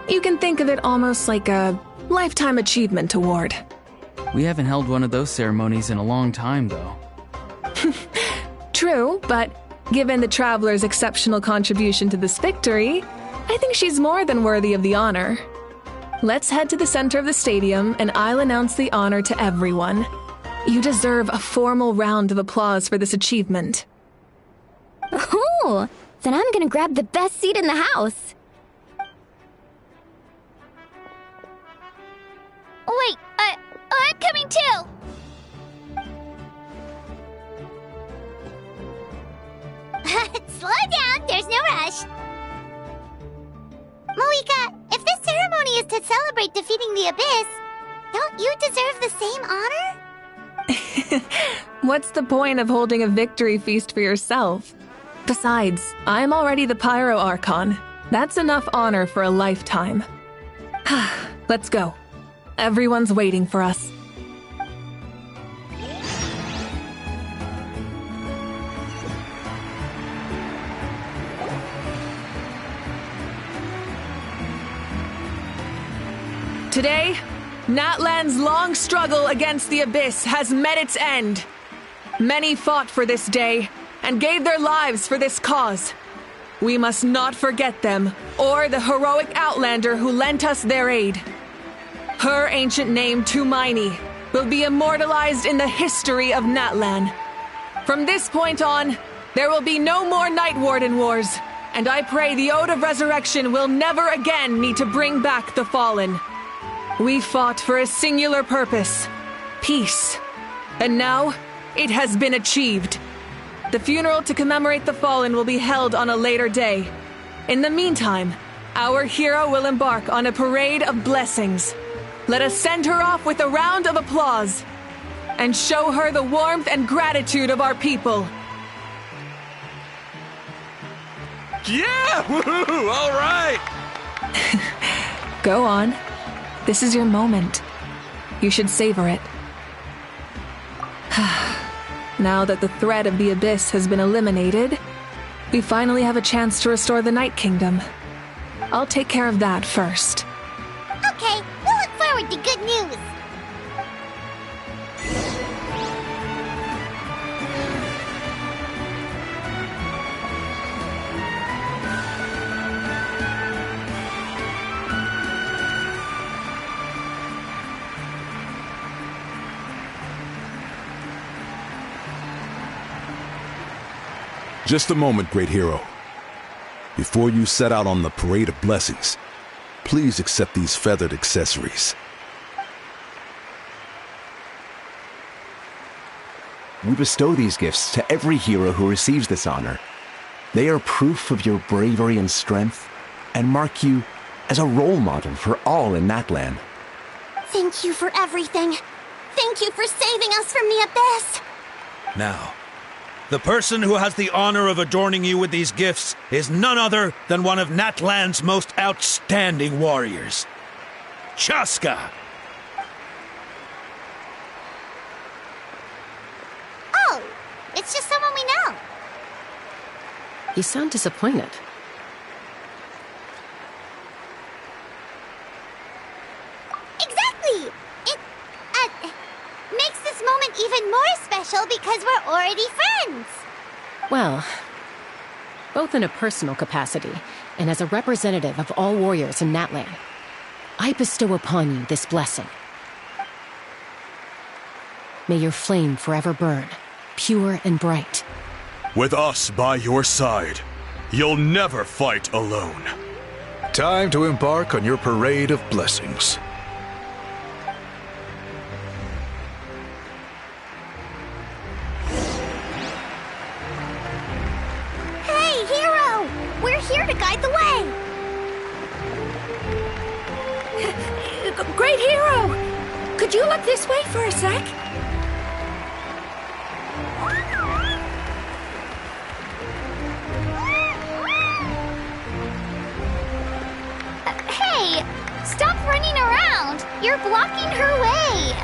You can think of it almost like a lifetime achievement award. We haven't held one of those ceremonies in a long time, though. True, but given the Traveler's exceptional contribution to this victory, I think she's more than worthy of the honor. Let's head to the center of the stadium, and I'll announce the honor to everyone. You deserve a formal round of applause for this achievement. Oh, then I'm gonna grab the best seat in the house. coming too! Slow down, there's no rush. Moika, if this ceremony is to celebrate defeating the Abyss, don't you deserve the same honor? What's the point of holding a victory feast for yourself? Besides, I'm already the Pyro Archon. That's enough honor for a lifetime. Let's go. Everyone's waiting for us. Today, Natlan's long struggle against the Abyss has met its end. Many fought for this day and gave their lives for this cause. We must not forget them or the heroic Outlander who lent us their aid. Her ancient name, Tumaini, will be immortalized in the history of Natlan. From this point on, there will be no more Night Warden wars, and I pray the Ode of Resurrection will never again need to bring back the Fallen. We fought for a singular purpose, peace. And now, it has been achieved. The funeral to commemorate the Fallen will be held on a later day. In the meantime, our hero will embark on a parade of blessings. Let us send her off with a round of applause and show her the warmth and gratitude of our people. Yeah! Woohoo! All right! Go on. This is your moment. You should savor it. Now that the threat of the Abyss has been eliminated, we finally have a chance to restore the Night Kingdom. I'll take care of that first. Okay, we'll look forward to good news. Just a moment, great hero. Before you set out on the parade of blessings, please accept these feathered accessories. We bestow these gifts to every hero who receives this honor. They are proof of your bravery and strength, and mark you as a role model for all in Natlan. Thank you for everything. Thank you for saving us from the Abyss. Now, the person who has the honor of adorning you with these gifts is none other than one of Natlan's most outstanding warriors, Chaska. Oh, it's just someone we know. You sound disappointed. Exactly! It makes this moment even more special because we're already friends. Well, both in a personal capacity and as a representative of all warriors in Natlan, I bestow upon you this blessing. May your flame forever burn, pure and bright. With us by your side, you'll never fight alone. Time to embark on your parade of blessings. Hey, hero! We're here to guide the way! Great hero! Could you look this way for a sec? Hey! Stop running around! You're blocking her way!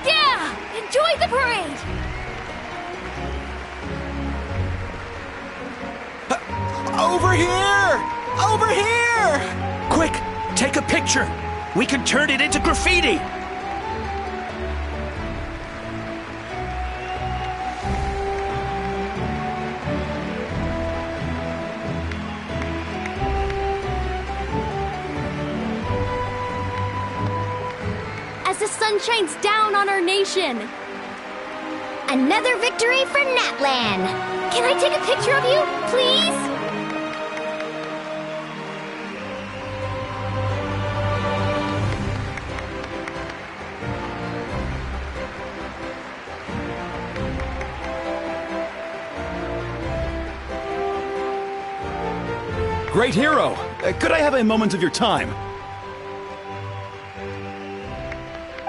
Yeah! Enjoy the parade! Over here! Over here! Quick, take a picture. We can turn it into graffiti. As the sun shines down on our nation. Another victory for Natlan. Can I take a picture of you, please? Great hero! Could I have a moment of your time?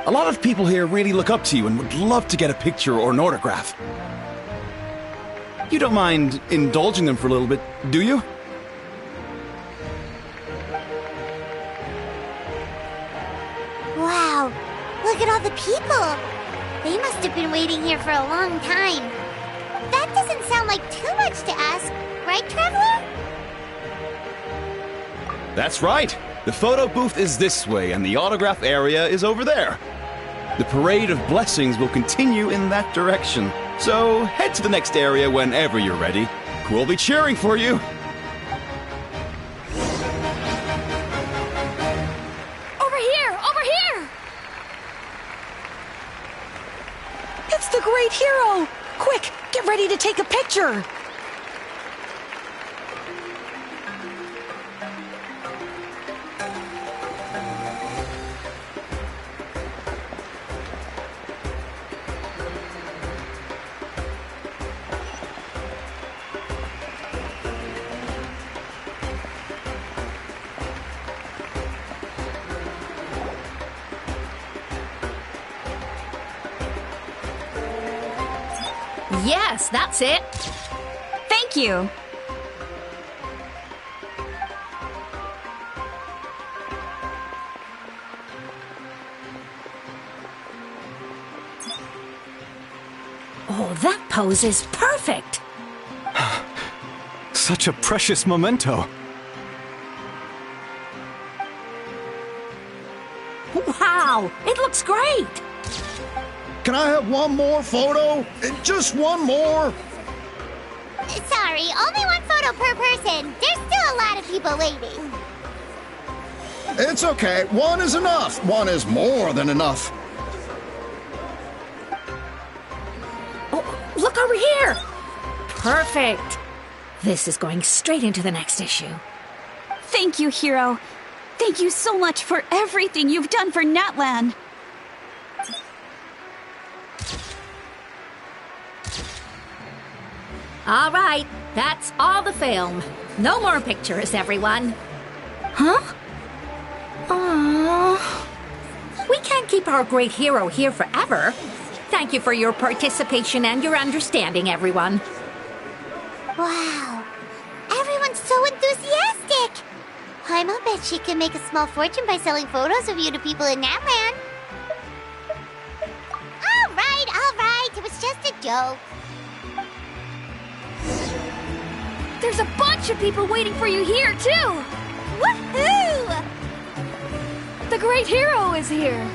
A lot of people here really look up to you and would love to get a picture or an autograph. You don't mind indulging them for a little bit, do you? Wow, look at all the people. They must have been waiting here for a long time. That doesn't sound like too much to ask, right, Traveler? That's right. The photo booth is this way and the autograph area is over there. The parade of blessings will continue in that direction. So head to the next area whenever you're ready. We'll be cheering for you. Over here! Over here! It's the great hero! Quick, get ready to take a picture! Yes, that's it. Thank you. Oh, that pose is perfect. Such a precious memento. Wow, it looks great. Can I have one more photo? Just one more? Sorry, only one photo per person. There's still a lot of people waiting. It's okay. One is enough. One is more than enough. Oh, look over here. Perfect. This is going straight into the next issue. Thank you, Hero. Thank you so much for everything you've done for Natlan. All right, that's all the film. No more pictures, everyone. Huh? Aww. We can't keep our great hero here forever. Thank you for your participation and your understanding, everyone. Wow, everyone's so enthusiastic. Paimon bet she can make a small fortune by selling photos of you to people in Natlan. All right, it was just a joke. There's a bunch of people waiting for you here, too! Woohoo! The great hero is here!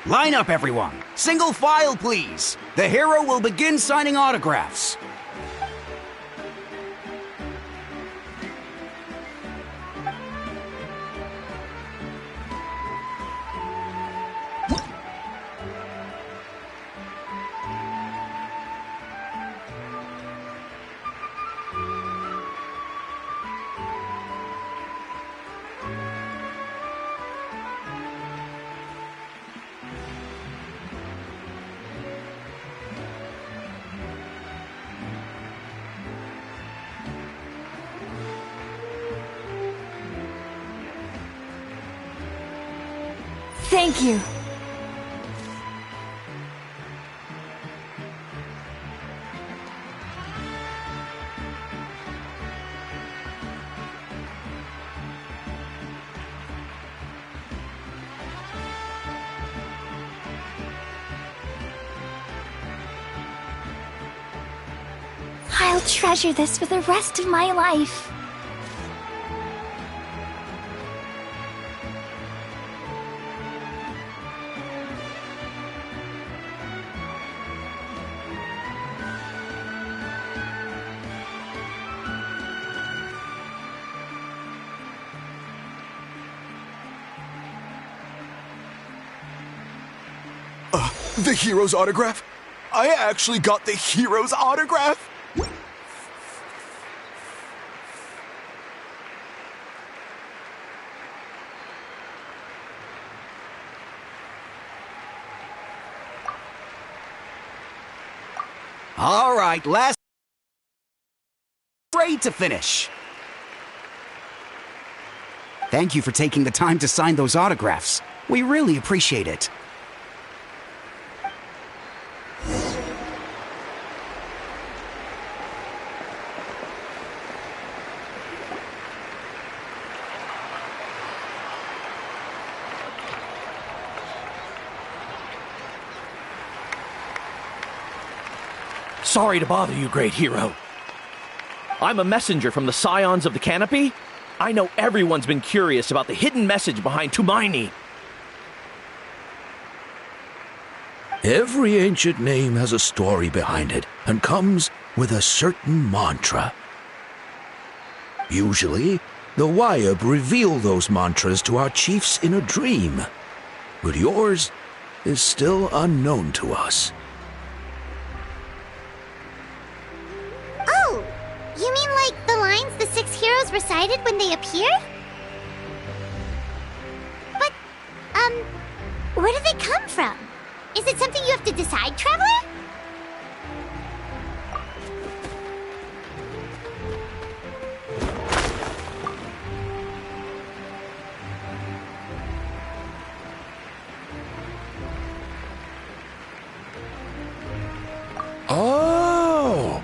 Line up, everyone. Single file, please. The hero will begin signing autographs. Thank you. I'll treasure this for the rest of my life. The hero's autograph? I actually got the hero's autograph? All right, last parade to finish. Thank you for taking the time to sign those autographs. We really appreciate it. Sorry to bother you, great hero. I'm a messenger from the Scions of the Canopy. I know everyone's been curious about the hidden message behind Tumaini. Every ancient name has a story behind it and comes with a certain mantra. Usually, the Wayab reveal those mantras to our chiefs in a dream, but yours is still unknown to us. Oh, you mean like the lines the 6 heroes recited when they appeared? But, where do they come from? Is it something you have to decide, Traveler? Oh!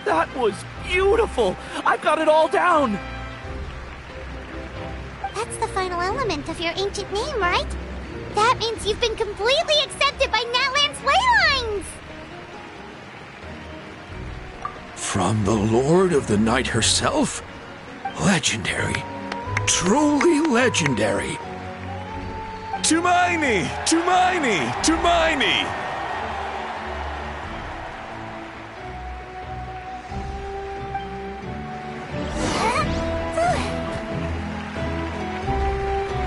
That was beautiful! I've got it all down! That's the final element of your ancient name, right? That means you've been completely accepted by Natlan's ley lines! From the Lord of the Night herself? Legendary. Truly legendary. Tumaini! Tumaini! Tumaini!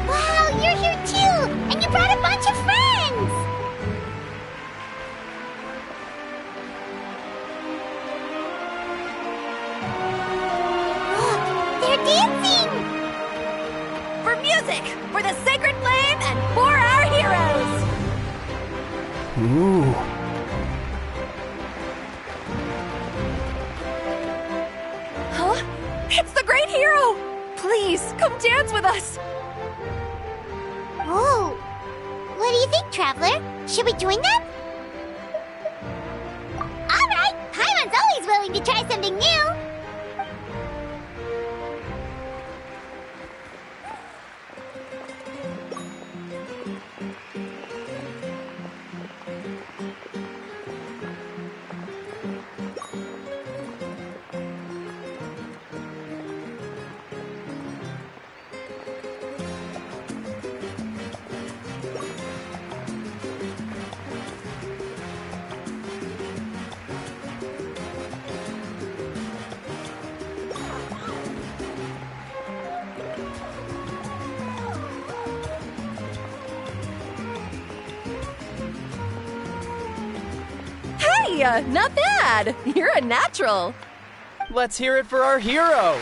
Wow, you're here too! And you brought a bunch of friends! Look, they're dancing! For music, for the sacred flame, and for our heroes! Ooh. Huh? It's the great hero! Please, come dance with us! Whoa! What do you think, Traveler? Should we join them? Alright! Paimon's always willing to try something new! Hey, not bad! You're a natural! Let's hear it for our hero!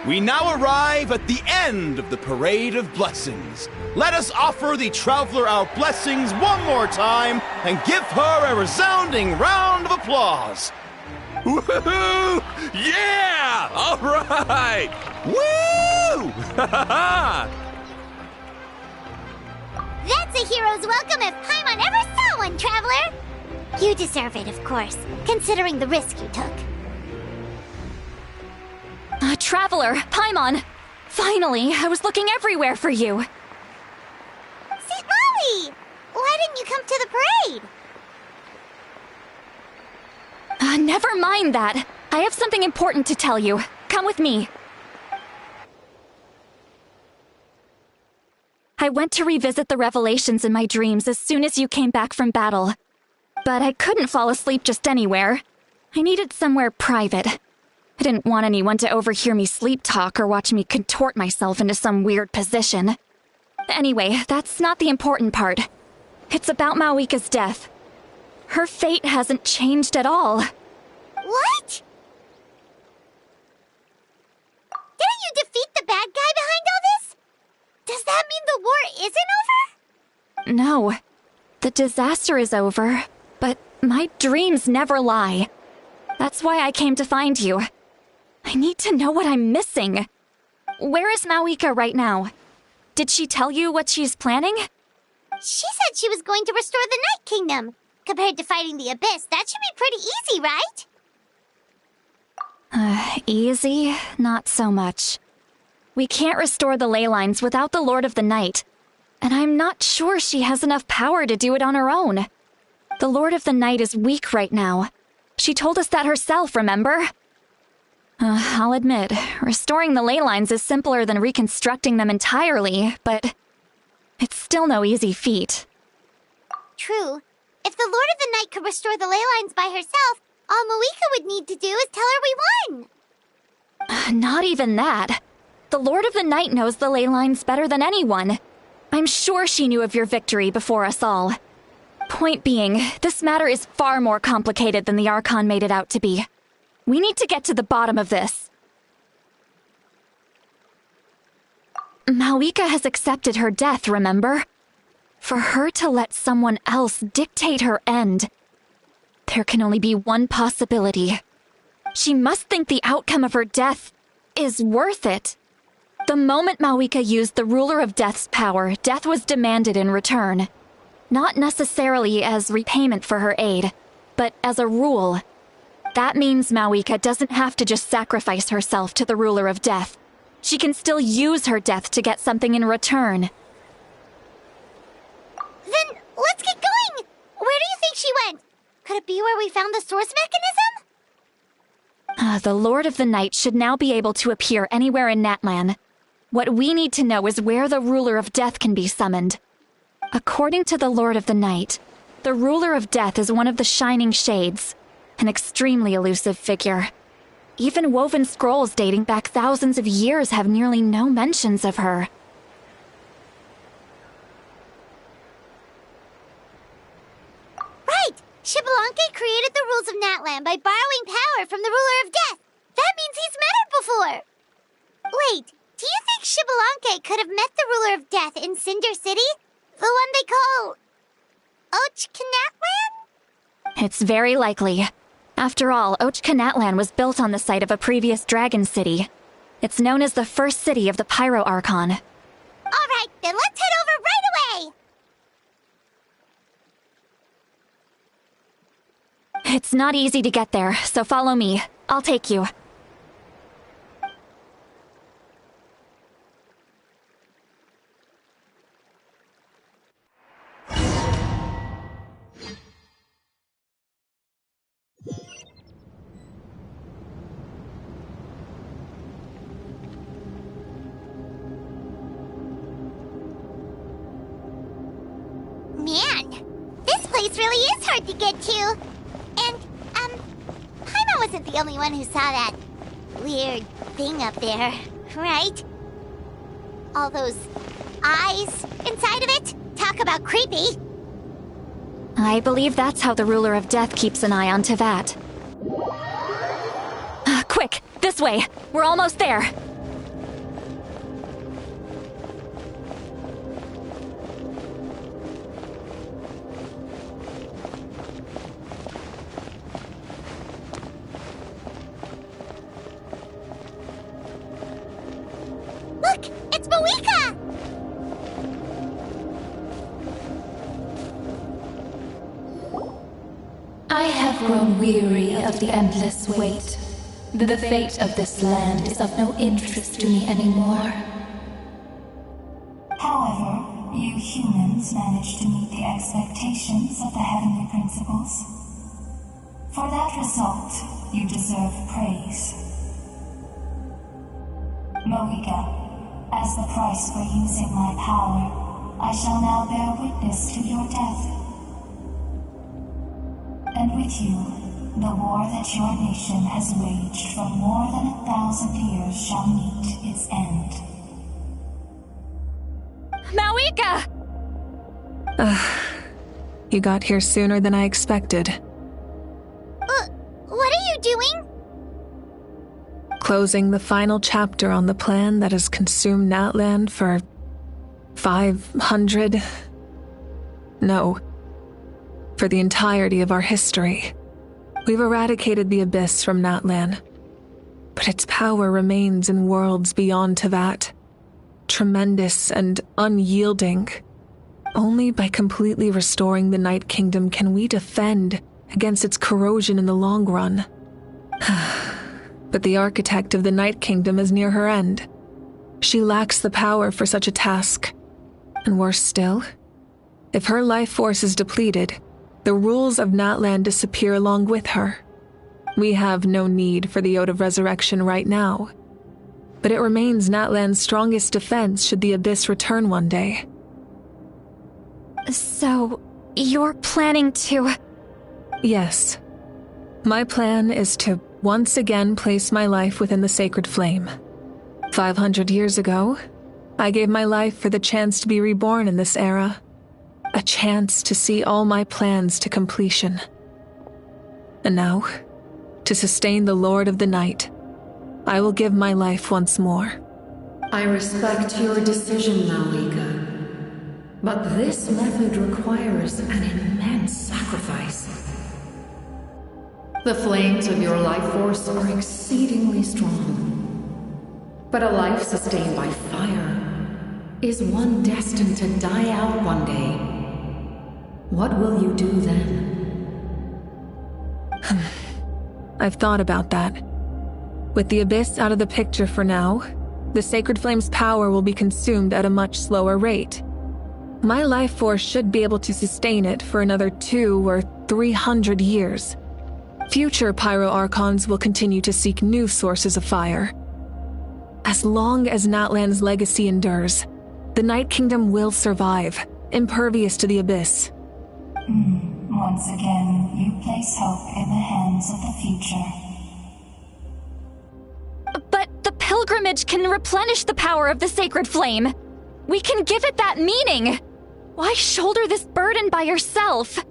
We now arrive at the end of the Parade of Blessings. Let us offer the Traveler our blessings one more time and give her a resounding round of applause. Woohoo! Yeah! All right! Woo! That's a hero's welcome if Paimon ever saw one, Traveler! You deserve it, of course, considering the risk you took. Traveler, Paimon! Finally, I was looking everywhere for you! St. Molly! Why didn't you come to the parade? Never mind that. I have something important to tell you. Come with me. I went to revisit the revelations in my dreams as soon as you came back from battle. But I couldn't fall asleep just anywhere. I needed somewhere private. I didn't want anyone to overhear me sleep talk or watch me contort myself into some weird position. Anyway, that's not the important part. It's about Mawika's death. Her fate hasn't changed at all. What? Didn't you defeat the bad guy behind all this? Does that mean the war isn't over? No. The disaster is over, but my dreams never lie. That's why I came to find you. I need to know what I'm missing. Where is Mawika right now? Did she tell you what she's planning? She said she was going to restore the Night Kingdom. Compared to fighting the Abyss, that should be pretty easy, right? Easy? Not so much. We can't restore the ley lines without the Lord of the Night. And I'm not sure she has enough power to do it on her own. The Lord of the Night is weak right now. She told us that herself, remember? I'll admit, restoring the ley lines is simpler than reconstructing them entirely, but it's still no easy feat. True. If the Lord of the Night could restore the ley lines by herself, all Mawika would need to do is tell her we won. Not even that. The Lord of the Night knows the ley lines better than anyone. I'm sure she knew of your victory before us all. Point being, this matter is far more complicated than the Archon made it out to be. We need to get to the bottom of this. Mawika has accepted her death, remember? For her to let someone else dictate her end, there can only be one possibility. She must think the outcome of her death is worth it. The moment Mawika used the Ruler of Death's power, death was demanded in return. Not necessarily as repayment for her aid, but as a rule. That means Mawika doesn't have to just sacrifice herself to the Ruler of Death. She can still use her death to get something in return. Then let's get going! Where do you think she went? Could it be where we found the source mechanism? The Lord of the Night should now be able to appear anywhere in Natlan. What we need to know is where the Ruler of Death can be summoned. According to the Lord of the Night, the Ruler of Death is one of the Shining Shades, an extremely elusive figure. Even woven scrolls dating back thousands of years have nearly no mentions of her. Right! Xbalanque created the rules of Natlan by borrowing power from the Ruler of Death. That means he's met her before. Wait, do you think Xbalanque could have met the Ruler of Death in Cinder City? The one they call... Ochkanatlan? It's very likely. After all, Ochkanatlan was built on the site of a previous dragon city. It's known as the first city of the Pyro Archon. All right, then let's head over right away! It's not easy to get there, so follow me. I'll take you. Man, this place really is hard to get to. And, Paimon wasn't the only one who saw that weird thing up there, right? All those eyes inside of it? Talk about creepy. I believe that's how the Ruler of Death keeps an eye on Tevat. Quick, this way. We're almost there. Look, it's Mawika! I have grown weary of the endless wait. The fate of this land is of no interest to me anymore. However, you humans managed to meet the expectations of the heavenly principles. For that result, you deserve praise. Mawika, as the price for using my power, I shall now bear witness to your death. And with you, the war that your nation has waged for more than 1,000 years shall meet its end. Mawika! You got here sooner than I expected. What are you doing? Closing the final chapter on the plan that has consumed Natlan for 500... No. For the entirety of our history. We've eradicated the Abyss from Natlan. But its power remains in worlds beyond Tevat. Tremendous and unyielding. Only by completely restoring the Night Kingdom can we defend against its corrosion in the long run. But the architect of the Night Kingdom is near her end. She lacks the power for such a task. And worse still, if her life force is depleted, the rules of Natlan disappear along with her. We have no need for the Ode of Resurrection right now. But it remains Natlan's strongest defense should the Abyss return one day. So, you're planning to... Yes. My plan is to once again place my life within the sacred flame. 500 years ago, I gave my life for the chance to be reborn in this era. A chance to see all my plans to completion. And now, to sustain the Lord of the Night, I will give my life once more. I respect your decision, Mawika. But this method requires an immense sacrifice. The flames of your life force are exceedingly strong. But a life sustained by fire is one destined to die out one day. What will you do then? I've thought about that. With the Abyss out of the picture for now, the Sacred Flame's power will be consumed at a much slower rate. My life force should be able to sustain it for another 200 or 300 years. Future Pyro Archons will continue to seek new sources of fire. As long as Natlan's legacy endures, the Night Kingdom will survive, impervious to the Abyss. Once again, you place hope in the hands of the future. But the pilgrimage can replenish the power of the sacred flame. We can give it that meaning. Why shoulder this burden by yourself?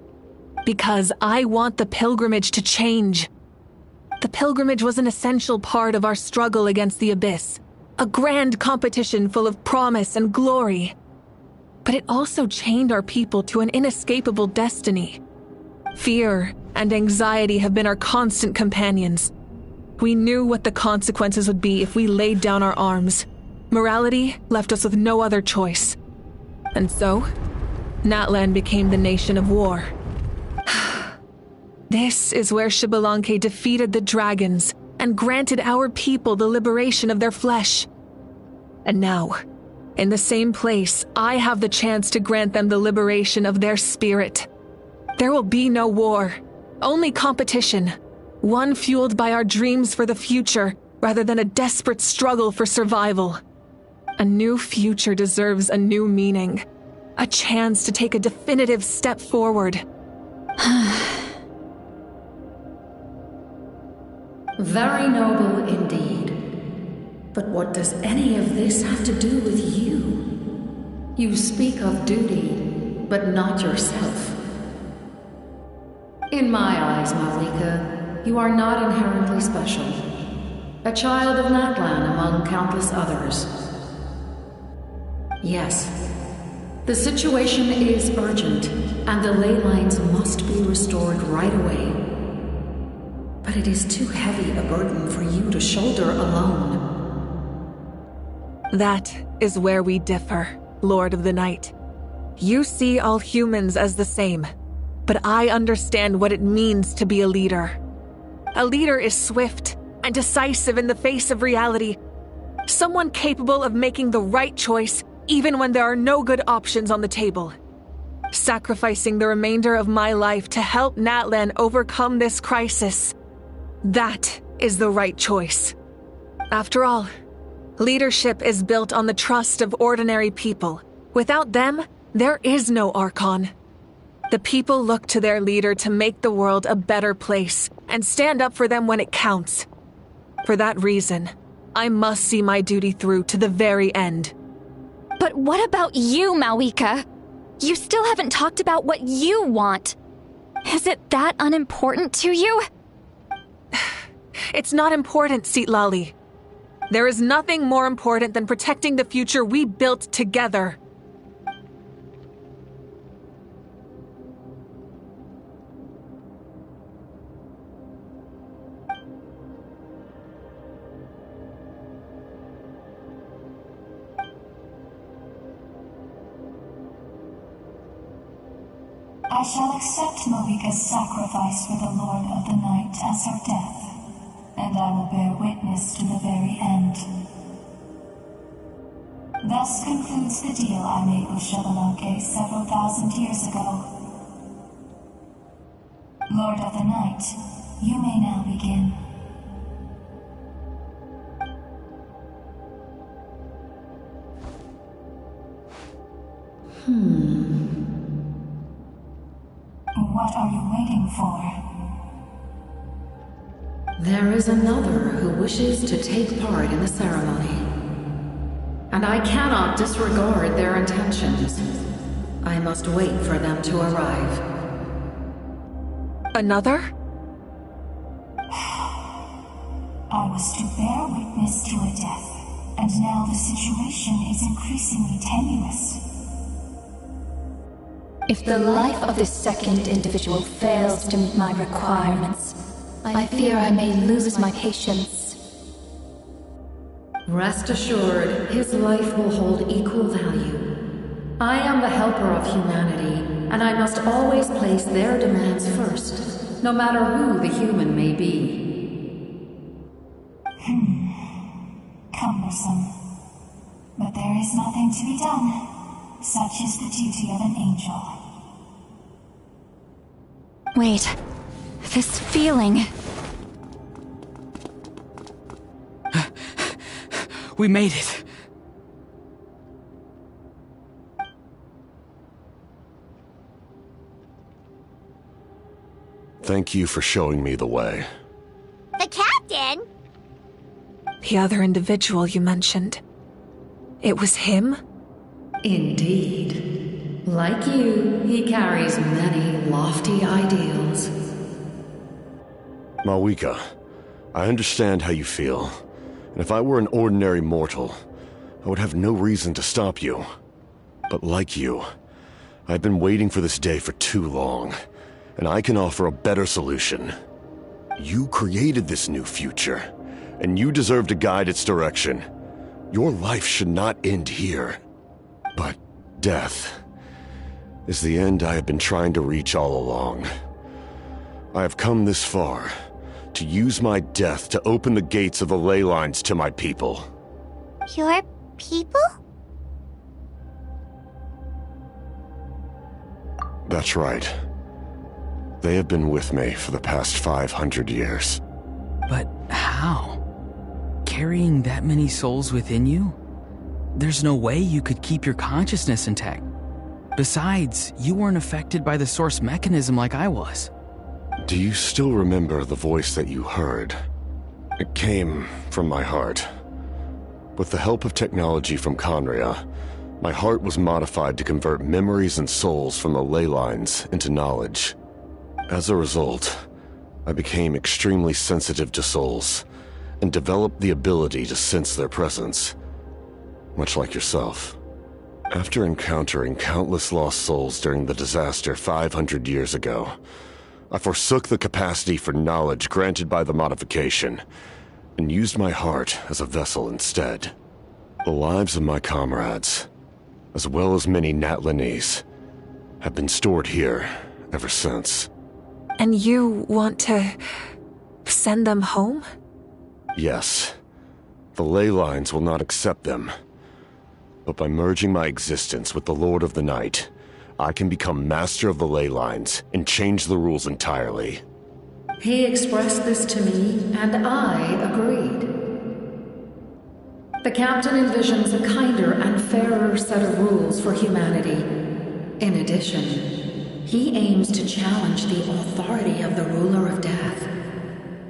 Because I want the pilgrimage to change. The pilgrimage was an essential part of our struggle against the Abyss. A grand competition full of promise and glory. But it also chained our people to an inescapable destiny. Fear and anxiety have been our constant companions. We knew what the consequences would be if we laid down our arms. Morality left us with no other choice. And so, Natlan became the nation of war. This is where Xbalanque defeated the dragons and granted our people the liberation of their flesh. And now, in the same place, I have the chance to grant them the liberation of their spirit. There will be no war, only competition, one fueled by our dreams for the future rather than a desperate struggle for survival. A new future deserves a new meaning, a chance to take a definitive step forward. Very noble indeed. But what does any of this have to do with you? You speak of duty, but not yourself. In my eyes, Mawika, you are not inherently special. A child of Natlan among countless others. Yes, the situation is urgent, and the ley lines must be restored right away. But it is too heavy a burden for you to shoulder alone. That is where we differ, Lord of the Night. You see all humans as the same, but I understand what it means to be a leader. A leader is swift and decisive in the face of reality. Someone capable of making the right choice even when there are no good options on the table. Sacrificing the remainder of my life to help Natlan overcome this crisis. That is the right choice. After all, leadership is built on the trust of ordinary people. Without them, there is no Archon. The people look to their leader to make the world a better place and stand up for them when it counts. For that reason, I must see my duty through to the very end. But what about you, Malwika? You still haven't talked about what you want. Is it that unimportant to you? It's not important, Citlali. There is nothing more important than protecting the future we built together. I shall accept Malwika's sacrifice for the Lord of the Night as her death, and I will bear witness to the very end. Thus concludes the deal I made with Shebaloke several thousand years ago. Lord of the Night, you may now begin. What are you waiting for? There is another who wishes to take part in the ceremony. And I cannot disregard their intentions. I must wait for them to arrive. Another? I was to bear witness to a death, and now the situation is increasingly tenuous. If the life of this second individual fails to meet my requirements, I fear I may lose my patience. Rest assured, his life will hold equal value. I am the helper of humanity, and I must always place their demands first, no matter who the human may be. Cumbersome. But there is nothing to be done. Such is the duty of an angel. Wait. This feeling. We made it. Thank you for showing me the way. The captain? The other individual you mentioned. It was him? Indeed. Like you, he carries many lofty ideals. Malwika, I understand how you feel. And if I were an ordinary mortal, I would have no reason to stop you. But like you, I've been waiting for this day for too long, and I can offer a better solution. You created this new future, and you deserve to guide its direction. Your life should not end here. But death is the end I have been trying to reach all along. I have come this far to use my death to open the gates of the ley lines to my people. Your people? That's right. They have been with me for the past 500 years. But how? Carrying that many souls within you? There's no way you could keep your consciousness intact. Besides, you weren't affected by the source mechanism like I was. Do you still remember the voice that you heard? It came from my heart. With the help of technology from Conria, my heart was modified to convert memories and souls from the ley lines into knowledge. As a result, I became extremely sensitive to souls and developed the ability to sense their presence, much like yourself. After encountering countless lost souls during the disaster 500 years ago, I forsook the capacity for knowledge granted by the modification and used my heart as a vessel instead. The lives of my comrades, as well as many Natlanese, have been stored here ever since. And you want to send them home? Yes. The ley lines will not accept them. But by merging my existence with the Lord of the Night, I can become master of the ley lines and change the rules entirely. He expressed this to me, and I agreed. The captain envisions a kinder and fairer set of rules for humanity. In addition, he aims to challenge the authority of the ruler of death.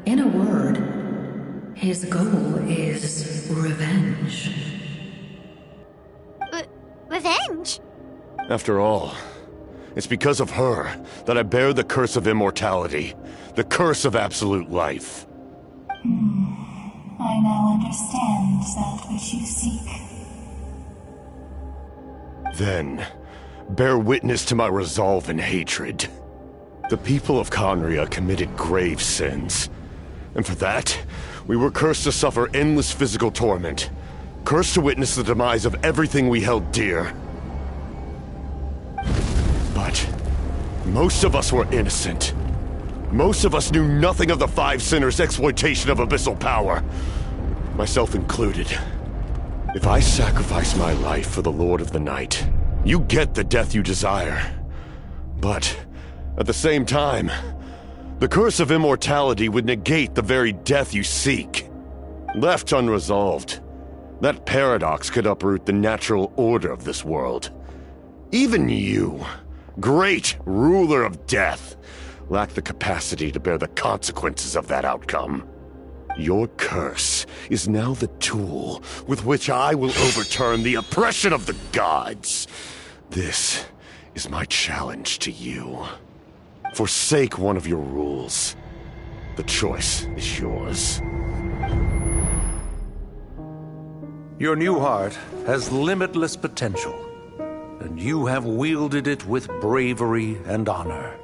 In a word, his goal is revenge. revenge. After all, it's because of her that I bear the curse of immortality, the curse of absolute life. I now understand that which you seek. Then, bear witness to my resolve and hatred. The people of Conria committed grave sins, and for that, we were cursed to suffer endless physical torment, cursed to witness the demise of everything we held dear. But most of us were innocent. Most of us knew nothing of the Five Sinners' exploitation of abyssal power, myself included. If I sacrifice my life for the Lord of the Night, you get the death you desire. But at the same time, the curse of immortality would negate the very death you seek. Left unresolved, that paradox could uproot the natural order of this world. Even you, great ruler of death, lack the capacity to bear the consequences of that outcome. Your curse is now the tool with which I will overturn the oppression of the gods. This is my challenge to you. Forsake one of your rules. The choice is yours. Your new heart has limitless potential, and you have wielded it with bravery and honor.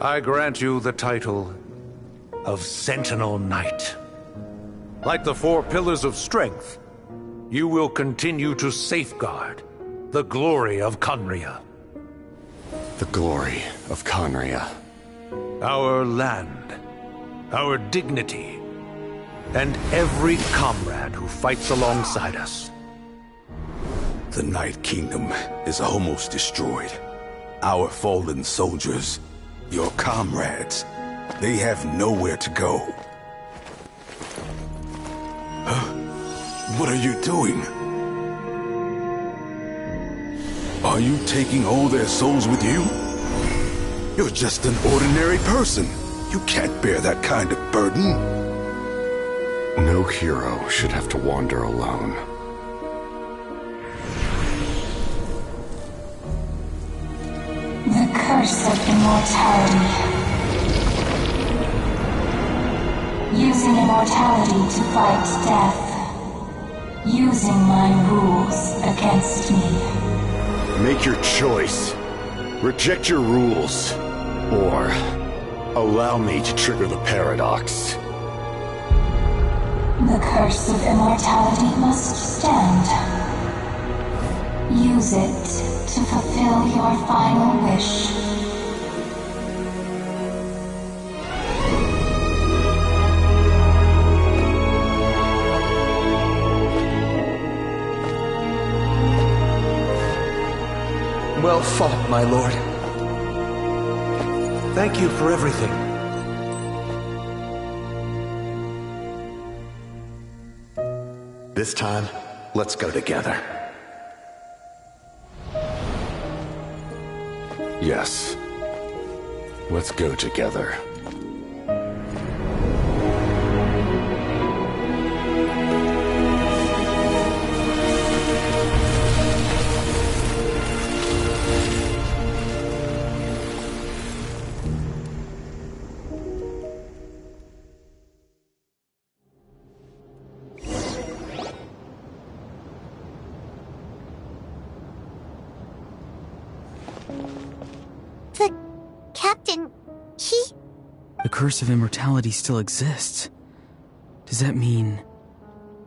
I grant you the title of Sentinel Knight. Like the four pillars of strength, you will continue to safeguard the glory of Conria. The glory of Conria. Our land, our dignity, and every comrade who fights alongside us. The Night Kingdom is almost destroyed. Our fallen soldiers, your comrades, they have nowhere to go. Huh? What are you doing? Are you taking all their souls with you? You're just an ordinary person. You can't bear that kind of burden. No hero should have to wander alone. The curse of immortality. Using immortality to fight death. Using my rules against me. Make your choice. Reject your rules. Or allow me to trigger the paradox. The curse of immortality must stand. Use it to fulfill your final wish. Well fought, my lord. Thank you for everything. This time, let's go together. Yes. Let's go together. The curse of immortality still exists. Does that mean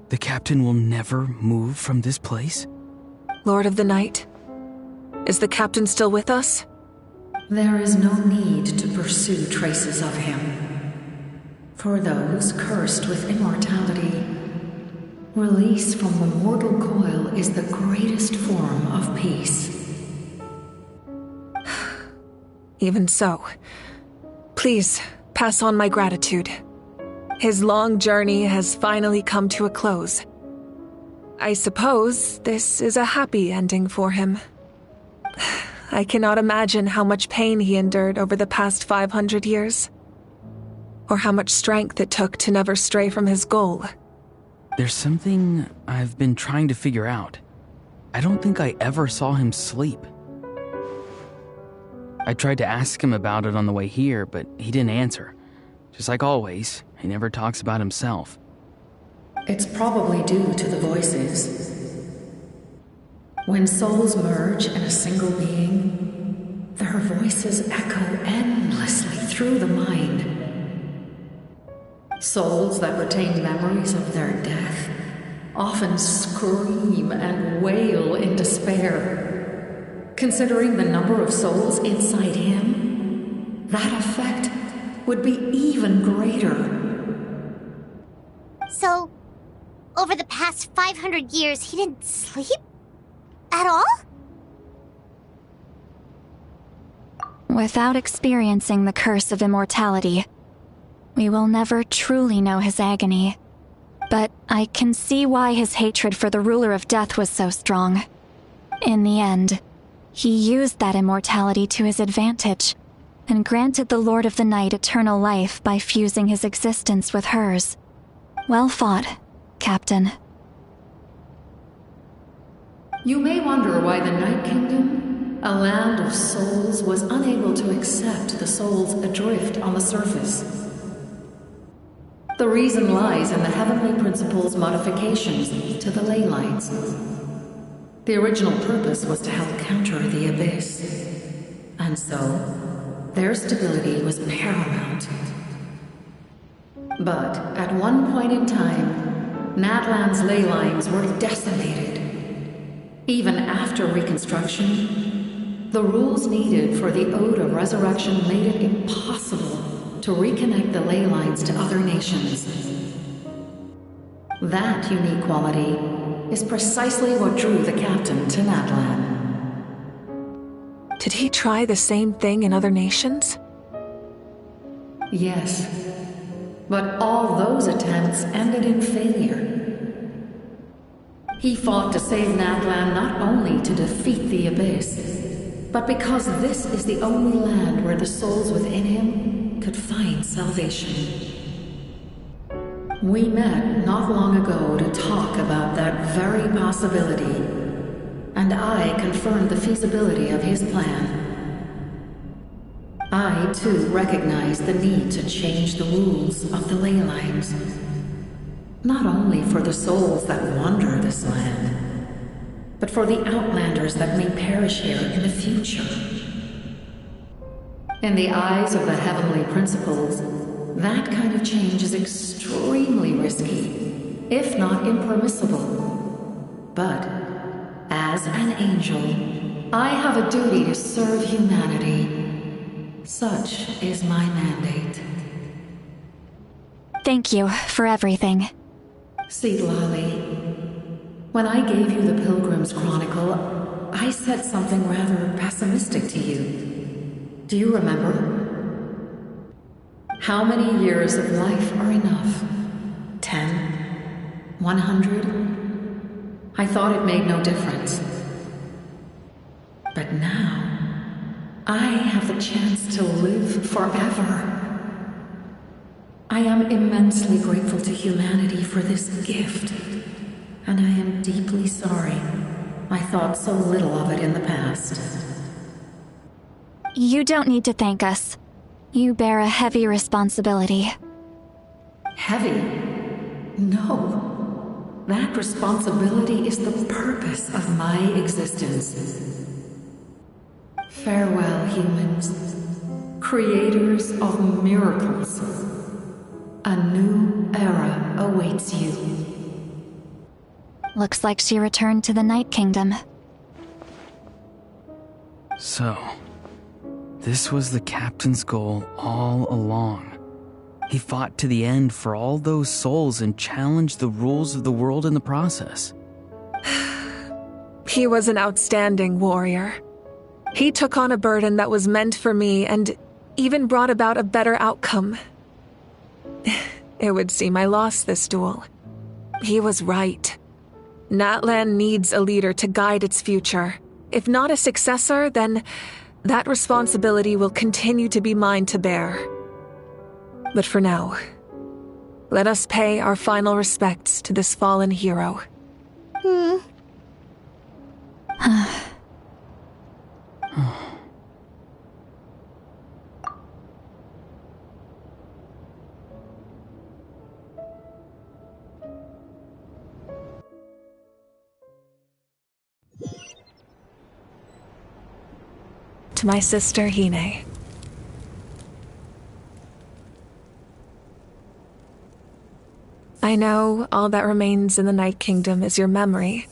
the captain will never move from this place? Lord of the Night, is the captain still with us? There is no need to pursue traces of him. For those cursed with immortality, release from the mortal coil is the greatest form of peace. Even so, please pass on my gratitude. His long journey has finally come to a close. I suppose this is a happy ending for him. I cannot imagine how much pain he endured over the past 500 years, or how much strength it took to never stray from his goal. There's something I've been trying to figure out. I don't think I ever saw him sleep. I tried to ask him about it on the way here, but he didn't answer. Just like always, he never talks about himself. It's probably due to the voices. When souls merge in a single being, their voices echo endlessly through the mind. Souls that retain memories of their death often scream and wail in despair. Considering the number of souls inside him, that effect would be even greater. So, over the past 500 years, he didn't sleep? At all? Without experiencing the curse of immortality, we will never truly know his agony. But I can see why his hatred for the ruler of death was so strong. In the end, he used that immortality to his advantage, and granted the Lord of the Night eternal life by fusing his existence with hers. Well fought, Captain. You may wonder why the Night Kingdom, a land of souls, was unable to accept the souls adrift on the surface. The reason lies in the Heavenly Principle's modifications to the ley lines. The original purpose was to help counter the Abyss, and so their stability was paramount. But at one point in time, Natlan's ley lines were decimated. Even after reconstruction, the rules needed for the Ode of Resurrection made it impossible to reconnect the ley lines to other nations. That unique quality is precisely what drew the captain to Natlan. Did he try the same thing in other nations? Yes, but all those attempts ended in failure. He fought to save Natlan not only to defeat the Abyss, but because this is the only land where the souls within him could find salvation. We met not long ago to talk about that very possibility, and I confirmed the feasibility of his plan. I, too, recognized the need to change the rules of the ley lines. Not only for the souls that wander this land, but for the outlanders that may perish here in the future. In the eyes of the Heavenly Principles, that kind of change is extremely risky, if not impermissible. But, as an angel, I have a duty to serve humanity. Such is my mandate. Thank you for everything. Seed Lolly, when I gave you the Pilgrim's Chronicle, I said something rather pessimistic to you. Do you remember? How many years of life are enough? 10? 100? I thought it made no difference. But now, I have the chance to live forever. I am immensely grateful to humanity for this gift, and I am deeply sorry I thought so little of it in the past. You don't need to thank us. You bear a heavy responsibility. Heavy? No. That responsibility is the purpose of my existence. Farewell, humans. Creators of miracles. A new era awaits you. Looks like she returned to the Night Kingdom. So, this was the captain's goal all along. He fought to the end for all those souls and challenged the rules of the world in the process. He was an outstanding warrior. He took on a burden that was meant for me and even brought about a better outcome. It would seem I lost this duel. He was right. Natlan needs a leader to guide its future. If not a successor, then that responsibility will continue to be mine to bear. But for now, let us pay our final respects to this fallen hero. To my sister Hine. I know all that remains in the Night Kingdom is your memory,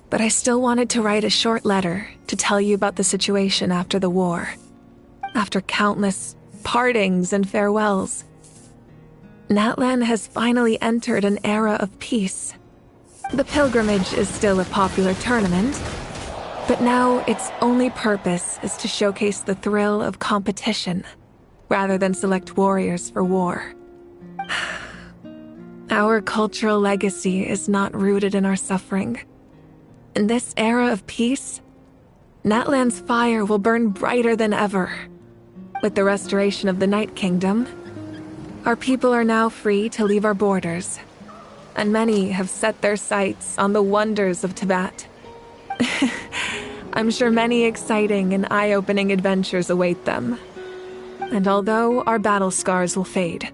but I still wanted to write a short letter to tell you about the situation after the war. After countless partings and farewells, Natlan has finally entered an era of peace. The pilgrimage is still a popular tournament, but now its only purpose is to showcase the thrill of competition, rather than select warriors for war. Our cultural legacy is not rooted in our suffering. In this era of peace, Natlan's fire will burn brighter than ever. With the restoration of the Night Kingdom, our people are now free to leave our borders, and many have set their sights on the wonders of Tibet. I'm sure many exciting and eye-opening adventures await them. And although our battle scars will fade,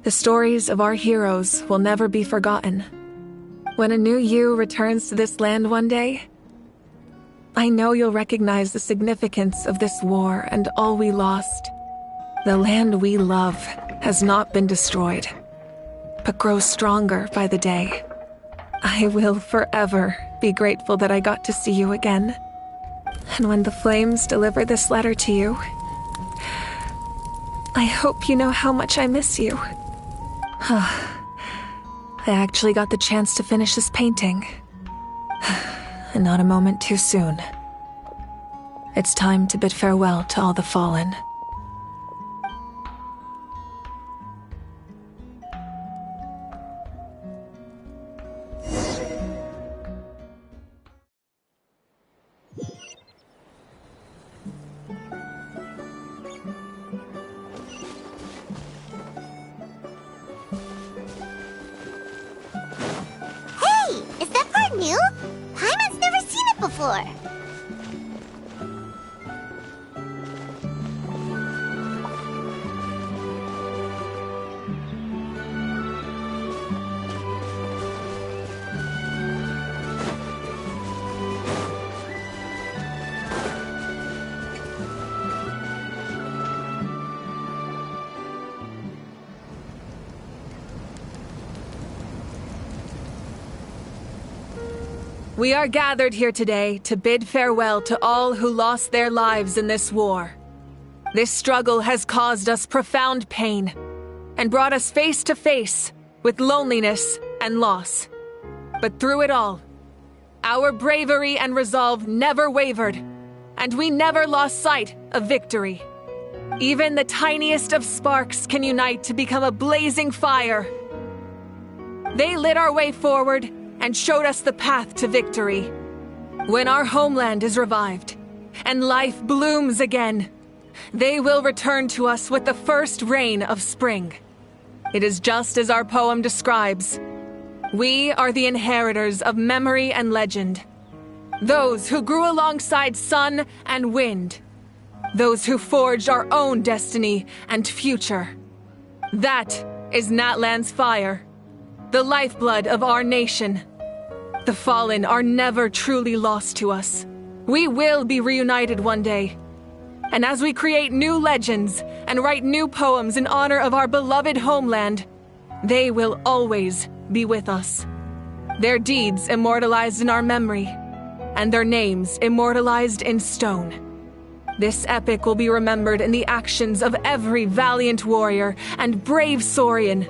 the stories of our heroes will never be forgotten. When a new you returns to this land one day, I know you'll recognize the significance of this war and all we lost. The land we love has not been destroyed, but grows stronger by the day. I will forever be grateful that I got to see you again. And when the flames deliver this letter to you, I hope you know how much I miss you. I actually got the chance to finish this painting. And not a moment too soon. It's time to bid farewell to all the fallen. New? Paimon's never seen it before. We are gathered here today to bid farewell to all who lost their lives in this war. This struggle has caused us profound pain and brought us face to face with loneliness and loss. But through it all, our bravery and resolve never wavered, and we never lost sight of victory. Even the tiniest of sparks can unite to become a blazing fire. They lit our way forward and showed us the path to victory. When our homeland is revived and life blooms again, they will return to us with the first rain of spring. It is just as our poem describes. We are the inheritors of memory and legend. Those who grew alongside sun and wind. Those who forged our own destiny and future. That is Natlan's fire, the lifeblood of our nation. The fallen are never truly lost to us. We will be reunited one day. And as we create new legends and write new poems in honor of our beloved homeland, they will always be with us. Their deeds immortalized in our memory, and their names immortalized in stone. This epic will be remembered in the actions of every valiant warrior and brave Saurian,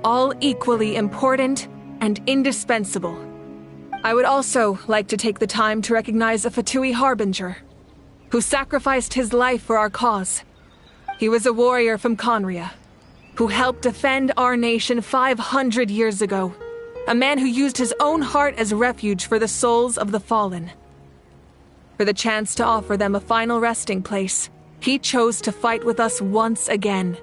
all equally important and indispensable. I would also like to take the time to recognize a Fatui harbinger, who sacrificed his life for our cause. He was a warrior from Conria, who helped defend our nation 500 years ago, a man who used his own heart as refuge for the souls of the fallen. For the chance to offer them a final resting place, he chose to fight with us once again.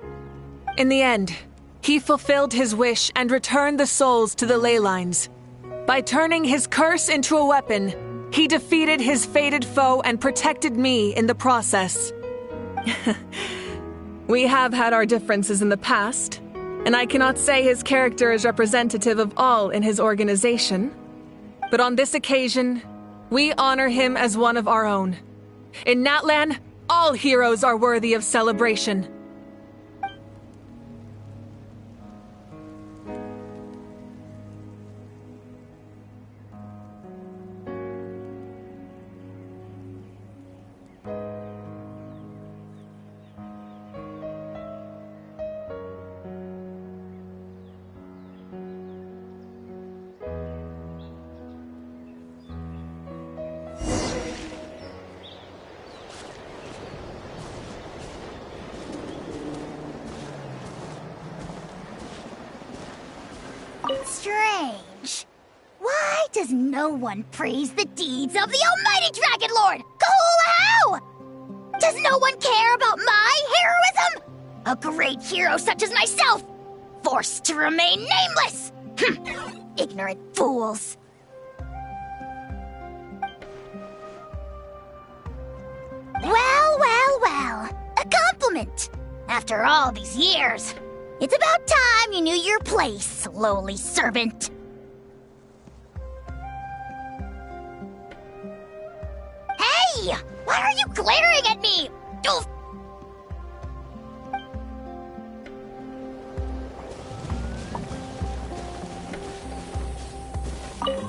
In the end, he fulfilled his wish and returned the souls to the ley lines. By turning his curse into a weapon, he defeated his fated foe and protected me in the process. We have had our differences in the past, and I cannot say his character is representative of all in his organization. But on this occasion, we honor him as one of our own. In Natlan, all heroes are worthy of celebration. Strange. Why does no one praise the deeds of the almighty Dragon Lord? Cool how? Does no one care about my heroism? A great hero such as myself, forced to remain nameless. Ignorant fools. Well. A compliment. After all these years. It's about time you knew your place, lowly servant. Hey! Why are you glaring at me? Oof.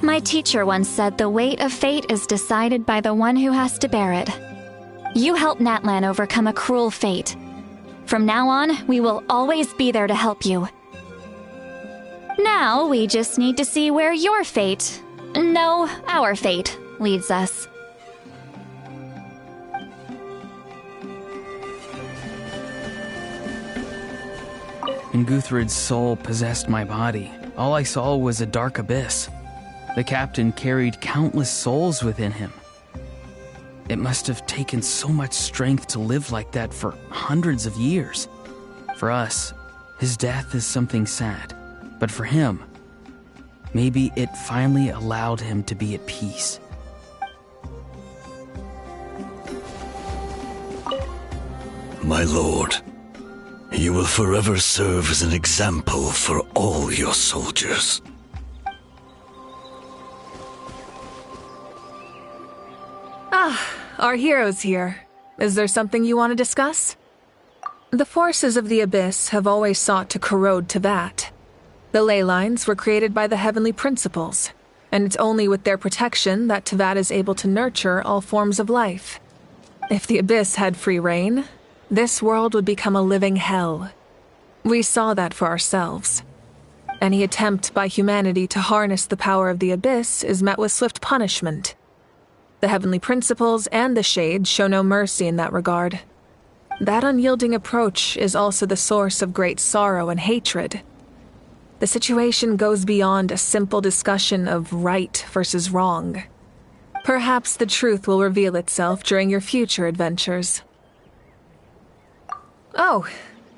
My teacher once said the weight of fate is decided by the one who has to bear it. You helped Natlan overcome a cruel fate. From now on, we will always be there to help you. Now, we just need to see where your fate, no, our fate, leads us. When Guthred's soul possessed my body, all I saw was a dark abyss. The captain carried countless souls within him. It must have taken so much strength to live like that for hundreds of years. For us, his death is something sad. But for him, maybe it finally allowed him to be at peace. My lord, you will forever serve as an example for all your soldiers. Our hero's here. Is there something you want to discuss? The forces of the Abyss have always sought to corrode Teyvat. The ley lines were created by the heavenly principles, and it's only with their protection that Teyvat is able to nurture all forms of life. If the Abyss had free reign, this world would become a living hell. We saw that for ourselves. Any attempt by humanity to harness the power of the Abyss is met with swift punishment. The heavenly principles and the Shades show no mercy in that regard. That unyielding approach is also the source of great sorrow and hatred. The situation goes beyond a simple discussion of right versus wrong. Perhaps the truth will reveal itself during your future adventures. Oh,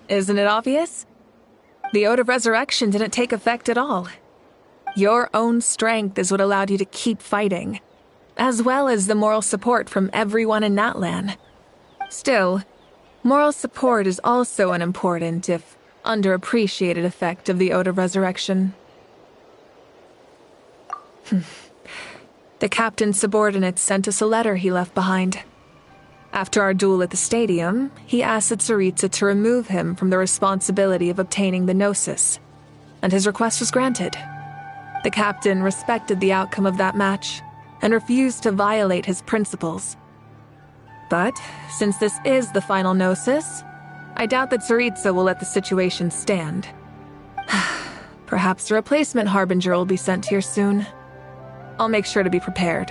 isn't it obvious? The Ode of Resurrection didn't take effect at all. Your own strength is what allowed you to keep fighting, as well as the moral support from everyone in Natlan. Still, moral support is also an important, if underappreciated, effect of the Ode of Resurrection. The captain's subordinates sent us a letter he left behind. After our duel at the stadium, he asked Tsaritsa to remove him from the responsibility of obtaining the Gnosis, and his request was granted. The captain respected the outcome of that match, and refused to violate his principles. But, since this is the final Gnosis, I doubt that Tsaritsa will let the situation stand. Perhaps a replacement Harbinger will be sent here soon. I'll make sure to be prepared.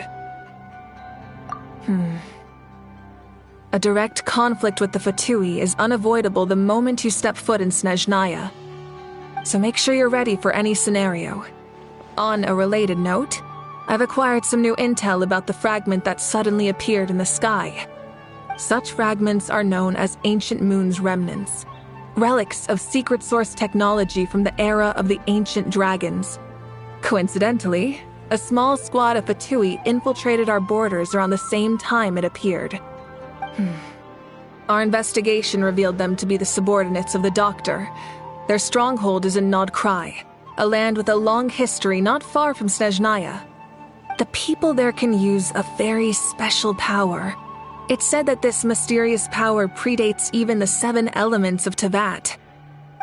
A direct conflict with the Fatui is unavoidable the moment you step foot in Snezhnaya. So make sure you're ready for any scenario. On a related note, I've acquired some new intel about the fragment that suddenly appeared in the sky. Such fragments are known as Ancient Moon's remnants, relics of secret source technology from the era of the ancient dragons. Coincidentally, A small squad of Fatui infiltrated our borders around the same time it appeared. Our investigation revealed them to be the subordinates of the Doctor. Their stronghold is in Nod Krai, a land with a long history not far from Snezhnaya. The people there can use a very special power. It's said that this mysterious power predates even the 7 elements of Tevat.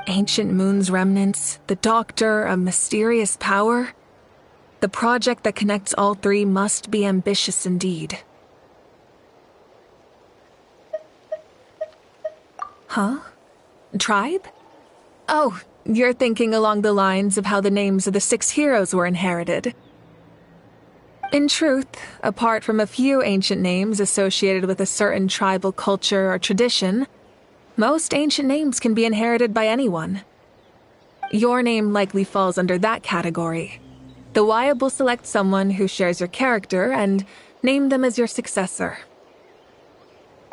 Ancient Moon's remnants, the Doctor, a mysterious power. The project that connects all 3 must be ambitious indeed. Huh? Tribe? Oh, you're thinking along the lines of how the names of the 6 heroes were inherited. In truth, apart from a few ancient names associated with a certain tribal culture or tradition, most ancient names can be inherited by anyone. Your name likely falls under that category. The Wyab will select someone who shares your character and name them as your successor.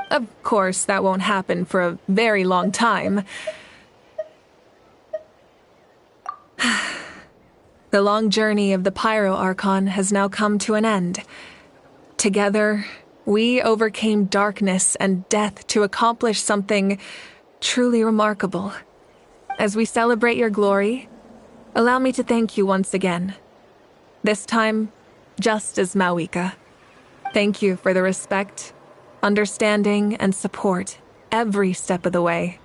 Of course, that won't happen for a very long time. The long journey of the Pyro Archon has now come to an end. Together, we overcame darkness and death to accomplish something truly remarkable. As we celebrate your glory, allow me to thank you once again. This time, just as Mawika. Thank you for the respect, understanding, and support every step of the way.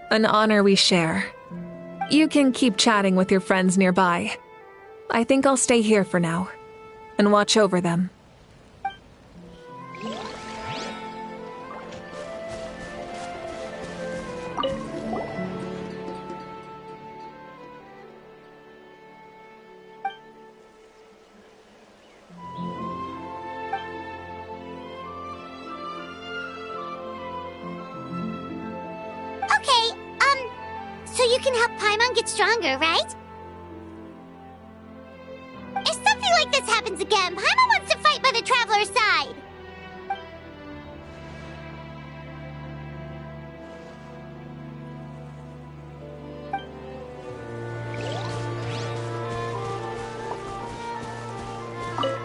An honor we share. You can keep chatting with your friends nearby. I think I'll stay here for now and watch over them. So you can help Paimon get stronger, right? If something like this happens again, Paimon wants to fight by the Traveler's side!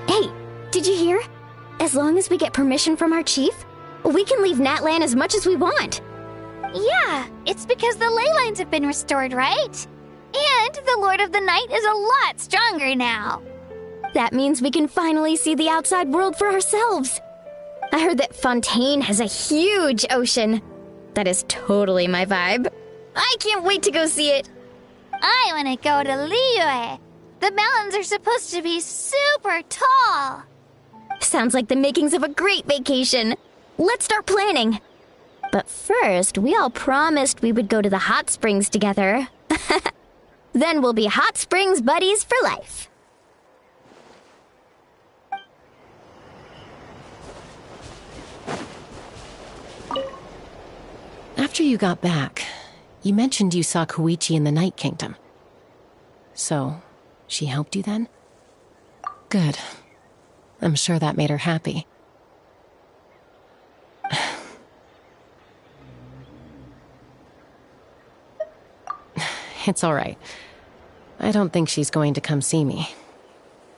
Hey, did you hear? As long as we get permission from our chief, we can leave Natlan as much as we want. Yeah, it's because the ley lines have been restored, right? And the Lord of the Night is a lot stronger now. That means we can finally see the outside world for ourselves. I heard that Fontaine has a huge ocean. That is totally my vibe. I can't wait to go see it. I want to go to Liyue. The mountains are supposed to be super tall. Sounds like the makings of a great vacation. Let's start planning. But first, we all promised we would go to the hot springs together. Then we'll be hot springs buddies for life. After you got back, you mentioned you saw Koichi in the Night Kingdom. So, she helped you then? Good. I'm sure that made her happy. It's all right. I don't think she's going to come see me.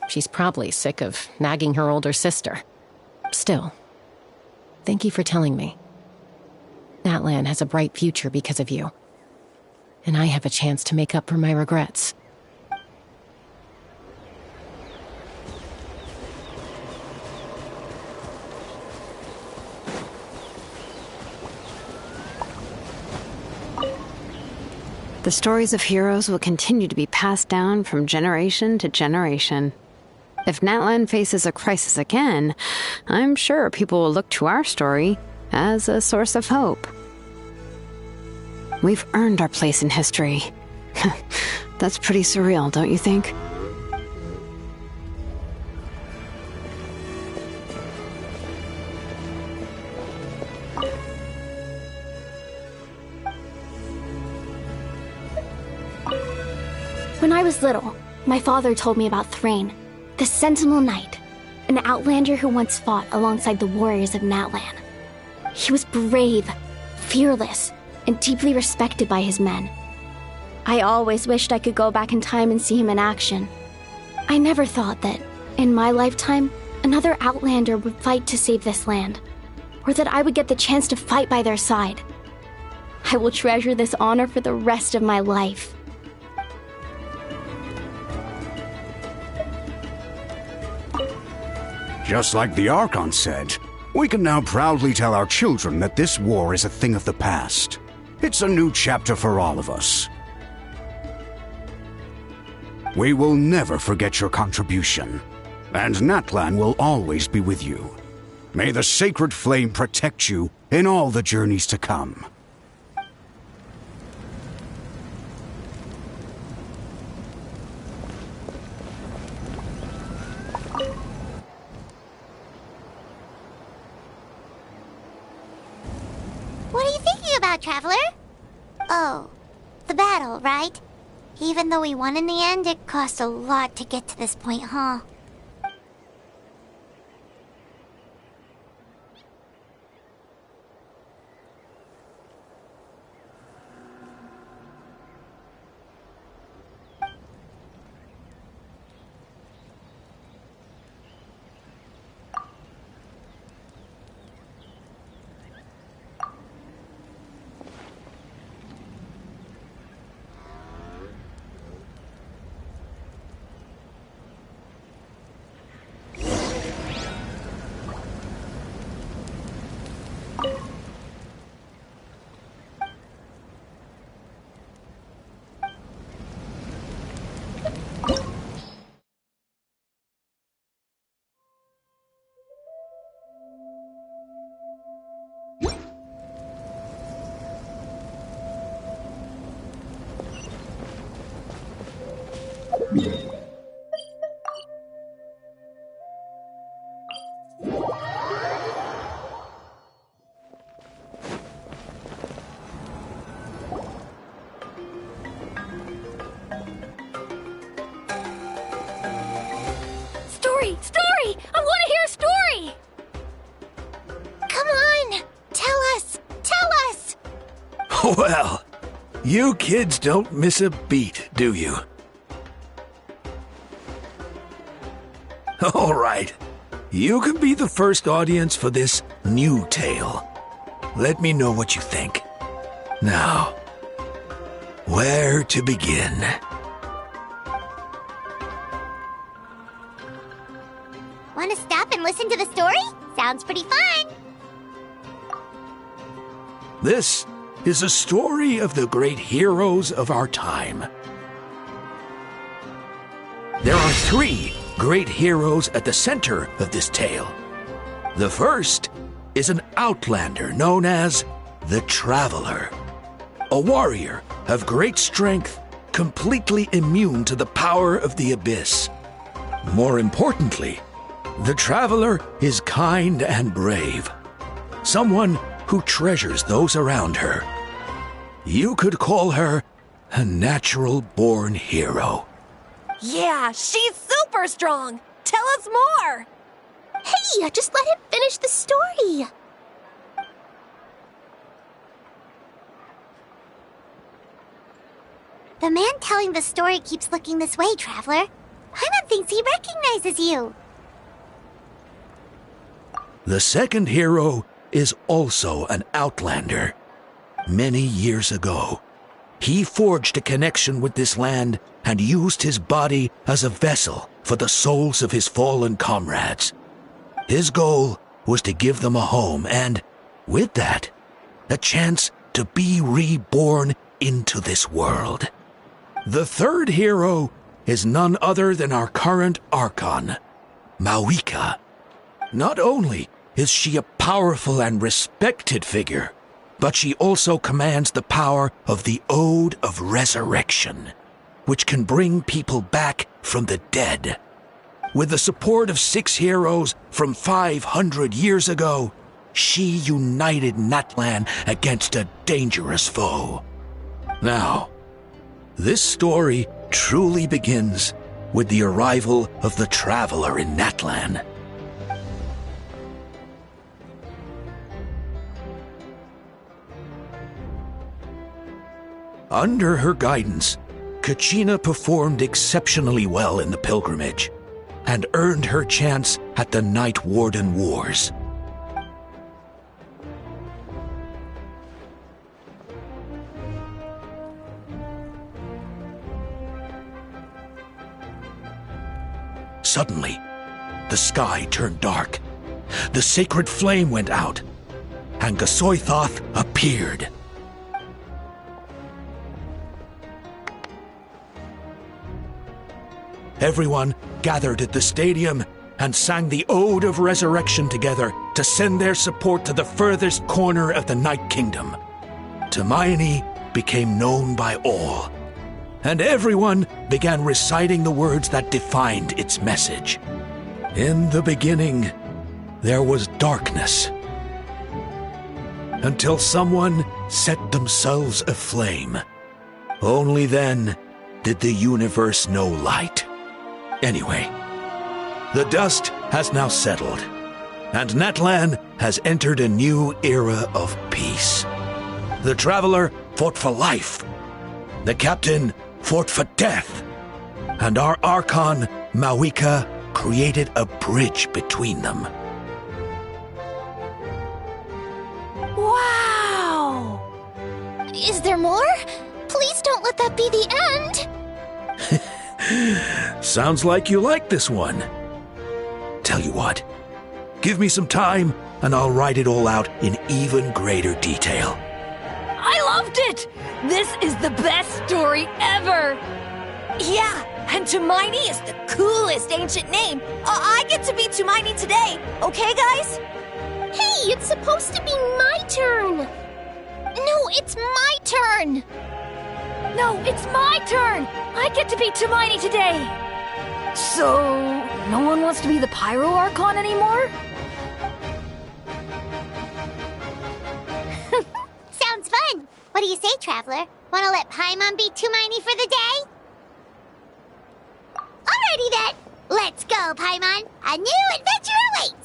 She's probably sick of nagging her older sister. Still, thank you for telling me. Natlan has a bright future because of you. And I have a chance to make up for my regrets. The stories of heroes will continue to be passed down from generation to generation. If Natlan faces a crisis again, I'm sure people will look to our story as a source of hope. We've earned our place in history. That's pretty surreal, don't you think? When I was little, my father told me about Thrain, the Sentinel Knight, an outlander who once fought alongside the warriors of Natlan. He was brave, fearless, and deeply respected by his men. I always wished I could go back in time and see him in action. I never thought that, in my lifetime, another Outlander would fight to save this land, or that I would get the chance to fight by their side. I will treasure this honor for the rest of my life. Just like the Archon said, we can now proudly tell our children that this war is a thing of the past. It's a new chapter for all of us. We will never forget your contribution, and Natlan will always be with you. May the sacred flame protect you in all the journeys to come. What are you thinking about, Traveler? Oh, the battle, right? Even though we won in the end, it cost a lot to get to this point, huh? Story! I want to hear a story! Come on! Tell us! Tell us! Well, you kids don't miss a beat, do you? All right. You can be the first audience for this new tale. Let me know what you think. Now, where to begin? Want to stop and listen to the story? Sounds pretty fun! This is a story of the great heroes of our time. There are 3 great heroes at the center of this tale. The first is an outlander known as the Traveler, a warrior of great strength, completely immune to the power of the abyss. More importantly, the Traveler is kind and brave, someone who treasures those around her. You could call her a natural-born hero. Yeah, she's super strong! Tell us more! Hey, just let him finish the story! The man telling the story keeps looking this way, Traveler. Paimon thinks he recognizes you. The second hero is also an outlander. Many years ago, he forged a connection with this land and used his body as a vessel for the souls of his fallen comrades. His goal was to give them a home and, with that, a chance to be reborn into this world. The third hero is none other than our current Archon, Mawika. Not only is she a powerful and respected figure, but she also commands the power of the Ode of Resurrection, which can bring people back from the dead. With the support of 6 heroes from 500 years ago, she united Natlan against a dangerous foe. Now, this story truly begins with the arrival of the Traveler in Natlan. Under her guidance, Kachina performed exceptionally well in the pilgrimage and earned her chance at the Night Warden Wars. Suddenly, the sky turned dark. The sacred flame went out, and Gasoithoth appeared. Everyone gathered at the stadium and sang the Ode of Resurrection together to send their support to the furthest corner of the Night Kingdom. Hermione became known by all, and everyone began reciting the words that defined its message. In the beginning, there was darkness, until someone set themselves aflame. Only then did the universe know light. Anyway, the dust has now settled, and Natlan has entered a new era of peace. The Traveler fought for life, the Captain fought for death, and our Archon, Mawika, created a bridge between them. Wow! Is there more? Please don't let that be the end! Sounds like you like this one. Tell you what, give me some time and I'll write it all out in even greater detail. I loved it! This is the best story ever! Yeah, and Tumaini is the coolest ancient name. I get to be Tumaini today, okay, guys? Hey, it's supposed to be my turn! No, it's my turn! No, it's my turn! I get to be Tumaini today! So, no one wants to be the Pyro Archon anymore? Sounds fun! What do you say, Traveler? Wanna let Paimon be Tumaini for the day? Alrighty then! Let's go, Paimon! A new adventure awaits!